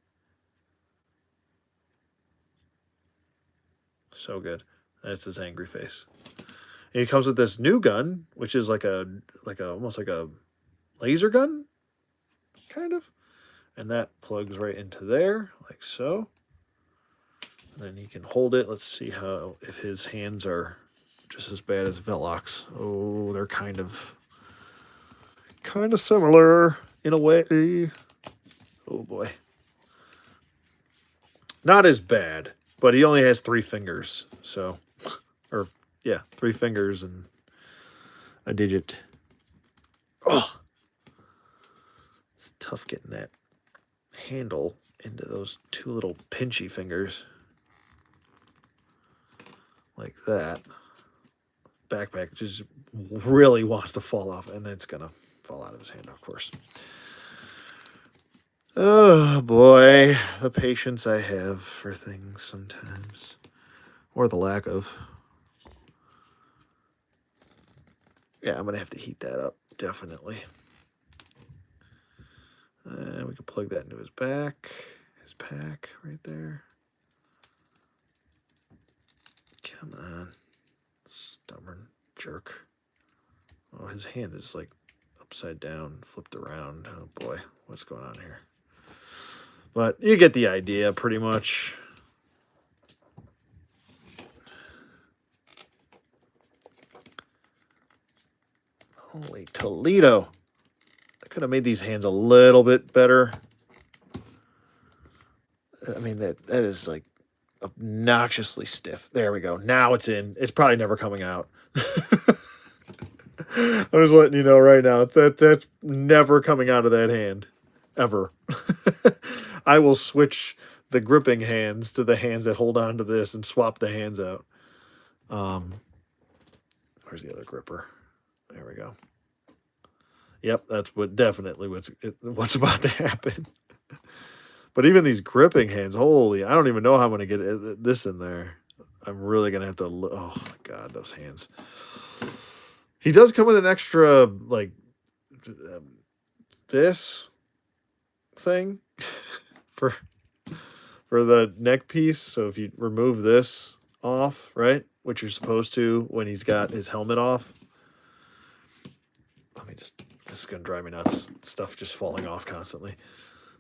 So good. That's his angry face. And he comes with this new gun, which is like a almost like a laser gun, kind of. And that plugs right into there, like so. And then he can hold it. Let's see if his hands are just as bad as Vellok's. Oh, they're kind of similar in a way. Oh boy. Not as bad, but he only has 3 fingers. So, or yeah, 3 fingers and a digit. Oh, it's tough getting that handle into those 2 little pinchy fingers. Like that. Backpack just really wants to fall off, and then it's gonna fall out of his hand, of course. Oh boy, the patience I have for things sometimes, or the lack of. Yeah, I'm gonna have to heat that up, definitely. And we can plug that into his pack right there. Come on. Stubborn jerk. Oh, his hand is like upside down, flipped around. Oh boy, what's going on here? But you get the idea, pretty much. Holy Toledo. I could have made these hands a little bit better. I mean, that is like obnoxiously stiff. There we go. Now it's in. It's probably never coming out. I'm just letting you know right now. That's never coming out of that hand. Ever. I will switch the gripping hands to the hands that hold on to this and swap the hands out. Where's the other gripper? There we go. Yep, that's definitely what's about to happen. But even these gripping hands, holy, I don't even know how I'm going to get this in there. I'm really going to have to, oh my God, those hands. He does come with an extra, like, this thing for the neck piece. So if you remove this off, right, which you're supposed to when he's got his helmet off. This is going to drive me nuts. Stuff just falling off constantly.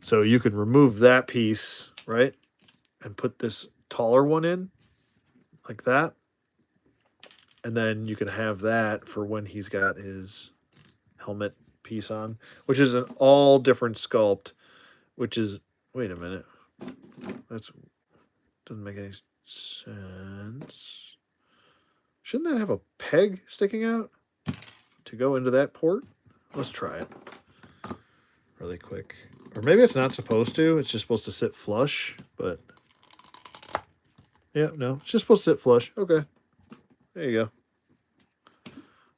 So you can remove that piece, right, and put this taller one in, like that. And then you can have that for when he's got his helmet piece on, which is an all different sculpt, which is, wait a minute. Doesn't make any sense. Shouldn't that have a peg sticking out to go into that port? Let's try it really quick. Or maybe it's not supposed to. It's just supposed to sit flush, but yeah, no, it's just supposed to sit flush. Okay. There you go.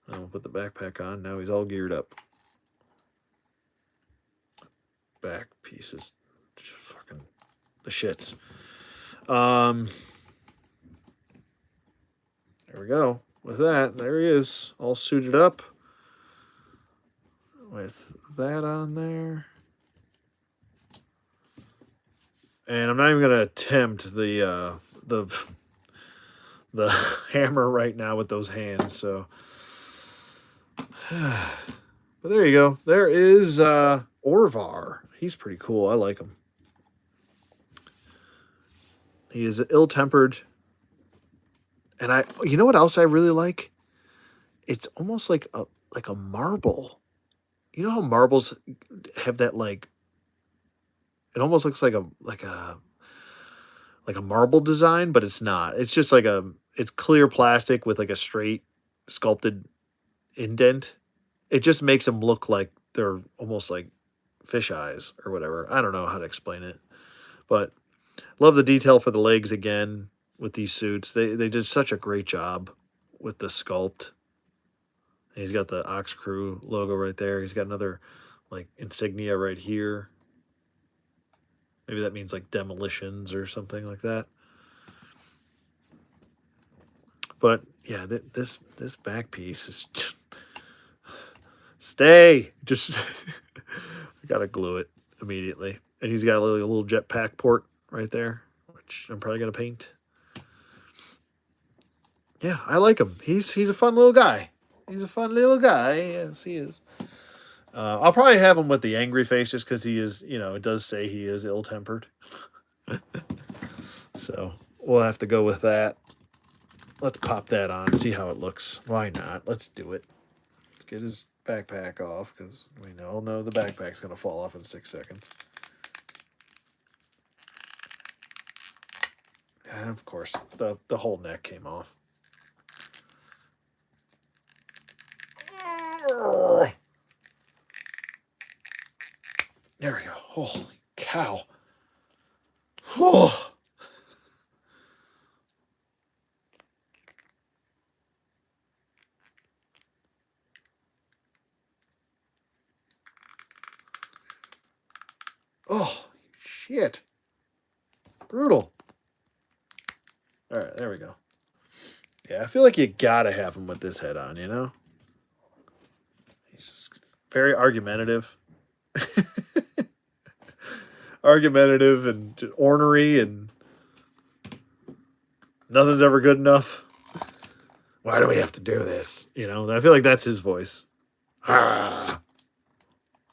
And we'll put the backpack on. Now he's all geared up. Back pieces. Fucking the shits. there we go. With that, there he is, all suited up with that on there. And I'm not even gonna attempt the hammer right now with those hands. So, but there you go. There is Orvar. He's pretty cool. I like him. He is ill-tempered. And you know what else I really like? It's almost like a marble. You know how marbles have that, like, it almost looks like a marble design, but it's not. It's just like it's clear plastic with like a straight sculpted indent. It just makes them look like they're almost like fish eyes or whatever. I don't know how to explain it, but love the detail for the legs again with these suits. They did such a great job with the sculpt. And he's got the OXKREWE logo right there. He's got another like insignia right here. Maybe that means like demolitions or something like that. But yeah, this back piece is just, stay. Just I gotta glue it immediately. And he's got a little jetpack port right there, which I'm probably gonna paint. Yeah, I like him. He's a fun little guy. He's a fun little guy. Yes, he is. I'll probably have him with the angry face just because he is, it does say he is ill-tempered. So we'll have to go with that. Let's pop that on, see how it looks. Why not? Let's do it. Let's get his backpack off because we all know the backpack's going to fall off in 6 seconds. And of course, the whole neck came off. There we go. Holy cow. Oh. Oh, shit. Brutal. All right, there we go. Yeah, I feel like you gotta have him with this head on, you know? He's just very argumentative. Argumentative and ornery, and nothing's ever good enough. Why do we have to do this? I feel like that's his voice. Ah,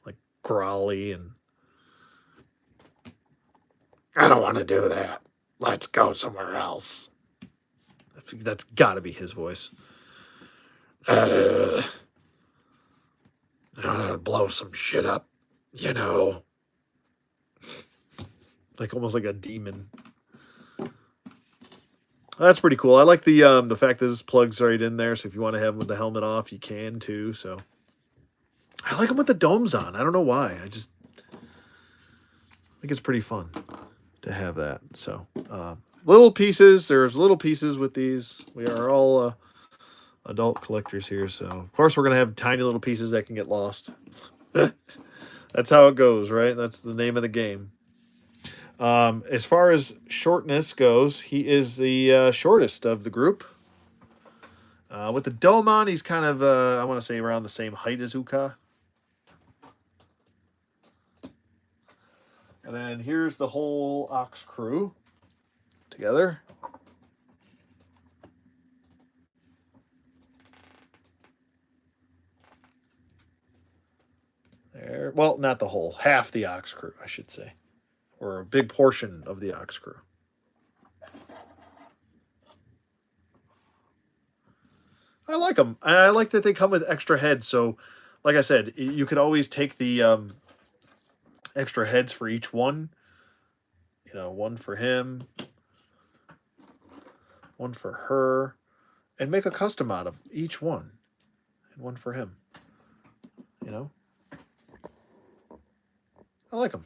like growly, and I don't want to do that. Let's go somewhere else. I think that's got to be his voice. I want to blow some shit up, like almost like a demon. That's pretty cool. I like the fact that this plug's right in there, so if you want to have him with the helmet off, you can too. So I like him with the domes on. I don't know why. I just think it's pretty fun to have that. So little pieces. There's little pieces with these. We are all adult collectors here, so of course we're gonna have tiny little pieces that can get lost. That's how it goes, right? That's the name of the game. As far as shortness goes, he is the shortest of the group. With the dome on, he's kind of, I want to say, around the same height as Ukah. And then here's the whole OXKREWE together. There. Well, not the whole. Half the OXKREWE, I should say. Or a big portion of the OXKREWE. I like them. And I like that they come with extra heads. So, like I said, you could always take the extra heads for each one. One for him, one for her, and make a custom out of each one. And one for him. I like them.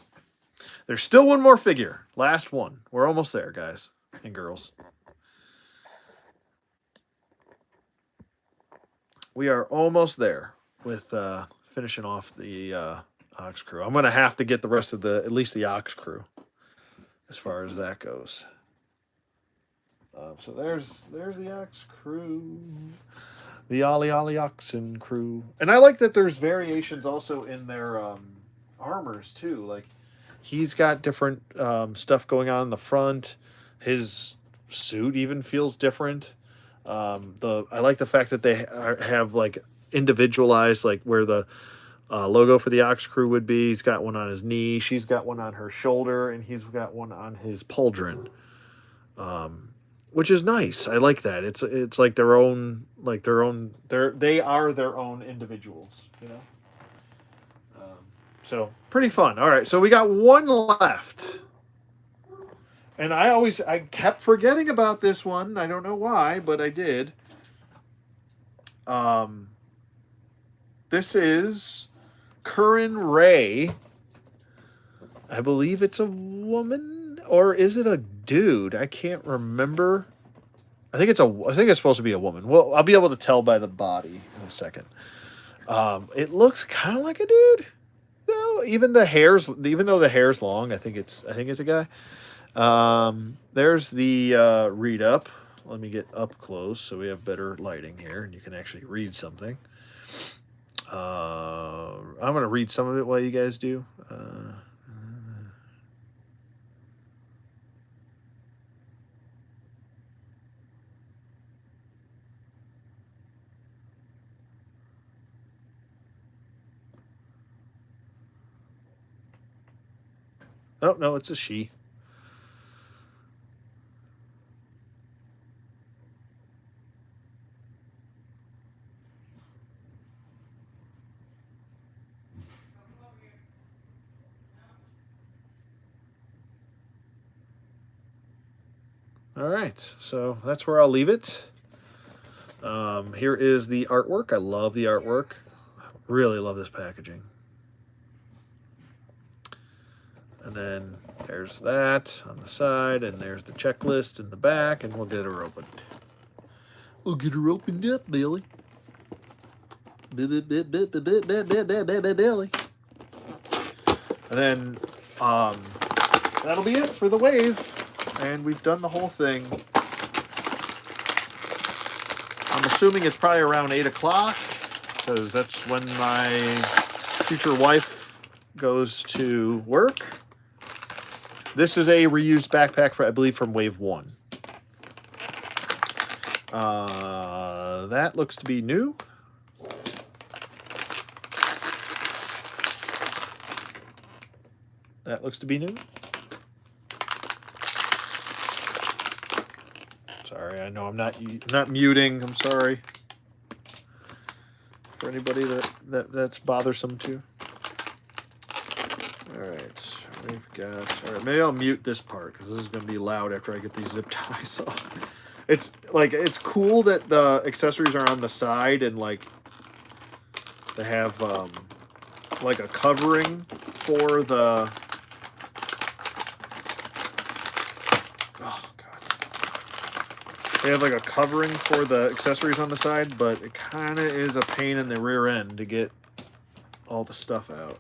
There's still one more figure. Last one. We're almost there, guys and girls. We are almost there with finishing off the OXKREWE. I'm going to have to get the rest of at least the OXKREWE as far as that goes. So there's the Ox Crew, the Ollie Ollie Oxen Crew, and I like that there's variations also in their armors too. Like he's got different stuff going on in the front. His suit even feels different. I like the fact that they have like individualized, like where the logo for the Ox Crew would be. He's got one on his knee. She's got one on her shoulder, and he's got one on his pauldron, which is nice. I like that. It's like their own, they are their own individuals, you know. So pretty fun. All right, so we got one left. And I kept forgetting about this one. I don't know why, but I did. This is Curran Ray. I believe it's a woman, or is it a dude? I can't remember. I think it's supposed to be a woman. Well, I'll be able to tell by the body in a second. It looks kind of like a dude, though. Even though the hair's long, I think it's a guy. There's the read up. Let me get up close so we have better lighting here and you can actually read something. I'm going to read some of it while you guys do. Oh, no, it's a she. All right, so that's where I'll leave it. Here is the artwork. I love the artwork. Really love this packaging. And then there's that on the side, and there's the checklist in the back, and we'll get her opened. We'll get her opened up, Billy. Billy. And then that'll be it for the wave. And we've done the whole thing. I'm assuming it's probably around 8 o'clock, because that's when my future wife goes to work. This is a reused backpack, I believe, from Wave 1. That looks to be new. That looks to be new. Sorry, I know I'm not muting. I'm sorry for anybody that's bothersome to. All right, we've got. All right, maybe I'll mute this part because this is going to be loud after I get these zip ties off. It's cool that the accessories are on the side and like they have like a covering for the. They have like a covering for the accessories on the side, but it kind of is a pain in the rear end to get all the stuff out.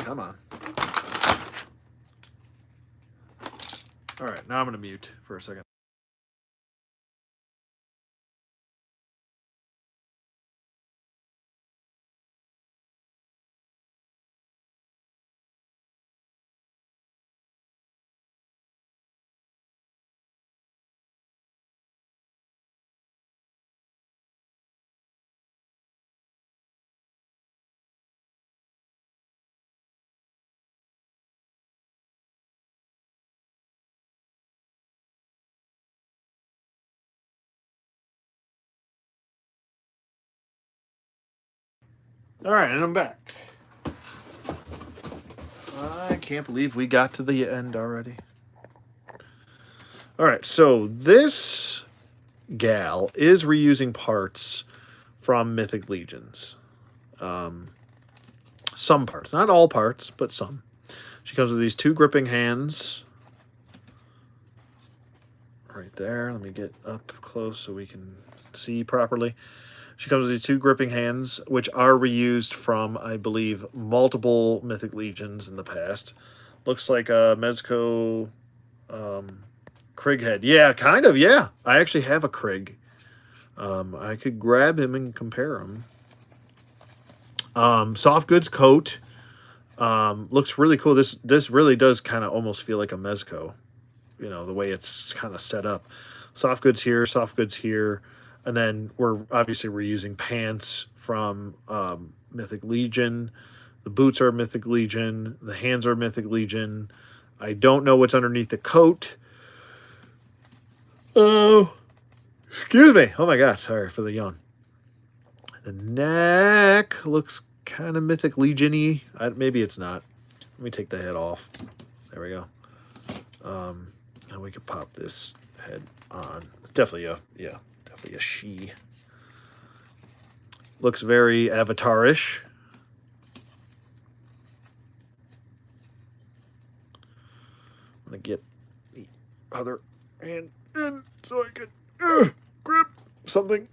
Come on. All right, now I'm going to mute for a second. All right, and I'm back. I can't believe we got to the end already. All right, so this gal is reusing parts from Mythic Legions. Some parts, not all parts, but some. She comes with these 2 gripping hands. Right there. Let me get up close so we can see properly. She comes with these 2 gripping hands, which are reused from, I believe, multiple Mythic Legions in the past. Looks like a Mezco Krig head. Yeah, kind of, yeah. I actually have a Krig. I could grab him and compare him. Soft goods coat. Looks really cool. This really does kind of almost feel like a Mezco. You know, the way it's kind of set up. Soft goods here, soft goods here. And then we're using pants from Mythic Legion. The boots are Mythic Legion. The hands are Mythic Legion. I don't know what's underneath the coat. Oh, excuse me. Oh my god, sorry for the yawn. The neck looks kind of Mythic Legion-y. Maybe it's not. Let me take the head off. There we go. And we could pop this head on. It's definitely a she. Looks very Avatar-ish. I'm gonna get the other hand in so I can grip something.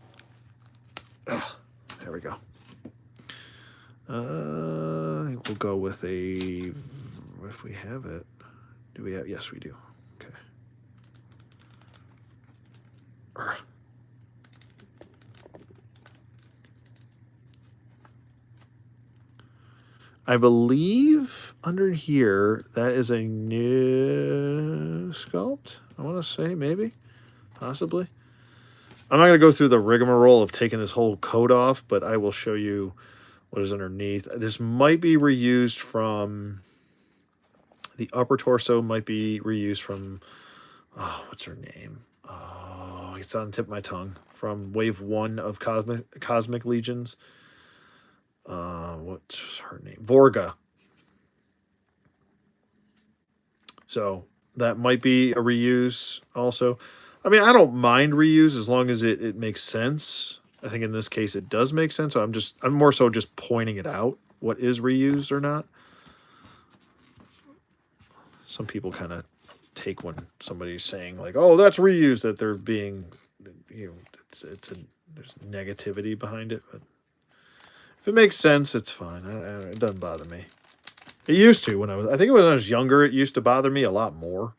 There we go. I think we'll go with a. If we have it, do we have? Yes, we do. Okay. I believe under here that is a new sculpt. I want to say maybe, possibly. I'm not going to go through the rigmarole of taking this whole coat off, but I will show you what is underneath. This might be reused from the upper torso. Might be reused from what's her name? Oh, it's on the tip of my tongue. From Wave 1 of Cosmic Legions. What's her name? Vorga. So that might be a reuse also. I mean, I don't mind reuse as long as it makes sense. I think in this case it does make sense. So I'm more so just pointing it out, what is reused or not. Some people kind of take when somebody's saying like, "Oh, that's reused," that they're being, there's negativity behind it. But if it makes sense, it's fine. It doesn't bother me. It used to when I think when I was younger, it used to bother me a lot more.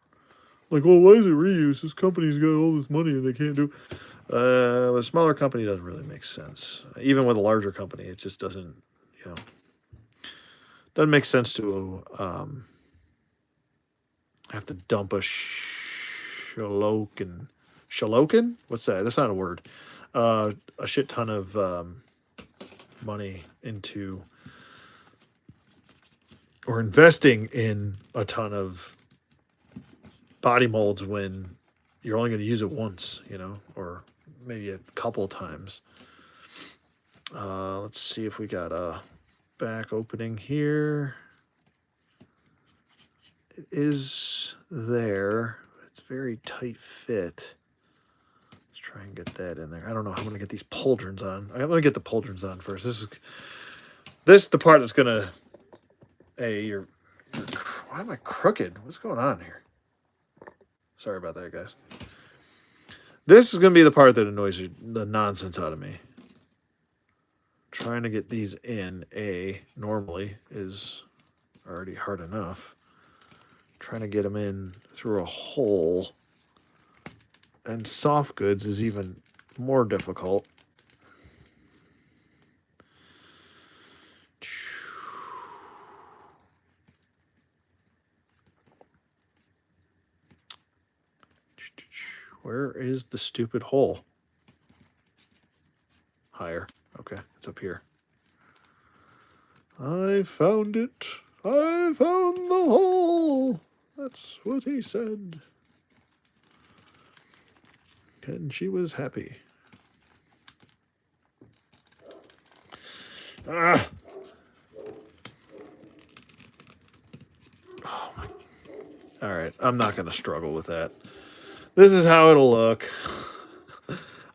Like, well, why is it reused? This company's got all this money and they can't do. With a smaller company, it doesn't really make sense. Even with a larger company, it just doesn't, doesn't make sense to have to dump a shalokin. Shalokin? What's that? That's not a word. A shit ton of money into or investing in a ton of body molds when you're only going to use it once, or maybe a couple times. Let's see if we got a back opening here. It is there. It's very tight fit. Let's try and get that in there. I don't know how I'm going to get these pauldrons on. I'm going to get the pauldrons on first. This is the part that's going to... Hey, why am I crooked? What's going on here? Sorry about that, guys. This is going to be the part that annoys the nonsense out of me. Trying to get these in, normally is already hard enough. Trying to get them in through a hole. And soft goods is even more difficult. Where is the stupid hole? Higher. Okay, it's up here. I found it. I found the hole. That's what he said. And she was happy. Ah. Oh my. All right, I'm not going to struggle with that. This is how it'll look.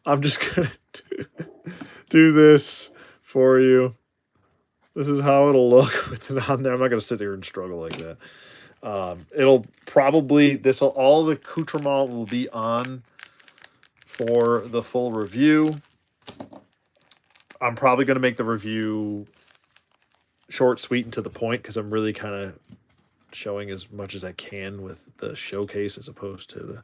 I'm just going to do this for you. This is how it'll look with it on there. I'm not going to sit here and struggle like that. It'll probably, all the accoutrement will be on for the full review. I'm probably going to make the review short, sweet, and to the point because I'm really kind of showing as much as I can with the showcase as opposed to the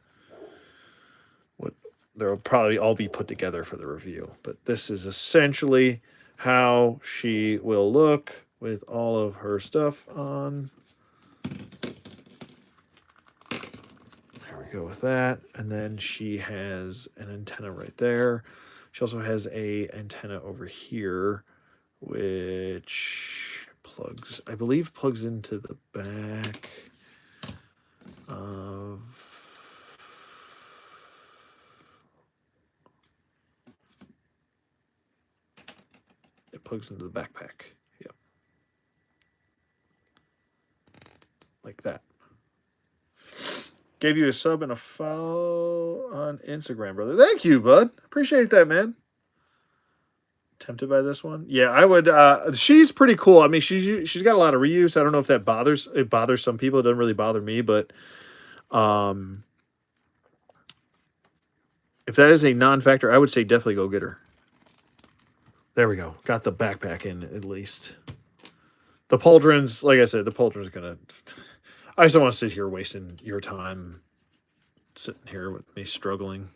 what they'll probably all be put together for the review. But this is essentially how she will look with all of her stuff on. There we go with that. And then she has an antenna right there. She also has a antenna over here, which plugs, I believe, plugs into the back of... It plugs into the backpack. Yep. Like that. Gave you a sub and a follow on Instagram, brother. Thank you, bud. Appreciate that, man. Tempted by this one? Yeah, I would. She's pretty cool. I mean, she's got a lot of reuse. I don't know if that bothers some people. It doesn't really bother me, but if that is a non-factor, I would say definitely go get her. There we go. Got the backpack in at least. The pauldrons, like I said, the pauldrons are gonna. I just don't want to sit here wasting your time sitting here with me struggling.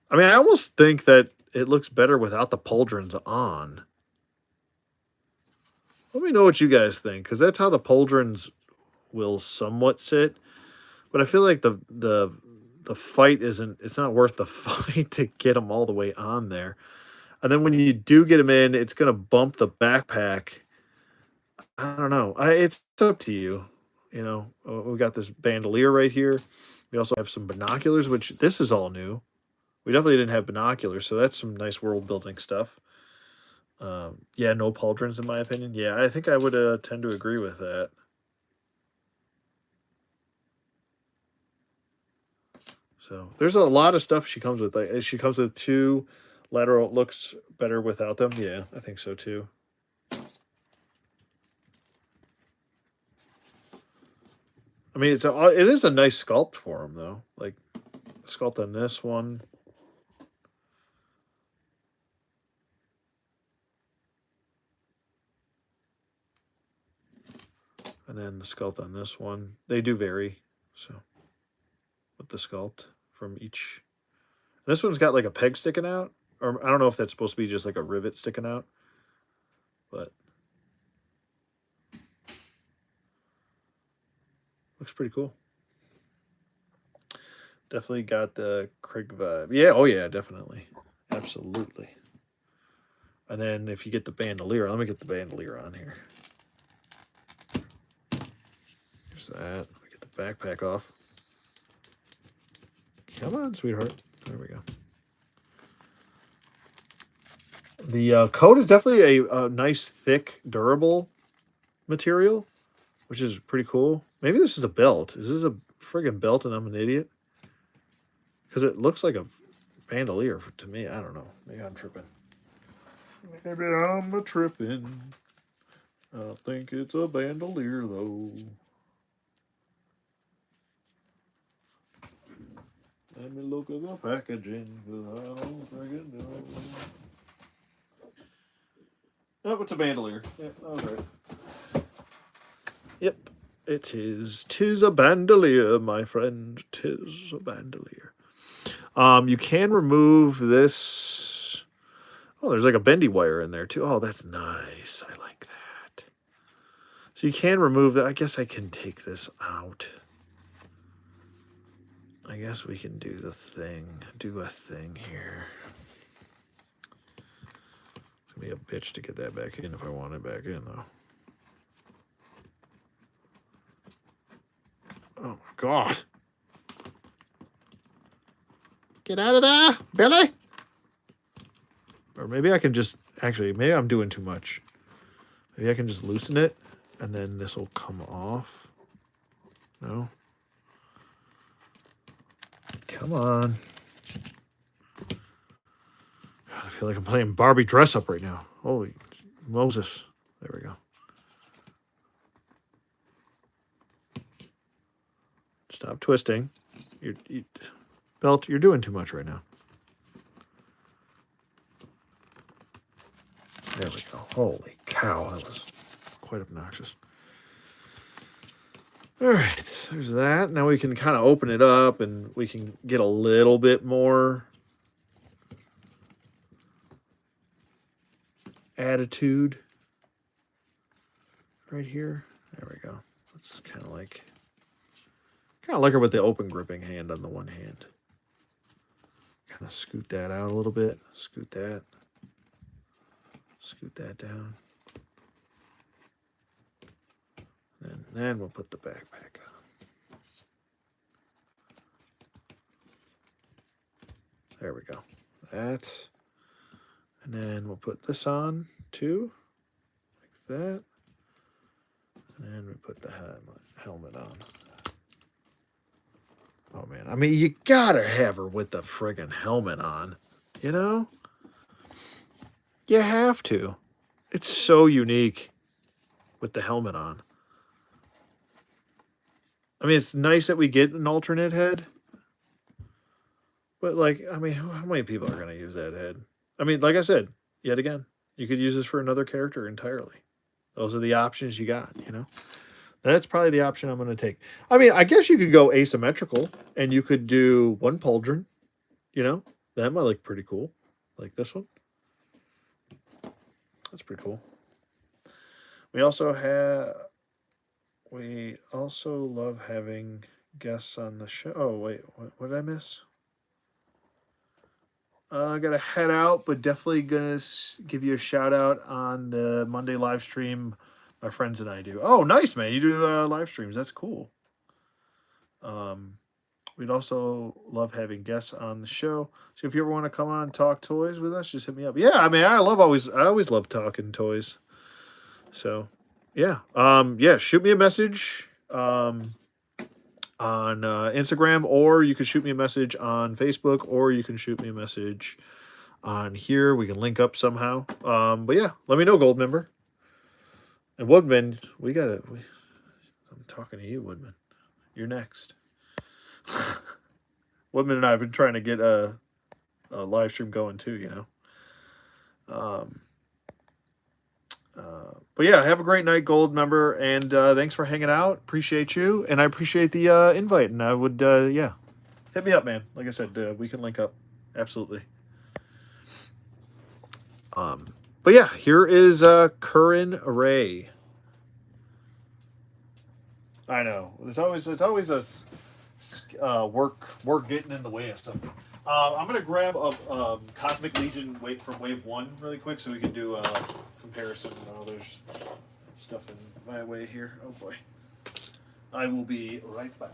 I mean, I almost think that it looks better without the pauldrons on. Let me know what you guys think, because that's how the pauldrons will somewhat sit. But I feel like the fight isn't. It's not worth the fight to get them all the way on there. And then when you do get them in, it's gonna bump the backpack. I don't know. It's up to you. You know, we got this bandolier right here. We also have some binoculars, which this is all new. We definitely didn't have binoculars, so that's some nice world building stuff. Yeah, no pauldrons in my opinion. Yeah, I think I would tend to agree with that. So there's a lot of stuff she comes with. Like, she comes with 2 lateral. It looks better without them. Yeah, I think so too. I mean, it is a nice sculpt for him though. Like the sculpt on this one. And then the sculpt on this one. They do vary. So with the sculpt from each. This one's got like a peg sticking out. Or I don't know if that's supposed to be just like a rivet sticking out. But looks pretty cool. Definitely got the Krewe vibe. Yeah, oh yeah, definitely. Absolutely. And then if you get the bandolier, let me get the bandolier on here. There's that. Let me get the backpack off. Come on, sweetheart. There we go. The coat is definitely a nice, thick, durable material, which is pretty cool. Maybe this is a belt. Is this a friggin' belt and I'm an idiot? Because it looks like a bandolier to me. I don't know. Maybe I'm tripping. Maybe I'm a tripping. I think it's a bandolier, though. Let me look at the packaging, because I don't friggin' know. Oh, it's a bandolier. Yeah, all right. Yep, it is. 'Tis a bandolier, my friend. 'Tis a bandolier. You can remove this. Oh, there's like a bendy wire in there too. Oh, that's nice. I like that. So you can remove that. I guess I can take this out. I guess we can do a thing here. It's gonna be a bitch to get that back in if I want it back in though. Oh my God. Get out of there, Billy. Or maybe I can just, actually, maybe I'm doing too much. Maybe I can just loosen it and then this will come off. No? Come on. God, I feel like I'm playing Barbie dress up right now. Holy Moses. There we go. Stop twisting. Belt, you're doing too much right now. There we go. Holy cow, that was quite obnoxious. All right, there's that. Now we can kind of open it up and we can get a little bit more attitude right here. There we go. It's kind of like her with the open gripping hand on the one hand. Kind of scoot that out a little bit. Scoot that down. And then we'll put the backpack on. There we go. That. And then we'll put this on too, like that. And then we put the helmet on. Oh man, I mean, you gotta have her with the friggin' helmet on, you know? You have to. It's so unique with the helmet on. I mean, it's nice that we get an alternate head. But, like, I mean, how many people are going to use that head? I mean, like I said, yet again, you could use this for another character entirely. Those are the options you got, you know? That's probably the option I'm going to take. I mean, I guess you could go asymmetrical, and you could do one pauldron, you know? That might look pretty cool. Like this one. That's pretty cool. We also love having guests on the show. Oh, wait, what did I miss? I got to head out, but definitely going to give you a shout out on the Monday live stream my friends and I do. Oh, nice, man. You do live streams. That's cool. We'd also love having guests on the show. So if you ever want to come on and talk toys with us, just hit me up. Yeah, I mean, I always love talking toys. So, yeah. Shoot me a message on Instagram, or you can shoot me a message on Facebook, or you can shoot me a message on here. We can link up somehow. But yeah, let me know, Gold member. And Woodman, I'm talking to you, Woodman. You're next. Woodman and I have been trying to get a live stream going too, you know. But yeah, have a great night, Gold member, and thanks for hanging out. Appreciate you, and I appreciate the invite. And I would, hit me up, man. Like I said, we can link up. Absolutely. But yeah, here is Curran Ray. I know it's always a work getting in the way of something. I'm gonna grab a Cosmic Legion from Wave 1 really quick so we can do a comparison. Oh, there's stuff in my way here. Oh boy. I will be right back.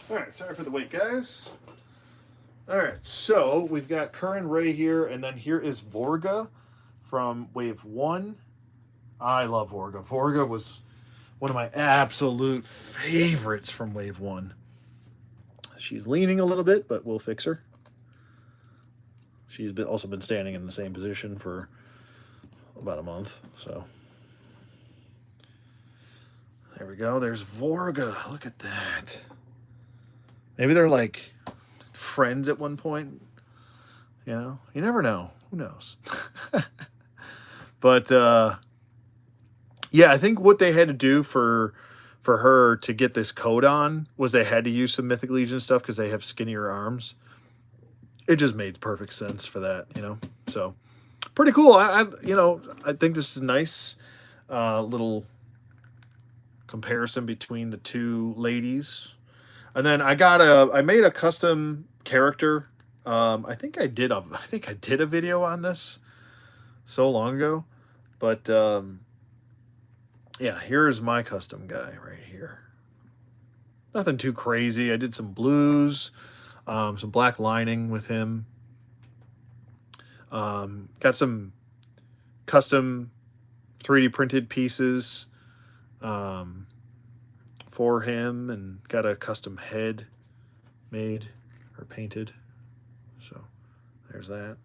All right, sorry for the wait, guys. All right, so we've got Curran Ray here, and then here is Vorga from Wave 1. I love Vorga. Vorga was one of my absolute favorites from Wave 1. She's leaning a little bit, but we'll fix her. She's also been standing in the same position for about a month, so. There we go. There's Vorga. Look at that. Maybe they're like friends at one point. You know, you never know. Who knows? But yeah, I think what they had to do for her to get this coat on was they had to use some Mythic Legion stuff because they have skinnier arms. It just made perfect sense for that, you know. So pretty cool. I think this is a nice little comparison between the two ladies. And then I made a custom character. I think I did a video on this so long ago, but yeah, here's my custom guy right here. Nothing too crazy. I did some blues, some black lining with him. Got some custom 3D printed pieces for him, and got a custom head made or painted. So there's that.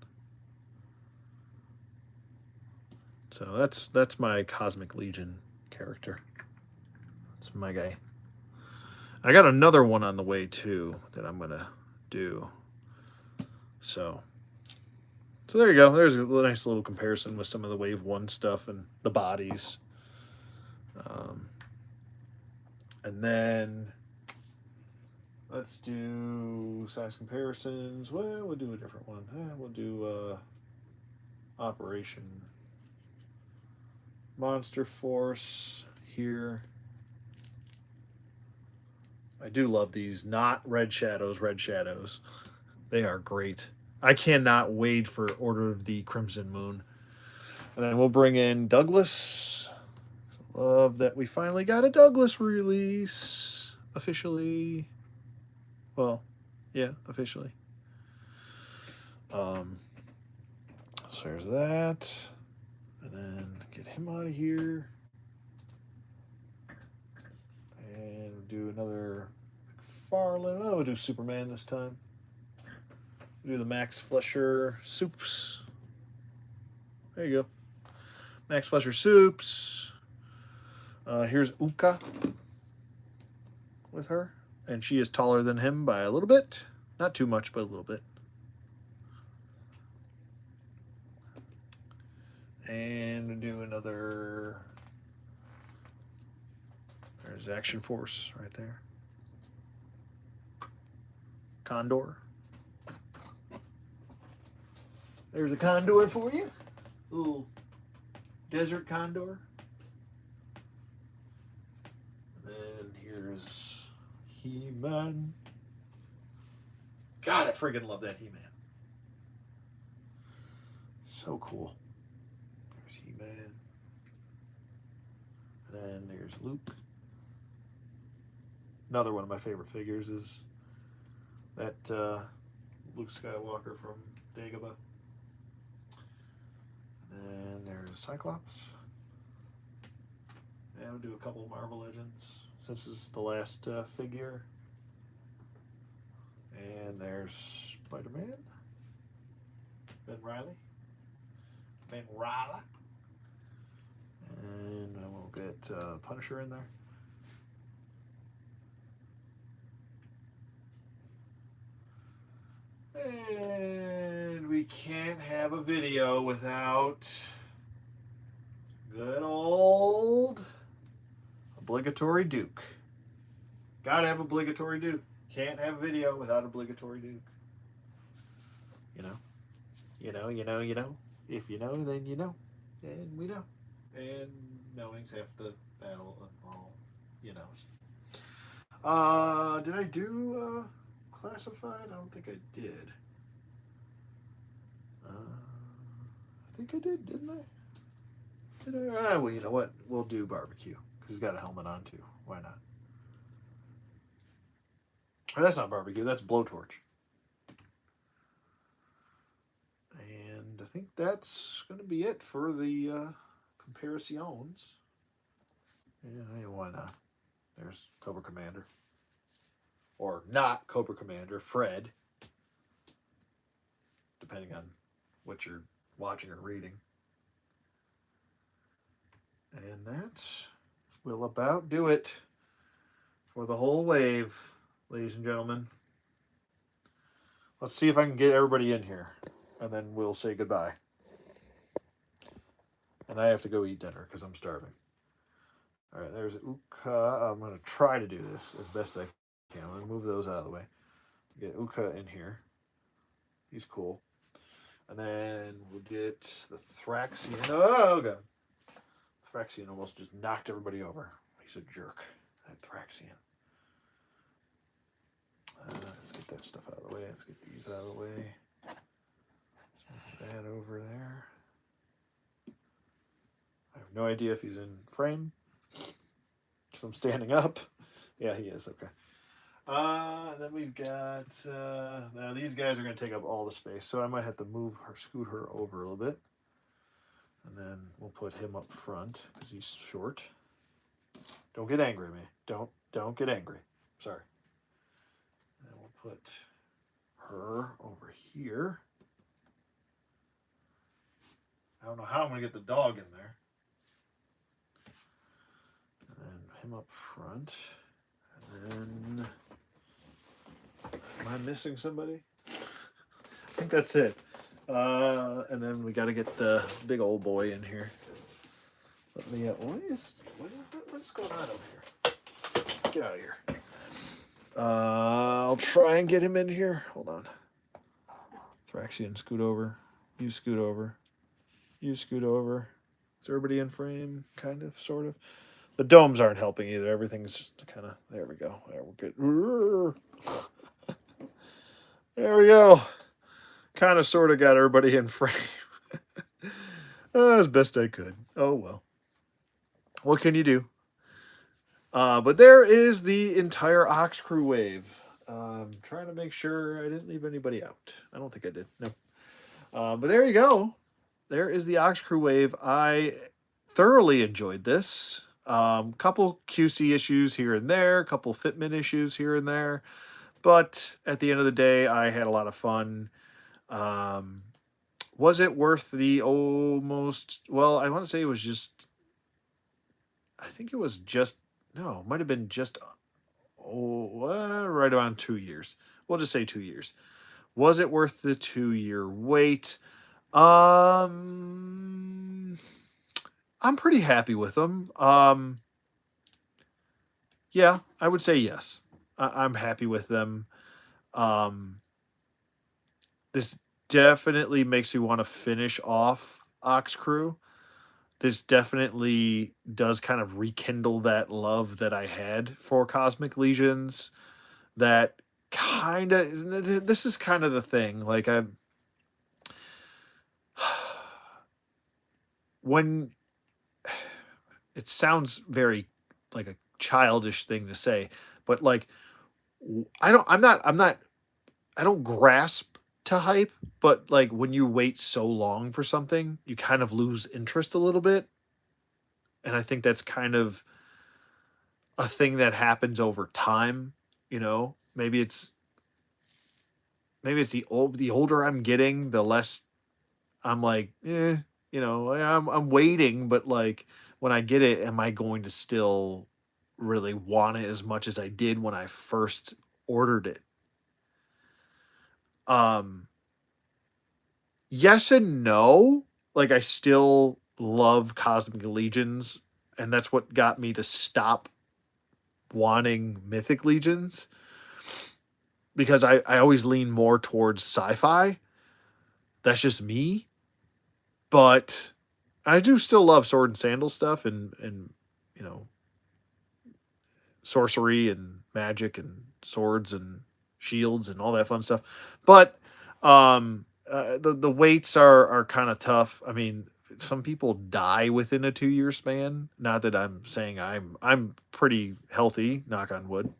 So that's my Cosmic Legion character. That's my guy. I got another one on the way too that I'm gonna do. So there you go. There's a nice little comparison with some of the Wave 1 stuff and the bodies. And then let's do size comparisons. Well, we'll do a different one. We'll do Operation Monster Force here. I do love these, not red shadows. They are great. I cannot wait for Order of the Crimson Moon. And then we'll bring in Douglas. Love that we finally got a Douglas release. Officially. Well, yeah, officially. So there's that. And then get him out of here. And do another McFarlane. Oh, we'll do Superman this time. We'll do the Max Flesher Soups. There you go. Max Flesher Soups. Here's Ukah with her. And she is taller than him by a little bit. Not too much, but a little bit. And we'll do another. There's Action Force right there. Condor. There's a Condor for you. Little desert Condor. And then here's He-Man. God, I friggin' love that He-Man. So cool. There's He-Man. And then there's Luke. Another one of my favorite figures is that Luke Skywalker from Dagobah. And there's Cyclops. And we'll do a couple of Marvel Legends since this is the last figure. And there's Spider-Man. Ben Reilly. And we'll get Punisher in there. And we can't have a video without good old obligatory Duke. Gotta have obligatory Duke. Can't have a video without obligatory Duke. You know. If you know, then you know. And we know. And knowing's half the battle of all you knows. Did I do classified? I don't think I did. I think I did, didn't I? Did I? Well, you know what? We'll do barbecue because he's got a helmet on too. Why not? Oh, that's not barbecue. That's blowtorch. And I think that's going to be it for the comparisons. Yeah, why not? There's Cobra Commander. Or not Cobra Commander, Fred. Depending on what you're watching or reading. And that will about do it for the whole wave, ladies and gentlemen. Let's see if I can get everybody in here, and then we'll say goodbye. And I have to go eat dinner because I'm starving. All right, there's Ukah. I'm going to try to do this as best I can. I'm going to move those out of the way. Get Ukah in here. He's cool. And then we'll get the Thraxian. Oh, God. Thraxian almost just knocked everybody over. He's a jerk, that Thraxian. let's get that stuff out of the way. Let's get these out of the way. Let's move that over there. I have no idea if he's in frame because I'm standing up. Yeah, he is. Okay. Then we've got, now these guys are going to take up all the space, so I might have to move her, scoot her over a little bit. And then we'll put him up front because he's short. Don't get angry at me. Don't get angry. Sorry. And then we'll put her over here. I don't know how I'm going to get the dog in there. And then him up front. And then, am I missing somebody? I think that's it. And then we got to get the big old boy in here. Let me, what's going on over here? Get out of here. I'll try and get him in here. Hold on. Thraxian, scoot over. You scoot over. You scoot over. Is everybody in frame? Kind of, sort of. The domes aren't helping either. Everything's just kind of, there we go. There, we're good. There we go. Kind of, sort of got everybody in frame. As best I could. Oh, well. What can you do? But there is the entire OXKREWE wave. Trying to make sure I didn't leave anybody out. I don't think I did. No. But there you go. There is the OXKREWE wave. I thoroughly enjoyed this. Couple QC issues here and there. Couple fitment issues here and there. But at the end of the day, I had a lot of fun. Was it worth the almost... Well, I want to say it was just... I think it was just... No, it might have been just... right around 2 years. We'll just say 2 years. Was it worth the 2-year wait? I'm pretty happy with them. Yeah, I would say yes. I'm happy with them. This definitely makes me want to finish off OXKREWE. This definitely does kind of rekindle that love that I had for Cosmic Legions. That kind of, this is kind of the thing. Like, when it sounds very like a childish thing to say, but like, I don't grasp to hype, but like when you wait so long for something, you kind of lose interest a little bit. And I think that's kind of a thing that happens over time, you know. Maybe it's the older I'm getting, the less I'm like, you know, I'm waiting, but like when I get it, am I going to still really want it as much as I did when I first ordered it? Yes and no. Like, I still love Cosmic Legions, and that's what got me to stop wanting Mythic Legions, because I always lean more towards sci-fi. That's just me. But I do still love sword and sandal stuff, and you know, sorcery and magic and swords and shields and all that fun stuff. But the weights are kind of tough. I mean, some people die within a 2-year span. Not that I'm saying I'm pretty healthy, knock on wood.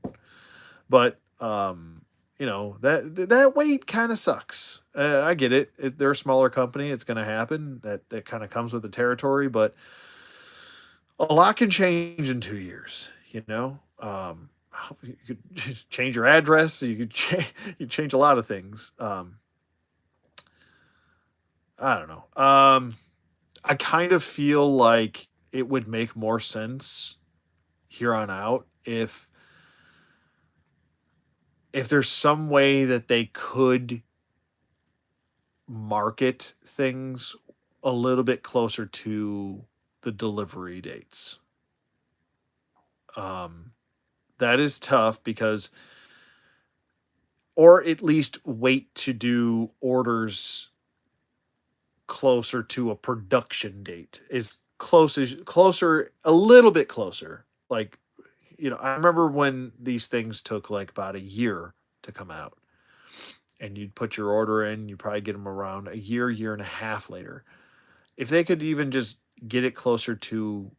But you know, that weight kind of sucks. I get it. They're a smaller company. It's going to happen. That kind of comes with the territory. But a lot can change in 2 years. You know, you could change your address. You could change a lot of things. I don't know. I kind of feel like it would make more sense here on out if there's some way that they could market things a little bit closer to the delivery dates. That is tough because, or at least wait to do orders closer to a production date, is closer, a little bit closer. Like, you know, I remember when these things took like about a year to come out. And you'd put your order in, you probably get them around a year and a half later. If they could even just get it closer to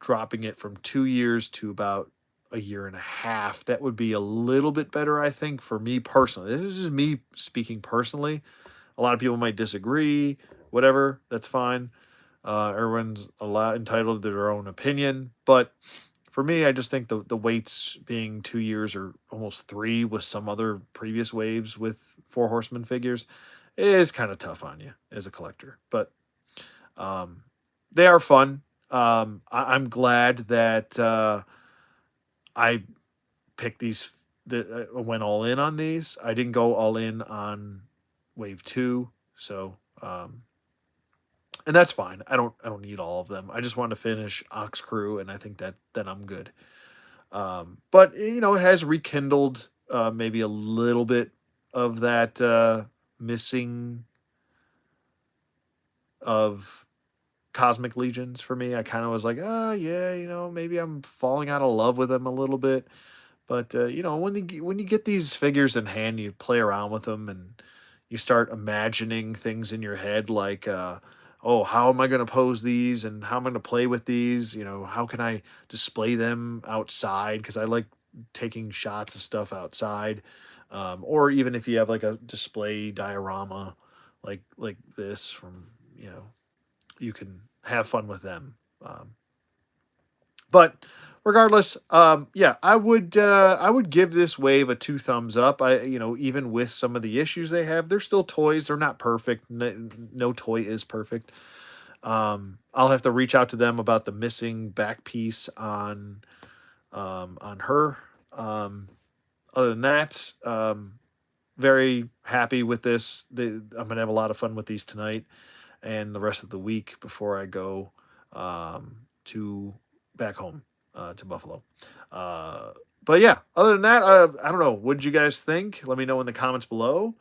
dropping it from 2 years to about a year and a half, that would be a little bit better, I think, for me personally. This is just me speaking personally. A lot of people might disagree, whatever, that's fine. Everyone's a lot entitled to their own opinion. But for me, I just think the waits being 2 years or almost three with some other previous waves with Four Horsemen figures is kind of tough on you as a collector. But they are fun. I'm glad that I picked these. That I went all in on these. I didn't go all in on Wave 2, so and that's fine. I don't need all of them. I just want to finish OXKREWE, and I think that then I'm good. But you know, it has rekindled maybe a little bit of that missing of Cosmic Legions for me. I kind of was like, oh yeah, you know, maybe I'm falling out of love with them a little bit. But you know, when you get these figures in hand, you play around with them and you start imagining things in your head like, oh, how am I going to pose these and how am I going to play with these? You know, how can I display them outside? Because I like taking shots of stuff outside, or even if you have like a display diorama like this from, you know, you can have fun with them. But regardless, yeah, I would give this wave a 2 thumbs up. You know, even with some of the issues they have, they're still toys. They're not perfect. No toy is perfect. I'll have to reach out to them about the missing back piece on her. Other than that, very happy with this. I'm gonna have a lot of fun with these tonight and the rest of the week before I go to back home to Buffalo. Uh, but yeah, other than that, I don't know. What did you guys think? Let me know in the comments below.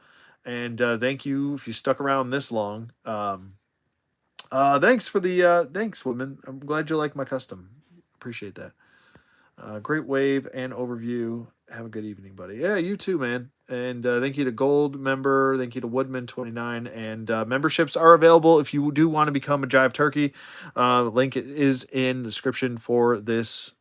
And thank you if you stuck around this long. Thanks for the thanks, Woodman. I'm glad you like my custom. Appreciate that. Great wave and overview. Have a good evening, buddy. Yeah, you too, man. And thank you to Gold member. Thank you to Woodman29. And memberships are available if you do want to become a Jive Turkey. Link is in the description for this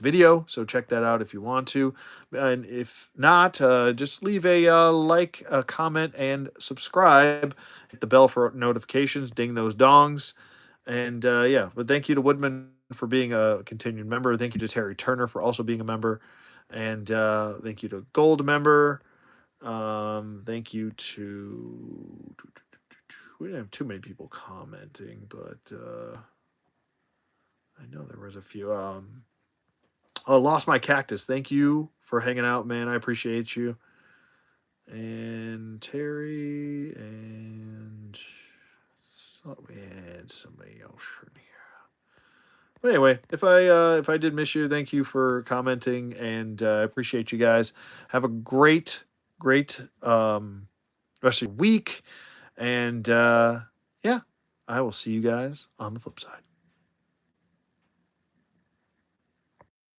video, so check that out if you want to. And if not, just leave a like, a comment, and subscribe. Hit the bell for notifications. Ding those dongs. And yeah, but thank you to Woodman for being a continued member. Thank you to Terry Turner for also being a member. And thank you to Gold member. Thank you to... We didn't have too many people commenting, but I know there was a few. Lost My Cactus. Thank you for hanging out, man. I appreciate you. And Terry, and thought we had somebody else in here. But anyway, if I did miss you, thank you for commenting, and I appreciate you guys. Have a great rest of your week, and yeah, I will see you guys on the flip side.